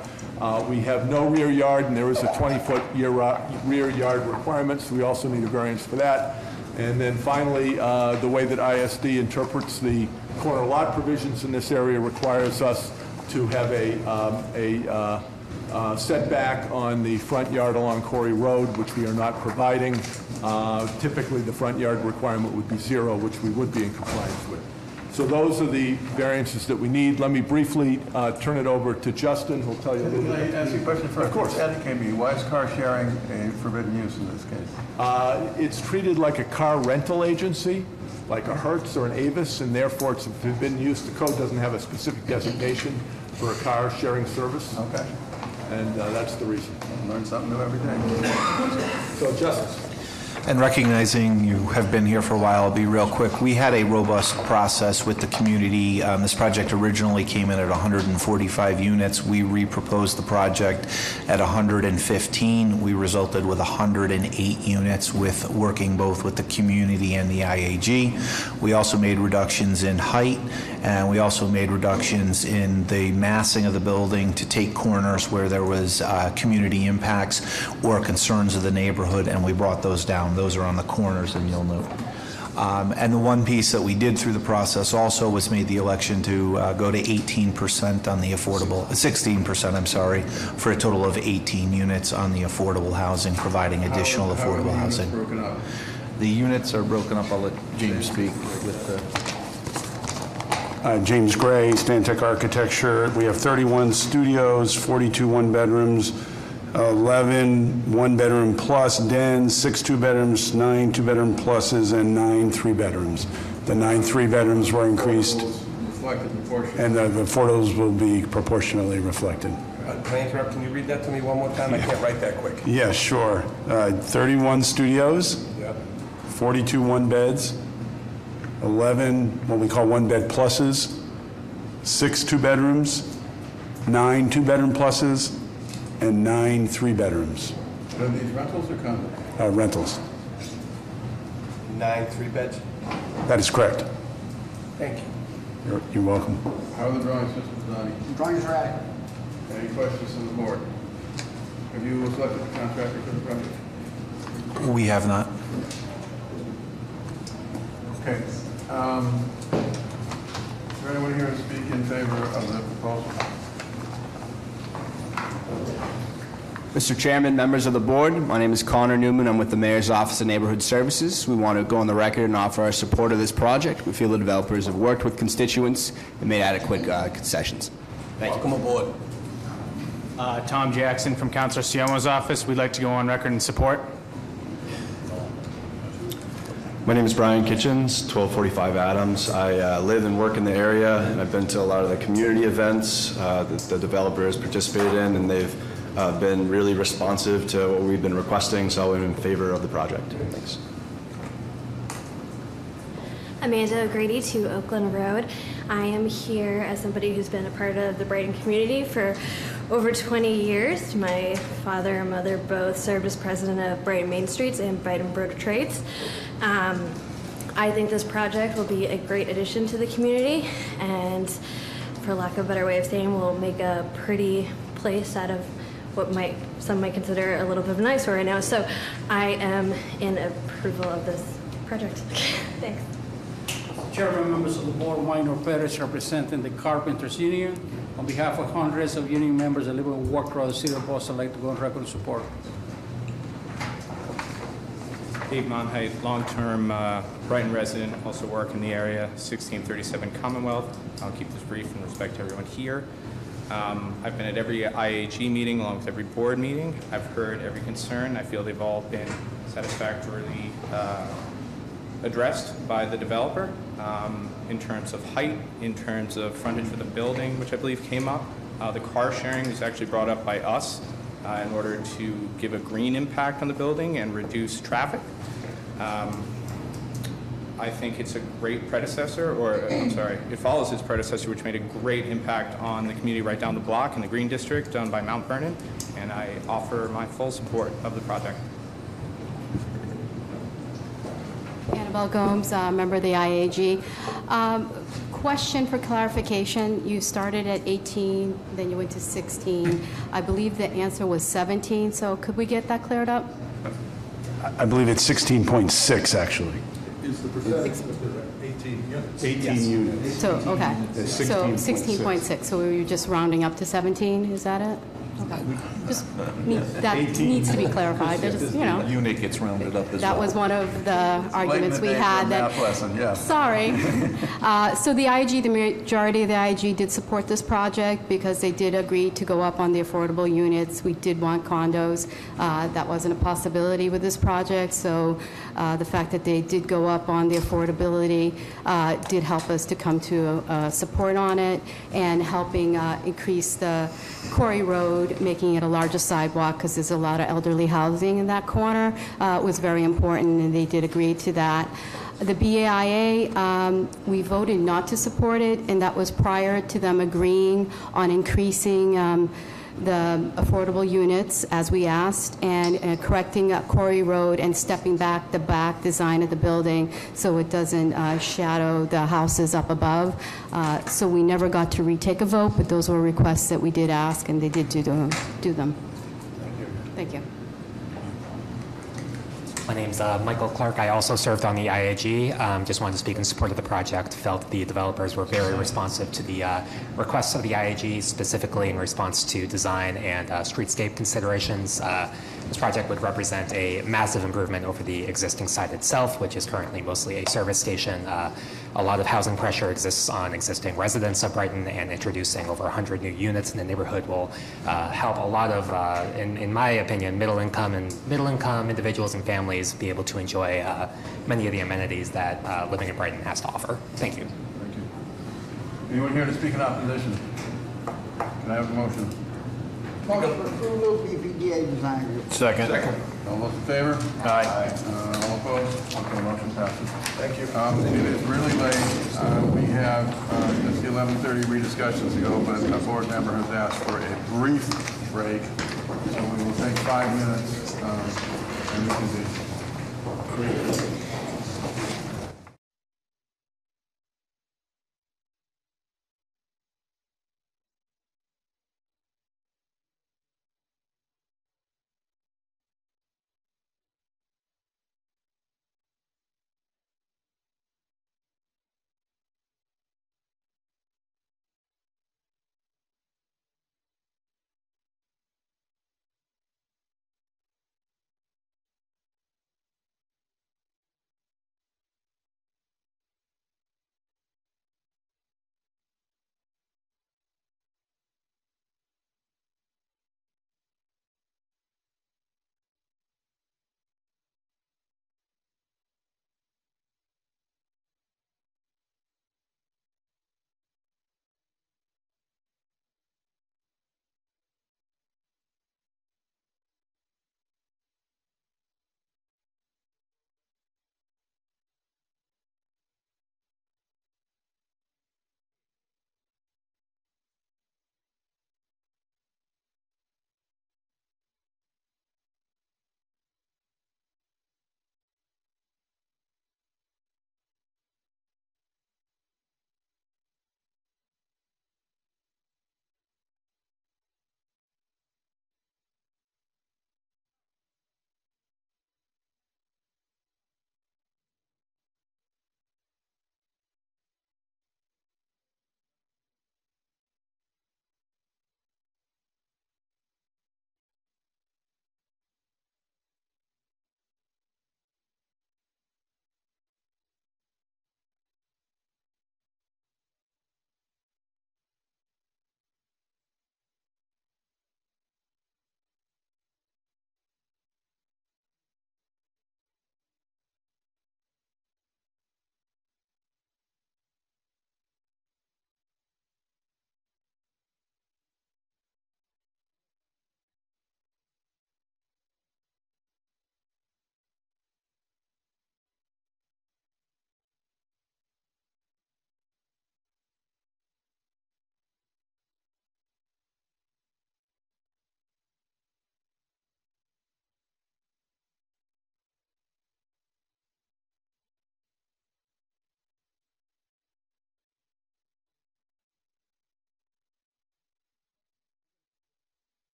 We have no rear yard, and there is a 20-foot rear yard requirement, so we also need a variance for that. And then finally, the way that ISD interprets the corner lot provisions in this area requires us to have a setback on the front yard along Corey Road, which we are not providing. Typically, the front yard requirement would be 0, which we would be in compliance with. So those are the variances that we need. Let me briefly turn it over to Justin, who'll tell you a little bit. Can I ask you a question first? Of course. Educate me. Why is car sharing a forbidden use in this case? It's treated like a car rental agency, like a Hertz or an Avis, and therefore it's a forbidden use. The code doesn't have a specific designation for a car sharing service. Okay. And that's the reason. Learn something new every day. So, Justice. And recognizing you have been here for a while, I'll be real quick. We had a robust process with the community. This project originally came in at 145 units. We reproposed the project at 115. We resulted with 108 units with working both with the community and the IAG. We also made reductions in height And we also made reductions in the massing of the building to take corners where there was community impacts or concerns of the neighborhood, and we brought those down. Those are on the corners, and you'll note. And the one piece that we did through the process also was made the election to go to 18% on the affordable, 16%, I'm sorry, for a total of 18 units on the affordable housing, providing additional affordable housing. Broken up? The units are broken up. I'll let James speak with the... James Gray, Stantec Architecture. We have 31 studios, 42 one-bedrooms, 11 one-bedroom plus dens, 6 two-bedrooms, 9 two-bedroom pluses, and 9 three-bedrooms. The 9 three-bedrooms were increased, and the affordals will be proportionally reflected. Can I interrupt? Can you read that to me one more time? I can't write that quick. Yeah, sure. 31 studios, 42 one-beds, 11 what we call one-bed pluses, 6 two-bedrooms, 9 two-bedroom pluses, and 9 three-bedrooms. Are these rentals or condos? Rentals. 9 three-beds? That is correct. Thank you. You're welcome. How are the drawing systems, Donnie? Drawings are adequate. Any questions from the board? Have you selected the contractor for the project? We have not. Okay. Is there anyone here to speak in favor of the proposal? Mr. Chairman, members of the board, my name is Connor Newman. I'm with the Mayor's Office of Neighborhood Services. We want to go on the record and offer our support of this project. We feel the developers have worked with constituents and made adequate concessions. Thank you. Welcome aboard. Tom Jackson from Councilor Siomo's office. We'd like to go on record in support. My name is Brian Kitchens, 1245 Adams. I live and work in the area, and I've been to a lot of the community events that the developer has participated in, and they've been really responsive to what we've been requesting, so I'm in favor of the project. Thanks. Amanda O'Grady, 2 Oakland Road. I am here as somebody who's been a part of the Brighton community for over 20 years. My father and mother both served as president of Brighton Main Streets and Brighton Board of Trades. I think this project will be a great addition to the community, and for lack of a better way of saying, will make a pretty place out of what some might consider a little bit of an eyesore right now. So I am in approval of this project. Thanks. Chairman, members of the board, Minor Perez representing the Carpenters Union. On behalf of hundreds of union members that live and work throughout the city of Boston, I'd like to go on record in support. Dave Monheit, long-term Brighton resident, also work in the area, 1637 Commonwealth. I'll keep this brief in respect to everyone here. I've been at every IAG meeting along with every board meeting. I've heard every concern. I feel they've all been satisfactorily addressed by the developer in terms of height, in terms of frontage for the building, which I believe came up. The car sharing was actually brought up by us in order to give a green impact on the building and reduce traffic. I think it's a great predecessor, or I'm sorry, it follows its predecessor, which made a great impact on the community right down the block in the Green District done by Mount Vernon, and I offer my full support of the project. Annabelle Gomes, member of the IAG. Question for clarification. You started at 18, then you went to 16. I believe the answer was 17, so could we get that cleared up? I believe it's 16.6, actually. Is the percentage of the 18 units? 18 units. So, okay. It's So 16.6. 16.6, so we were just rounding up to 17, is that it? Okay. Just that needs to be clarified. They're just, you know. Unit gets rounded up as well. That was one of the arguments we had. Math lesson, yeah. Sorry. So the IAG, the majority of the IAG did support this project because they did agree to go up on the affordable units. We did want condos. That wasn't a possibility with this project, so the fact that they did go up on the affordability did help us to come to support on it, and helping increase the Quarry Road, making it a larger sidewalk because there's a lot of elderly housing in that corner was very important, and they did agree to that. The BAIA, we voted not to support it, and that was prior to them agreeing on increasing the affordable units as we asked, and correcting Corey Road and stepping back the back design of the building so it doesn't shadow the houses up above. So we never got to retake a vote, but those were requests that we did ask, and they did do them. Thank you. My name's Michael Clark. I also served on the IAG. Just wanted to speak in support of the project. Felt the developers were very responsive to the requests of the IAG, specifically in response to design and streetscape considerations. This project would represent a massive improvement over the existing site itself, which is currently mostly a service station. A lot of housing pressure exists on existing residents of Brighton, and introducing over 100 new units in the neighborhood will help a lot of, in my opinion, middle-income individuals and families be able to enjoy many of the amenities that living in Brighton has to offer. Thank you. Thank you. Anyone here to speak in opposition? Can I have a motion? Motion for approval, BPDA design review. Second. All those in favor? Aye. All opposed? Okay, motion passes. Thank you. It is really late. We have just the 11:30 rediscussions to go, but a board member has asked for a brief break. So we will take 5 minutes and reconvene.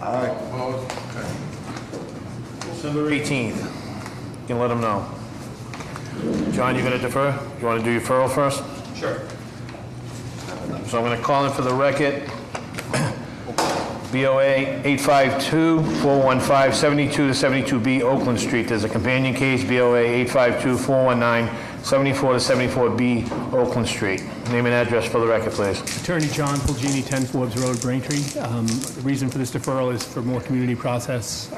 Aye. Opposed? Okay. December 18th. You can let them know. John, you going to defer? You want to do your referral first? Sure. So I'm going to call in for the record. BOA 852-415-72 to 72B Oakland Street. There's a companion case, BOA 852-419-74 to 74B Oakland Street. Name and address for the record, please. Attorney John Pulgini, 10 Forbes Road, Braintree. The reason for this deferral is for more community process.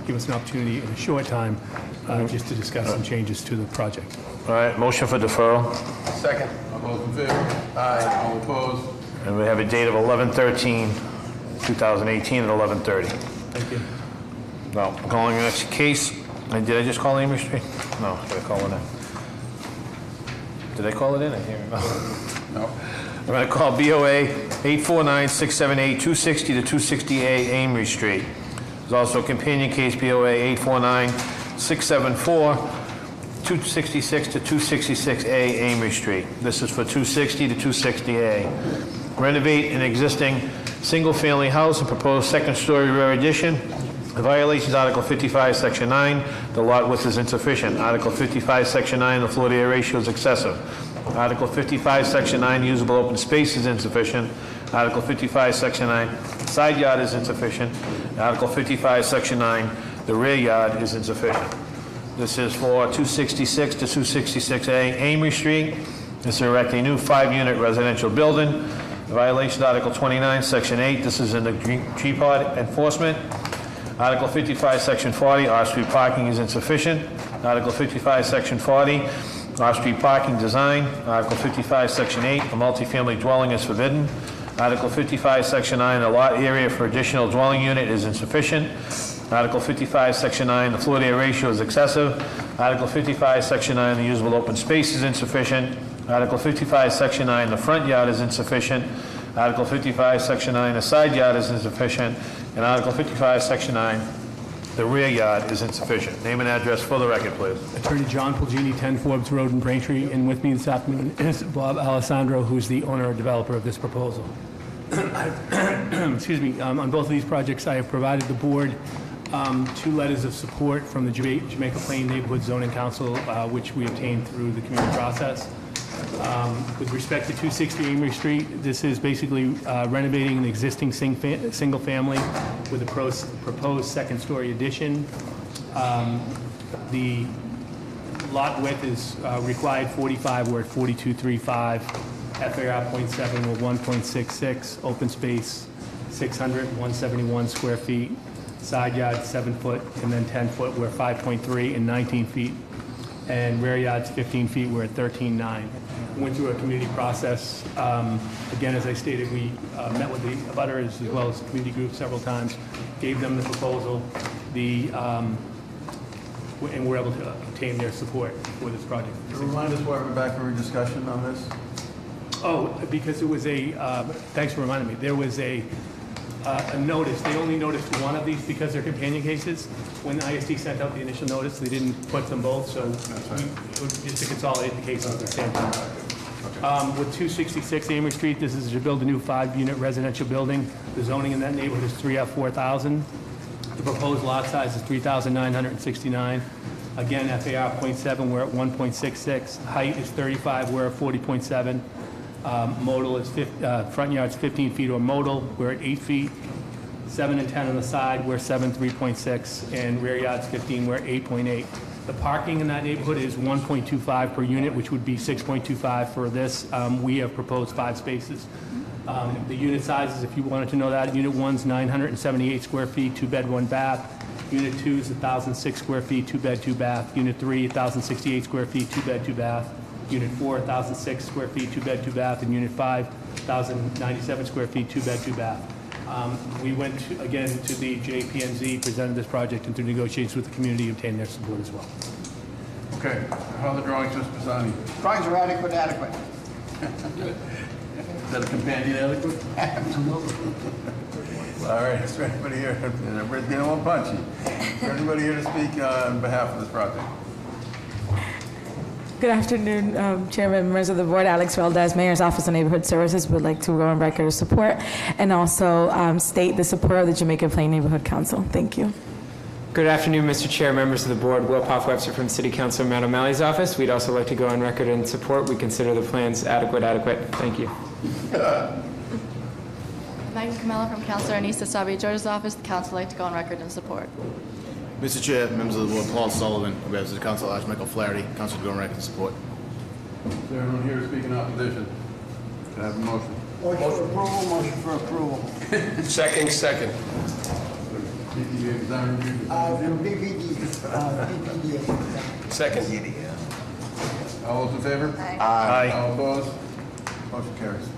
Give us an opportunity in a short time just to discuss some changes to the project. All right, motion for deferral. Second. All those in favor? Aye. All opposed? And we have a date of 11/13/2018 at 11:30. Thank you. Now, calling the next case. Did I just call Amory Street? No, did I call it in? Did I call it in? I can't remember. No. I'm going to call BOA 849-678-260 to 260A Amory Street. There's also a companion case, BOA 849-674 266 to 266A Amory Street. This is for 260 to 260A. Renovate an existing single-family house and propose second-story rear addition. The violations, Article 55, Section 9, the lot width is insufficient. Article 55, Section 9, the floor to area ratio is excessive. Article 55, Section 9, usable open space is insufficient. Article 55, Section 9, side yard is insufficient. Article 55, Section 9, the rear yard is insufficient. This is for 266 to 266A Amory Street. This is erect a new 5-unit residential building. The violation, Article 29, Section 8. This is in the G-Pod enforcement. Article 55, Section 40, off-street parking is insufficient. Article 55, Section 40, off-street parking design. Article 55, Section 8, a multifamily dwelling is forbidden. Article 55, Section 9, the lot area for additional dwelling unit is insufficient. Article 55, Section 9, the floor to area ratio is excessive. Article 55, Section 9, the usable open space is insufficient. Article 55, Section 9, the front yard is insufficient. Article 55, Section 9, the side yard is insufficient. And Article 55, Section 9, the rear yard is insufficient. Name and address for the record, please. Attorney John Pulgini, 10 Forbes Road in Braintree, and with me this afternoon is Bob Alessandro, who's the owner and developer of this proposal. Excuse me. On both of these projects, I have provided the board 2 letters of support from the Jamaica Plain Neighborhood Zoning Council, which we obtained through the community process. With respect to 260 Amory Street, this is basically renovating an existing single family with a proposed second-story addition. The lot width is required 45, we're at 4235. FAR .7, we're 1.66. Open space 600, 171 square feet. Side yard 7 foot, and then 10 foot, we're 5.3 and 19 feet. And rear yard's 15 feet, we're at 13.9. Went through a community process. Again, as I stated, we met with the abutters as well as the community group several times, gave them the proposal, and we're able to obtain their support for this project. Remind us why we're back for a discussion on this? Oh, because it was thanks for reminding me, there was a notice. They only noticed one of these because they're companion cases. When the ISD sent out the initial notice, they didn't put them both, so just to consolidate the cases at the same time. With 266 Amory Street, this is to build a new 5-unit residential building. The zoning in that neighborhood is 3 F 4,000. The proposed lot size is 3,969. Again, FAR .7, we're at 1.66. Height is 35, we're at 40.7. Modal is front yard's 15 feet or modal, we're at 8 feet. 7 and 10 on the side, we're 7, 3.6, and rear yard's 15, we're at 8.8. The parking in that neighborhood is 1.25 per unit, which would be 6.25 for this. We have proposed 5 spaces. The unit sizes, if you wanted to know that, Unit 1's 978 square feet, 2-bed, 1 bath. Unit 2 is 1,006 square feet, 2-bed, 2 bath. Unit 3, 1,068 square feet, 2-bed, 2 bath. Unit 4, 1,006 square feet, 2-bed, 2 bath. And Unit 5, 1,097 square feet, 2-bed, 2 bath. We went again to the JPNZ, presented this project, and through negotiations with the community, obtained their support as well. Okay, how are the drawings, Mr. Pisani? Drawings are adequate. Is that a companion adequate? Absolutely. All right, is there anybody here? Everybody's getting a little punchy. Is there anybody here to speak on behalf of this project? Good afternoon, Chairman, members of the board. Alex Valdez, Mayor's Office of Neighborhood Services, would like to go on record of support and also state the support of the Jamaica Plain Neighborhood Council. Thank you. Good afternoon, Mr. Chair, members of the board. Will Poff Webster from City Council Matt O'Malley's office. We'd also like to go on record in support. We consider the plans adequate. Thank you. Megan Camella from Councilor Anissa Sabi George's office. The council would like to go on record in support. Mr. Chair, members of the board, Paul Sullivan, on behalf of the council, Michael Flaherty, council to go on record in support. Is there anyone here to speak in opposition? Can I have a motion? Motion for approval. Second. BPDA design review. BPDA. Second. All those in favor? Aye. All opposed? Motion carries.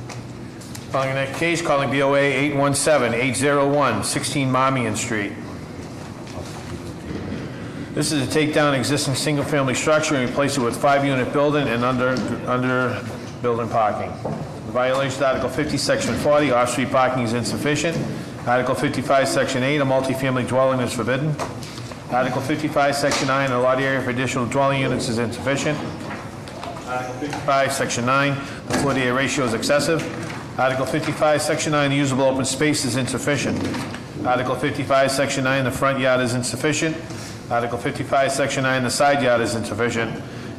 Calling the next case, calling BOA 817-801, 16 Marmion Street. This is to take down existing single-family structure and replace it with 5-unit building and under building parking. The violation of Article 50, Section 40, off-street parking is insufficient. Article 55, Section 8, a multifamily dwelling is forbidden. Article 55, Section 9, a lot area for additional dwelling units is insufficient. Article 55, Section 9, the floor-to-area ratio is excessive. Article 55, Section 9, the usable open space is insufficient. Article 55, Section 9, the front yard is insufficient. Article 55, Section 9, the side yard is insufficient.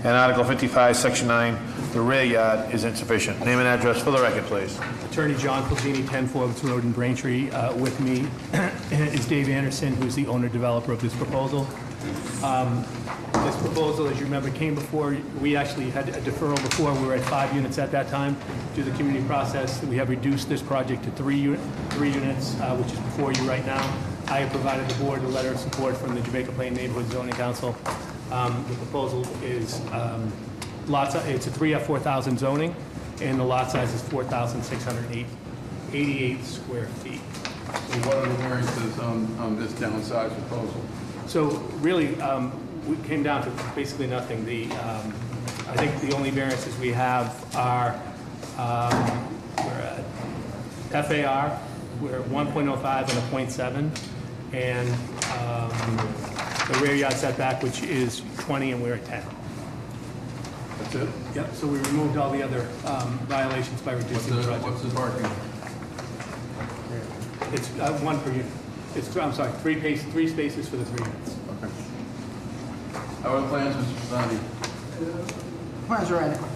And Article 55, Section 9, the rear yard is insufficient. Name and address for the record, please. Attorney John Colgini, 10 Forbes Road in Braintree. With me is Dave Anderson, who's the owner-developer of this proposal. This proposal, as you remember, came before. We actually had a deferral before. We were at 5 units at that time. Due to the community process, we have reduced this project to 3 units, which is before you right now. I have provided the board a letter of support from the Jamaica Plain Neighborhood Zoning Council. The proposal is it's a 3 F 4,000 zoning, and the lot size is 4,688 square feet. So what are the variances on this downsized proposal? So really, we came down to basically nothing. I think the only variances we have are we're at FAR, we're at 1.05 and a 0.7, and the rear yard setback, which is 20, and we're at 10. That's it? Yep, so we removed all the other violations by reducing the project. What's the parking? It's 1 per unit. I'm sorry, 3 spaces for the 3 units. Okay. How are the plans, Mr. Fasani? Plans are adequate.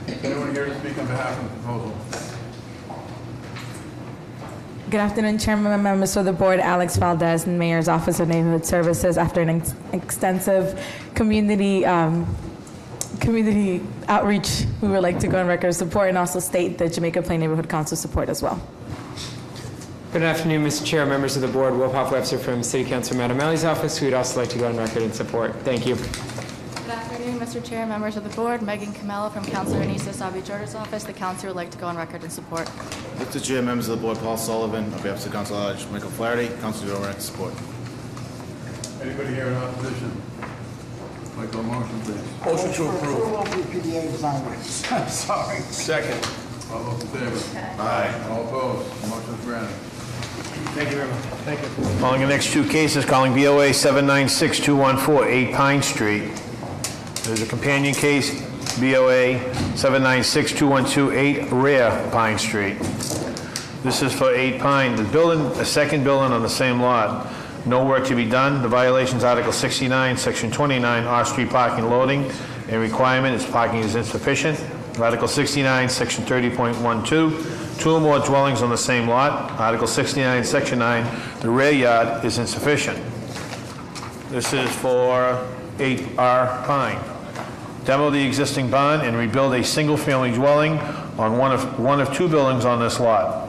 Is anyone here to speak on behalf of the proposal? Good afternoon, Chairman and members of the board. Alex Valdez, Mayor's Office of Neighborhood Services. After an extensive community outreach, we would like to go on record of support and also state the Jamaica Plain Neighborhood Council support as well. Good afternoon, Mr. Chair, members of the board. Will Poff Webster from City Council Matt O'Malley's office. We'd also like to go on record in support. Thank you. Good afternoon, Mr. Chair, members of the board. Megan Camella from Councilor Anissa Sabi George's office. The council would like to go on record in support. Mr. Chair, members of the board, Paul Sullivan, on behalf of the council, Michael Flaherty, council to go on record in support. Anybody here in opposition? Like a motion, please. Motion to approve. BPDA design review. Sorry. Second. All those in favor? Aye. All opposed? Motion is granted. Thank you very much. Thank you. Calling the next 2 cases, calling BOA 796-214, 8 Pine Street. There's a companion case, BOA 796-212, 8 Rear Pine Street. This is for 8 Pine. The second building on the same lot. No work to be done. The violations, Article 69, Section 29, off-street parking loading and requirement is parking is insufficient. Article 69, Section 30.12, 2 or more dwellings on the same lot. Article 69, Section 9, the rear yard is insufficient. This is for 8R Pine. Demo the existing barn and rebuild a single-family dwelling on one of 2 buildings on this lot.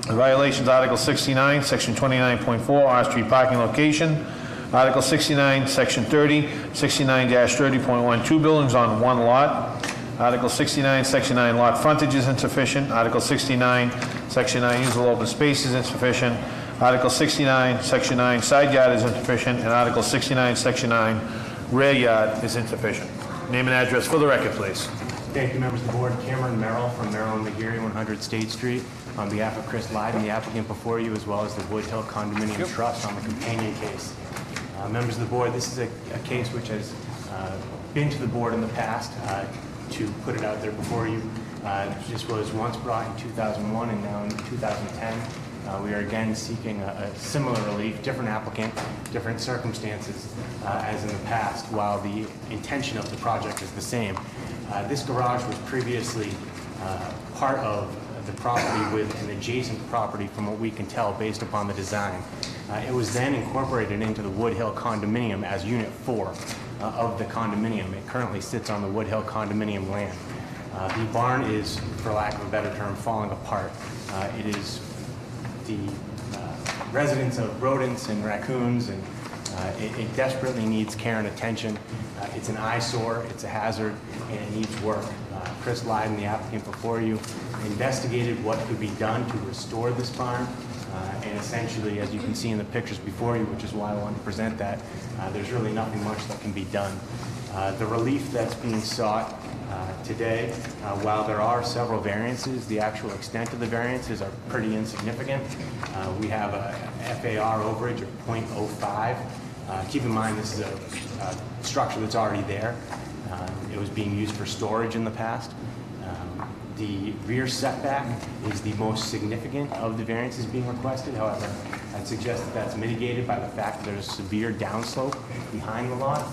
The violations, Article 69, Section 29.4, off-street parking location. Article 69, Section 30, 69-30.1, 2 buildings on 1 lot. Article 69, Section 9, lot frontage is insufficient. Article 69, Section 9, usable open space is insufficient. Article 69, Section 9, side yard is insufficient. And Article 69, Section 9, rear yard is insufficient. Name and address for the record, please. Thank you, members of the board. Cameron Merrill from Merrill & McGeary, 100 State Street. On behalf of Chris Lyden, the applicant before you, as well as the Wood Hill Condominium Trust on the companion case. Members of the board, this is a case which has been to the board in the past to put it out there before you. This was once brought in 2001 and now in 2010. We are again seeking a similar relief, different applicant, different circumstances as in the past, while the intention of the project is the same. This garage was previously part of the property with an adjacent property from what we can tell based upon the design. It was then incorporated into the Wood Hill condominium as Unit 4 of the condominium. It currently sits on the Wood Hill condominium land. The barn is, for lack of a better term, falling apart. It is the residence of rodents and raccoons, and it desperately needs care and attention. It's an eyesore, it's a hazard, and it needs work. Chris Lydon, the applicant before you, investigated what could be done to restore this barn, and essentially, as you can see in the pictures before you, which is why I wanted to present that, there's really nothing much that can be done. The relief that's being sought today, while there are several variances, the actual extent of the variances are pretty insignificant. We have a FAR overage of 0.05. Keep in mind this is a structure that's already there. It was being used for storage in the past. The rear setback is the most significant of the variances being requested. However, I'd suggest that that's mitigated by the fact that there's a severe downslope behind the lot.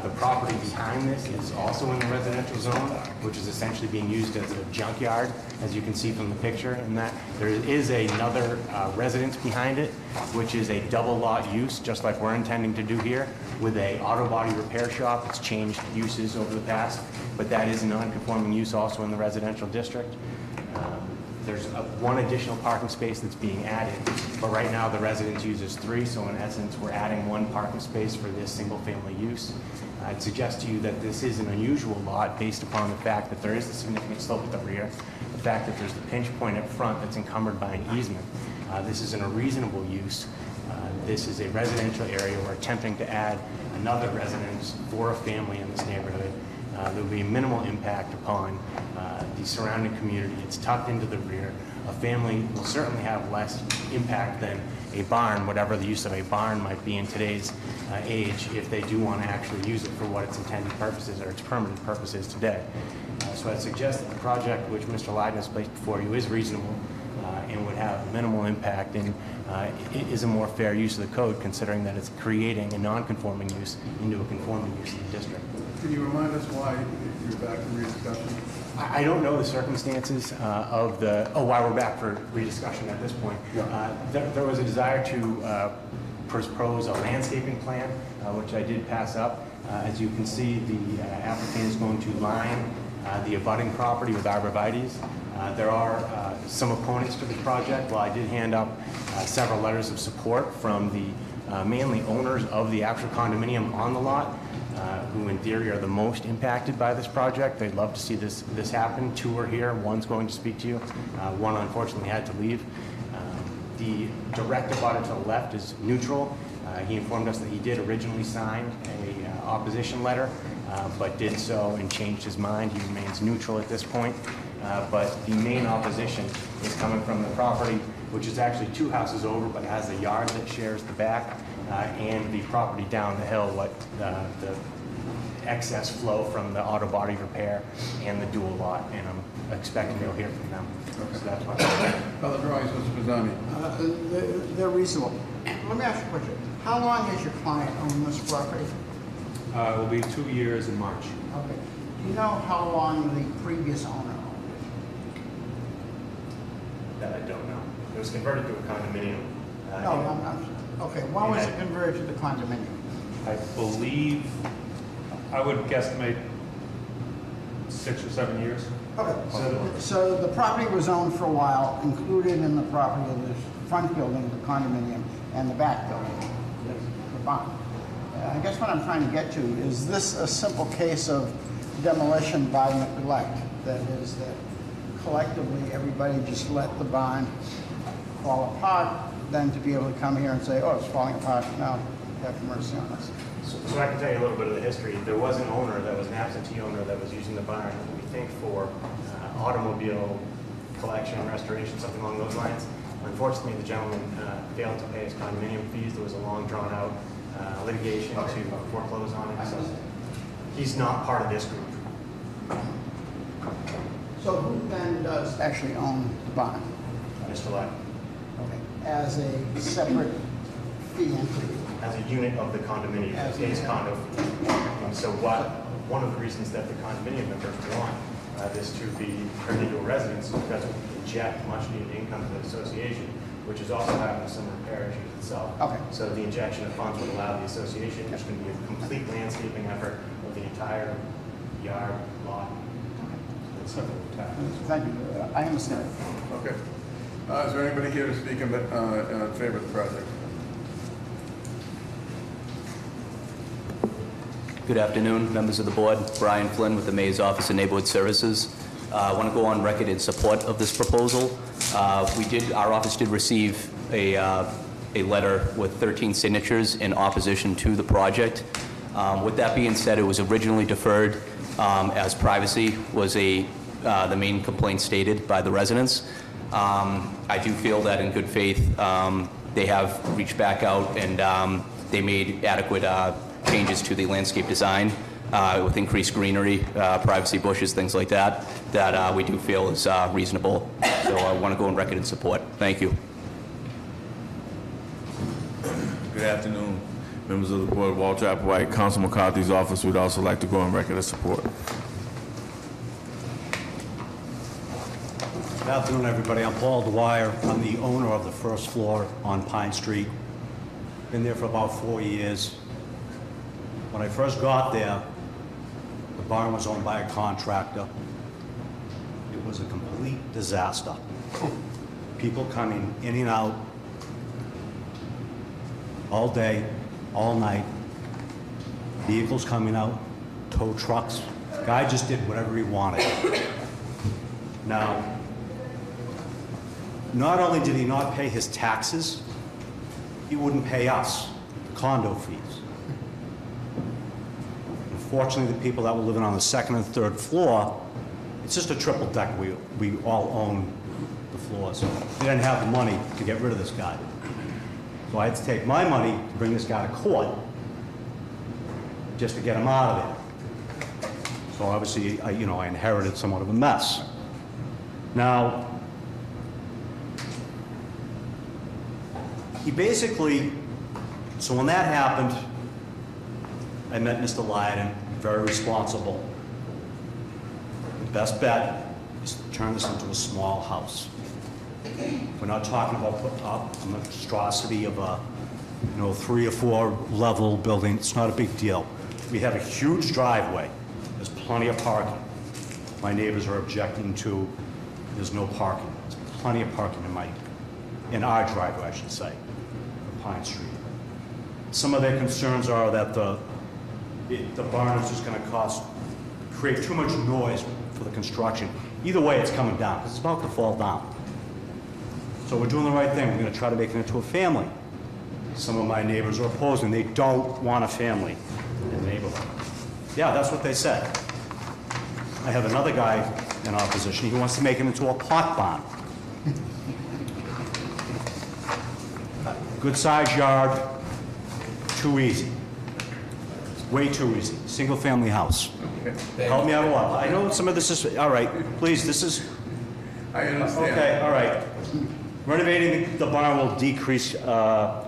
The property behind this is also in the residential zone, which is essentially being used as a junkyard, as you can see from the picture. And that there is another residence behind it, which is a double lot use, just like we're intending to do here, with a auto body repair shop. It's changed uses over the past, but that is a non-conforming use also in the residential district. There's one additional parking space that's being added, but right now the residence uses 3, so in essence we're adding 1 parking space for this single-family use. I'd suggest to you that this is an unusual lot based upon the fact that there is a significant slope at the rear, the fact that there's the pinch point up front that's encumbered by an easement. This isn't a reasonable use. This is a residential area. We're attempting to add another residence for a family in this neighborhood. There will be minimal impact upon the surrounding community. It's tucked into the rear. A family will certainly have less impact than a barn, whatever the use of a barn might be in today's age, if they do want to actually use it for what its intended purposes or its permanent purposes today. So I'd suggest that the project which Mr. Lydon has placed before you is reasonable and would have minimal impact, and it is a more fair use of the code considering that it's creating a non-conforming use into a conforming use in the district. Can you remind us why you're back for rediscussion? I don't know the circumstances of the, why we're back for rediscussion at this point. Yeah. There was a desire to propose a landscaping plan, which I did pass up. As you can see, the applicant is going to line the abutting property with arborvitaes. There are some opponents to the project. While I did hand up several letters of support from the mainly owners of the actual condominium on the lot, who in theory are the most impacted by this project. They'd love to see this happen. 2 are here. 1's going to speak to you. 1 unfortunately had to leave. The direct abutter to the left is neutral. He informed us that he did originally sign a opposition letter, but did so and changed his mind. He remains neutral at this point. But the main opposition is coming from the property, which is actually 2 houses over, but has a yard that shares the back, and the property down the hill, what the excess flow from the auto body repair and the dual lot, and I'm expecting you'll hear from them. Okay. So that's my Other drawings, Mr. Pizzani. They're reasonable. Let me ask you a question. How long has your client owned this property? It will be 2 years in March. Okay. Do you know how long the previous owner owned it? That I don't know. It was converted to a condominium. Okay. When was it converted to the condominium? I believe, I would guesstimate 6 or 7 years. Okay. So the property was owned for a while, included in the property of the front building, the condominium, and the back building, the barn. I guess what I'm trying to get to is this a simple case of demolition by neglect? That is that collectively everybody just let the barn fall apart, then to be able to come here and say, oh, it's falling apart, now have mercy on us. So I can tell you a little bit of the history. There was an owner that was an absentee owner that was using the barn, we think, for automobile collection, restoration, something along those lines. Unfortunately, the gentleman failed to pay his condominium fees. There was a long, drawn-out litigation to foreclose on it. So He's not part of this group. So who then does actually own the barn? Mr. Lett. Okay. As a separate fee entity? As a unit of the condominium, As his a- condo. So one of the reasons that the condominium members want this to be perpetual residence is because we inject much needed income to the association, which is also having some repair issues itself. Okay. So the injection of funds would allow the association, which can be a complete landscaping effort of the entire yard lot. Thank you. I understand. Okay. Is there anybody here to speak in favor of the project? Good afternoon, members of the board. Brian Flynn with the Mayor's Office of Neighborhood Services. I want to go on record in support of this proposal. Our office did receive a letter with 13 signatures in opposition to the project. With that being said, it was originally deferred as privacy was the main complaint stated by the residents. I do feel that in good faith, they have reached back out and they made adequate changes to the landscape design with increased greenery, privacy bushes, things like that, that we do feel is reasonable. So I want to go on record in support. Thank you. Good afternoon, members of the board. Walter Applewhite, Council McCarthy's office would also like to go on record of support. Good afternoon, everybody. I'm Paul Dwyer. I'm the owner of the first floor on Pine Street. Been there for about 4 years. When I first got there, the barn was owned by a contractor. It was a complete disaster. People coming in and out all day, all night. Vehicles coming out, tow trucks. Guy just did whatever he wanted. Now, not only did he not pay his taxes, he wouldn't pay us the condo fees. Unfortunately, the people that were living on the second and third floor, it's just a triple deck. We all own the floors. They didn't have the money to get rid of this guy. So I had to take my money to bring this guy to court just to get him out of it. So obviously, I inherited somewhat of a mess. Now, he basically, so when that happened, I met Mr. Lyden, very responsible. The best bet is to turn this into a small house. We're not talking about putting up a monstrosity of a 3 or 4 level building. It's not a big deal. We have a huge driveway. There's plenty of parking. My neighbors are objecting to there's no parking. There's plenty of parking in our driveway, I should say, on Pine Street. Some of their concerns are that the barn is just going to create too much noise for the construction. Either way, it's coming down, because it's about to fall down. So we're doing the right thing. We're going to try to make it into a family. Some of my neighbors are opposing. They don't want a family in the neighborhood. Yeah, that's what they said. I have another guy in opposition. He wants to make it into a pot barn. Good sized yard, too easy. Way too easy. Single family house. Help me out a lot. I know some of this is, all right, please, this is. I understand. Okay, all right. Renovating the barn will decrease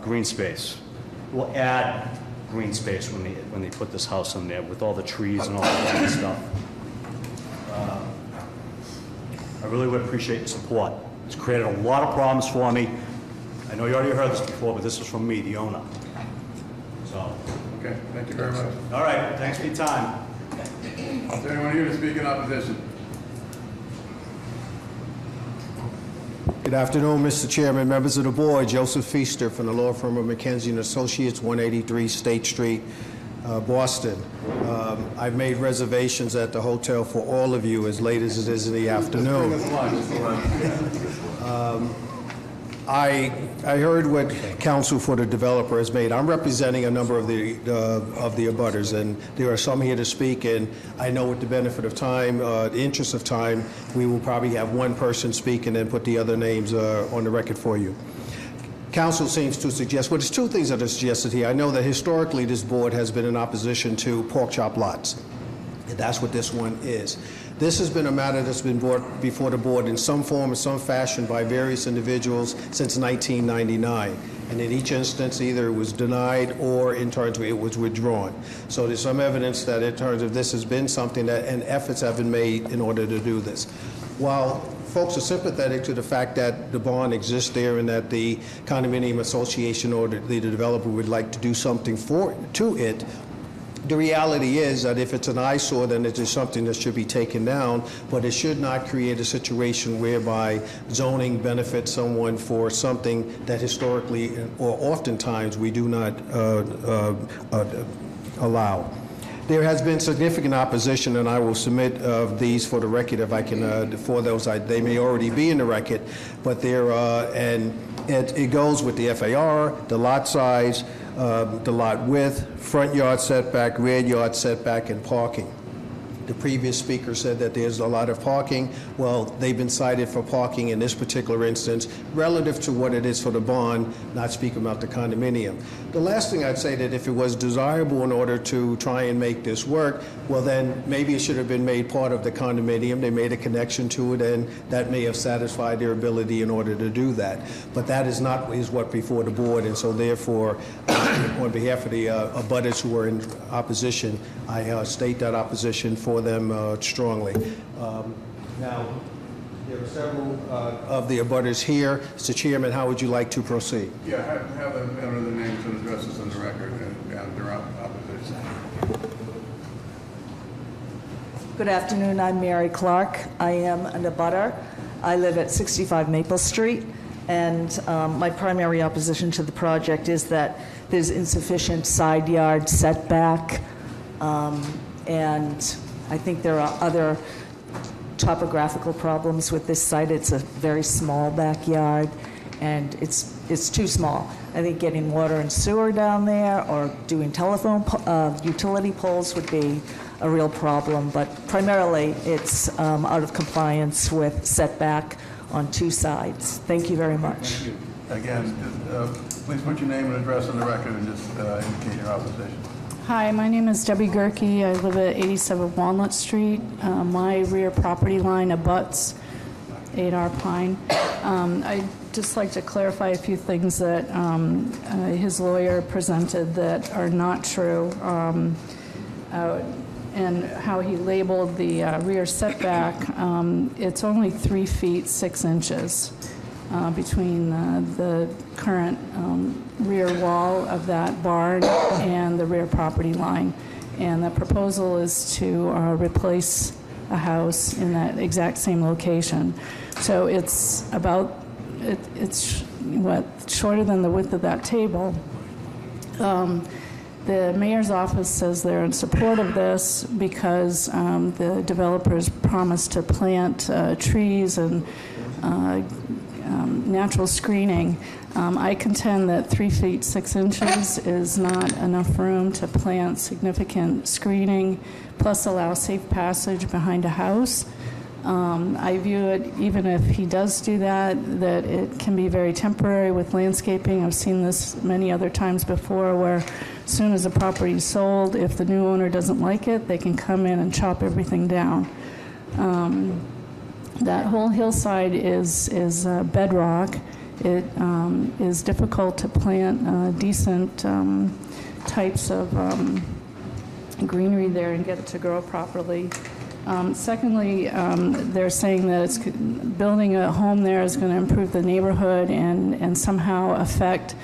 green space. We'll add green space when they put this house in there with all the trees and all that kind of stuff. I really would appreciate your support. It's created a lot of problems for me. I know you already heard this before, but this is from me, the owner. So. Okay, thank you very much. All right, thanks for your time. Is there anyone here to speak in opposition? Good afternoon, Mr. Chairman, members of the board. Joseph Feaster from the law firm of McKenzie & Associates, 183 State Street, Boston. I've made reservations at the hotel for all of you as late as it is in the afternoon. I heard what counsel for the developer has made. I'm representing a number of the abutters, and there are some here to speak, and I know with the benefit of time, the interest of time, we will probably have one person speak and then put the other names on the record for you. Council seems to suggest, well, there's 2 things that are suggested here. I know that historically this board has been in opposition to pork chop lots. And that's what this one is. This has been a matter that's been brought before the board in some form or some fashion by various individuals since 1999. And in each instance, either it was denied or in terms of it was withdrawn. So there's some evidence that in terms of this has been something that, and efforts have been made in order to do this. While folks are sympathetic to the fact that the bond exists there and that the condominium association or the developer would like to do something to it, the reality is that if it's an eyesore, then it is something that should be taken down, but it should not create a situation whereby zoning benefits someone for something that historically or oftentimes we do not allow. There has been significant opposition, and I will submit these for the record if I can, for those, they may already be in the record, but there, and it goes with the FAR, the lot size, the lot width, front yard setback, rear yard setback, and parking. The previous speaker said that there's a lot of parking. Well, they've been cited for parking in this particular instance relative to what it is for the bond, not speaking about the condominium. The last thing I'd say that if it was desirable in order to try and make this work, well then maybe it should have been made part of the condominium. They made a connection to it and that may have satisfied their ability in order to do that. But that is not what before the board, and so therefore on behalf of the abutters who are in opposition, I state that opposition for them strongly. Now, there are several of the abutters here. Mr. Chairman, how would you like to proceed? Yeah, have them enter the names and addresses on the record and their opposition. Good afternoon, I'm Mary Clark. I am an abutter. I live at 65 Maple Street, and my primary opposition to the project is that there's insufficient side yard setback, and I think there are other topographical problems with this site. It's a very small backyard, and it's too small. I think getting water and sewer down there or doing telephone utility poles would be a real problem, but primarily it's out of compliance with setback on two sides. Thank you very much. Thank you. Again, please put your name and address on the record and just indicate your opposition. Hi, my name is Debbie Gerke. I live at 87 Walnut Street. My rear property line abuts 8R Pine. I'd just like to clarify a few things that his lawyer presented that are not true, and how he labeled the rear setback. It's only 3 feet 6 inches between the current rear wall of that barn and the rear property line. And the proposal is to replace a house in that exact same location. So it's about, it's what, shorter than the width of that table. The mayor's office says they're in support of this because the developers promised to plant trees and natural screening. I contend that 3 feet 6 inches is not enough room to plant significant screening, plus allow safe passage behind a house. I view it, even if he does do that it can be very temporary with landscaping. I've seen this many other times before where as soon as a property is sold, if the new owner doesn't like it, they can come in and chop everything down. That whole hillside is bedrock. It is difficult to plant decent types of greenery there and get it to grow properly. Secondly, they're saying that building a home there is going to improve the neighborhood and somehow affect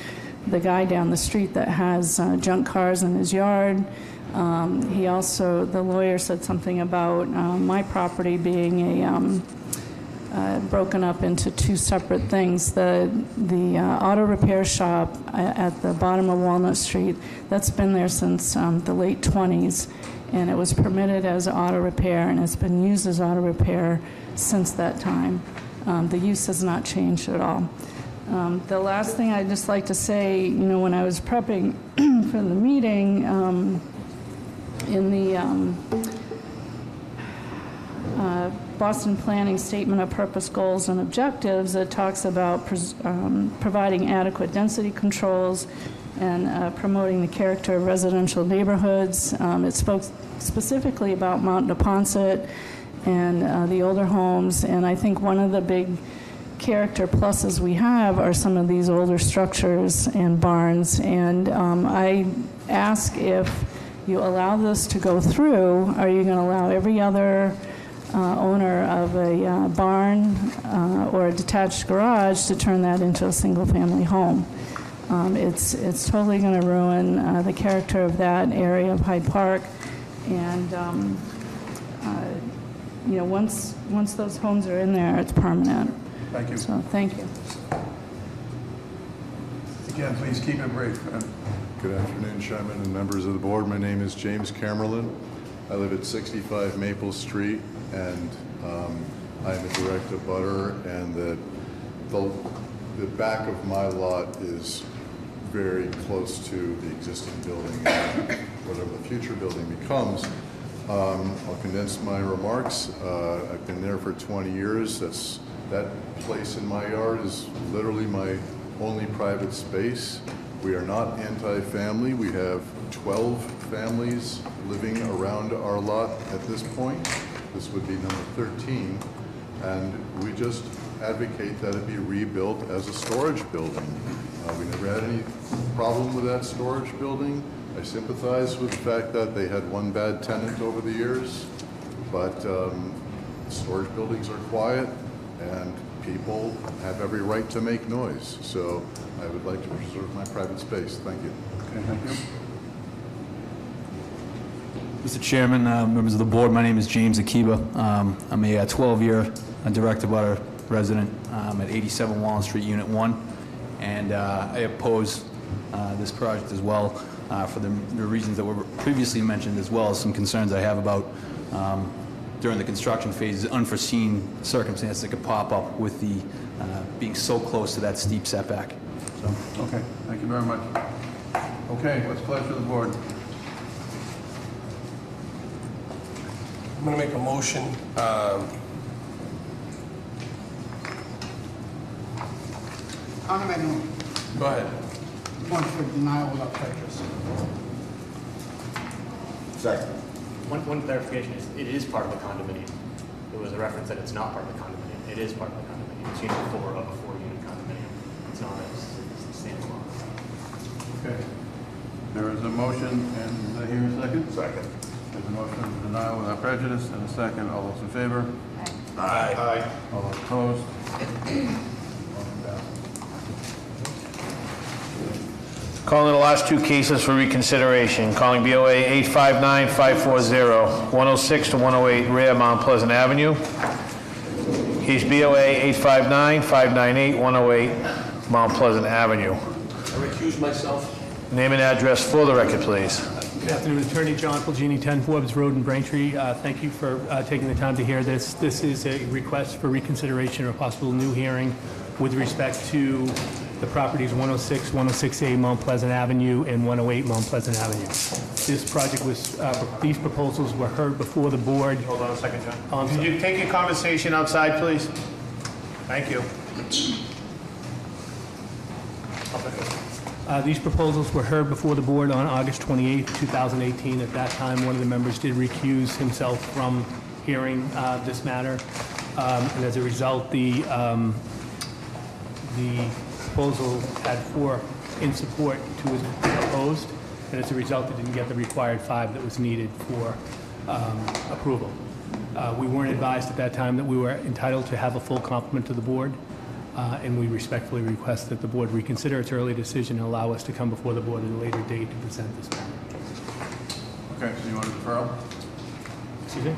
the guy down the street that has junk cars in his yard. He also, the lawyer said something about my property being broken up into two separate things. The auto repair shop at the bottom of Walnut Street, that's been there since the late 20s, and it was permitted as auto repair, and it's been used as auto repair since that time. The use has not changed at all. The last thing I'd just like to say, when I was prepping for the meeting, in the Boston Planning Statement of Purpose, Goals, and Objectives, it talks about providing adequate density controls and promoting the character of residential neighborhoods. It spoke specifically about Mount Neponset and the older homes, and I think one of the big character pluses we have are some of these older structures and barns, and I ask if you allow this to go through, are you going to allow every other owner of a barn or a detached garage to turn that into a single-family home? It's totally going to ruin the character of that area of Hyde Park, and you know, once those homes are in there, it's permanent. Thank you. So, thank you. Again, please keep it brief. Good afternoon, Chairman and members of the board. My name is James Camerlin. I live at 65 Maple Street, and I am a direct abutter, and the back of my lot is very close to the existing building, and whatever the future building becomes. I'll condense my remarks. I've been there for 20 years. That place in my yard is literally my only private space. We are not anti-family. We have 12 families living around our lot at this point. This would be number 13. And we just advocate that it be rebuilt as a storage building. We never had any problem with that storage building. I sympathize with the fact that they had one bad tenant over the years, but storage buildings are quiet and people have every right to make noise. So I would like to preserve my private space. Thank you. Okay, thank you. Mr. Chairman, members of the board, my name is James Akiba. I'm a 12-year direct abutter resident at 87 Walnut Street, Unit 1, and I oppose this project as well for the reasons that were previously mentioned, as well as some concerns I have about during the construction phase, unforeseen circumstances that could pop up with the being so close to that steep setback. So. Okay, thank you very much. Okay, what's the pleasure of the board? I'm going to make a motion. I'm going to make a motion. Go ahead. One for denial without prejudice. Second. One clarification is, it is part of the condominium. There was a reference that it's not part of the condominium. It is part of the condominium. It's unit 4 of a 4-unit condominium. It's not a standalone. Okay. There is a motion, and is here a second? Second. There's a motion for denial without prejudice, and a second. All those in favor? Aye. Aye. All those opposed? Calling the last two cases for reconsideration. Calling BOA 859-540, 106 to 108 Rear Mount Pleasant Avenue. Case BOA 859-598, 108 Mount Pleasant Avenue. I recuse myself. Name and address for the record, please. Good afternoon, Attorney John Fulgini, 10 Forbes Road in Braintree. Thank you for taking the time to hear this. This is a request for reconsideration or a possible new hearing with respect to the properties 106, 106A Mount Pleasant Avenue and 108 Mount Pleasant Avenue. This project was, these proposals were heard before the board. Hold on a second, John. Could you take your conversation outside, please? Thank you. These proposals were heard before the board on August 28, 2018. At that time, one of the members did recuse himself from hearing this matter. And as a result, the proposal had 4 in support, 2 was opposed, and as a result, it didn't get the required 5 that was needed for approval. We weren't advised at that time that we were entitled to have a full complement to the board, and we respectfully request that the board reconsider its early decision and allow us to come before the board at a later date to present this matter. Okay, so you want a deferral? Excuse me?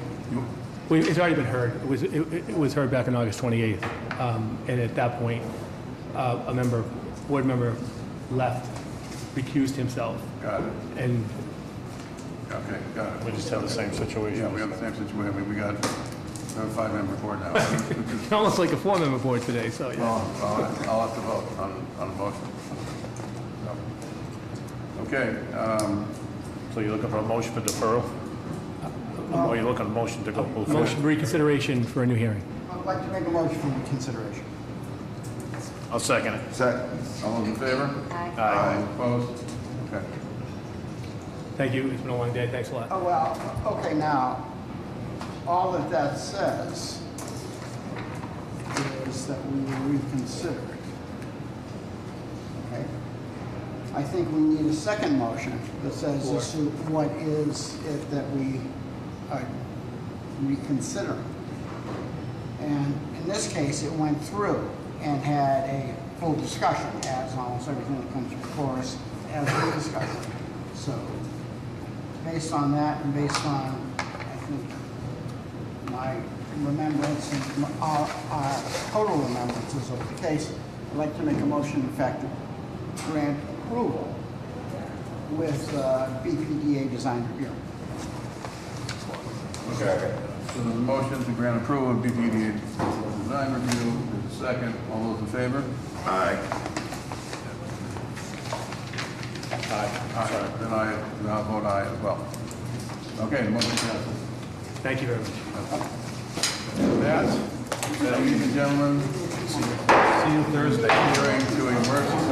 It's already been heard. It was heard back on August 28th, and at that point, board member left, recused himself. Got it. And okay, got it. We just have the same situation. Yeah, we have the same situation. We got a 5-member board now. It's almost like a 4-member board today, so yeah. Well, I'll have to vote on a motion. Okay. So you're looking for a motion for deferral? Or you're looking for a motion to go move Motion for reconsideration for a new hearing. I'd like to make a motion for reconsideration. I'll second it. Second. All those in favor? Aye. Opposed? Okay. Thank you. It's been a long day. Thanks a lot. Oh, well, okay, now, all that that says is that we will reconsider it. Okay? I think we need a second motion that says as to what is it that we are reconsidering. And in this case, it went through and had a full discussion, as almost everything that comes before us as a discussion. So, based on that and based on, I think, my remembrance and our total remembrances of the case, I'd like to make a motion, in fact, to grant approval with BPDA design review. Okay. So there's a motion to grant approval of BPDA design review. There's a second. All those in favor? Aye. Aye. Then I'll vote aye as well. Okay, the motion passes. Thank you very much. With that, ladies and gentlemen, see you Thursday. Hearing to emergency.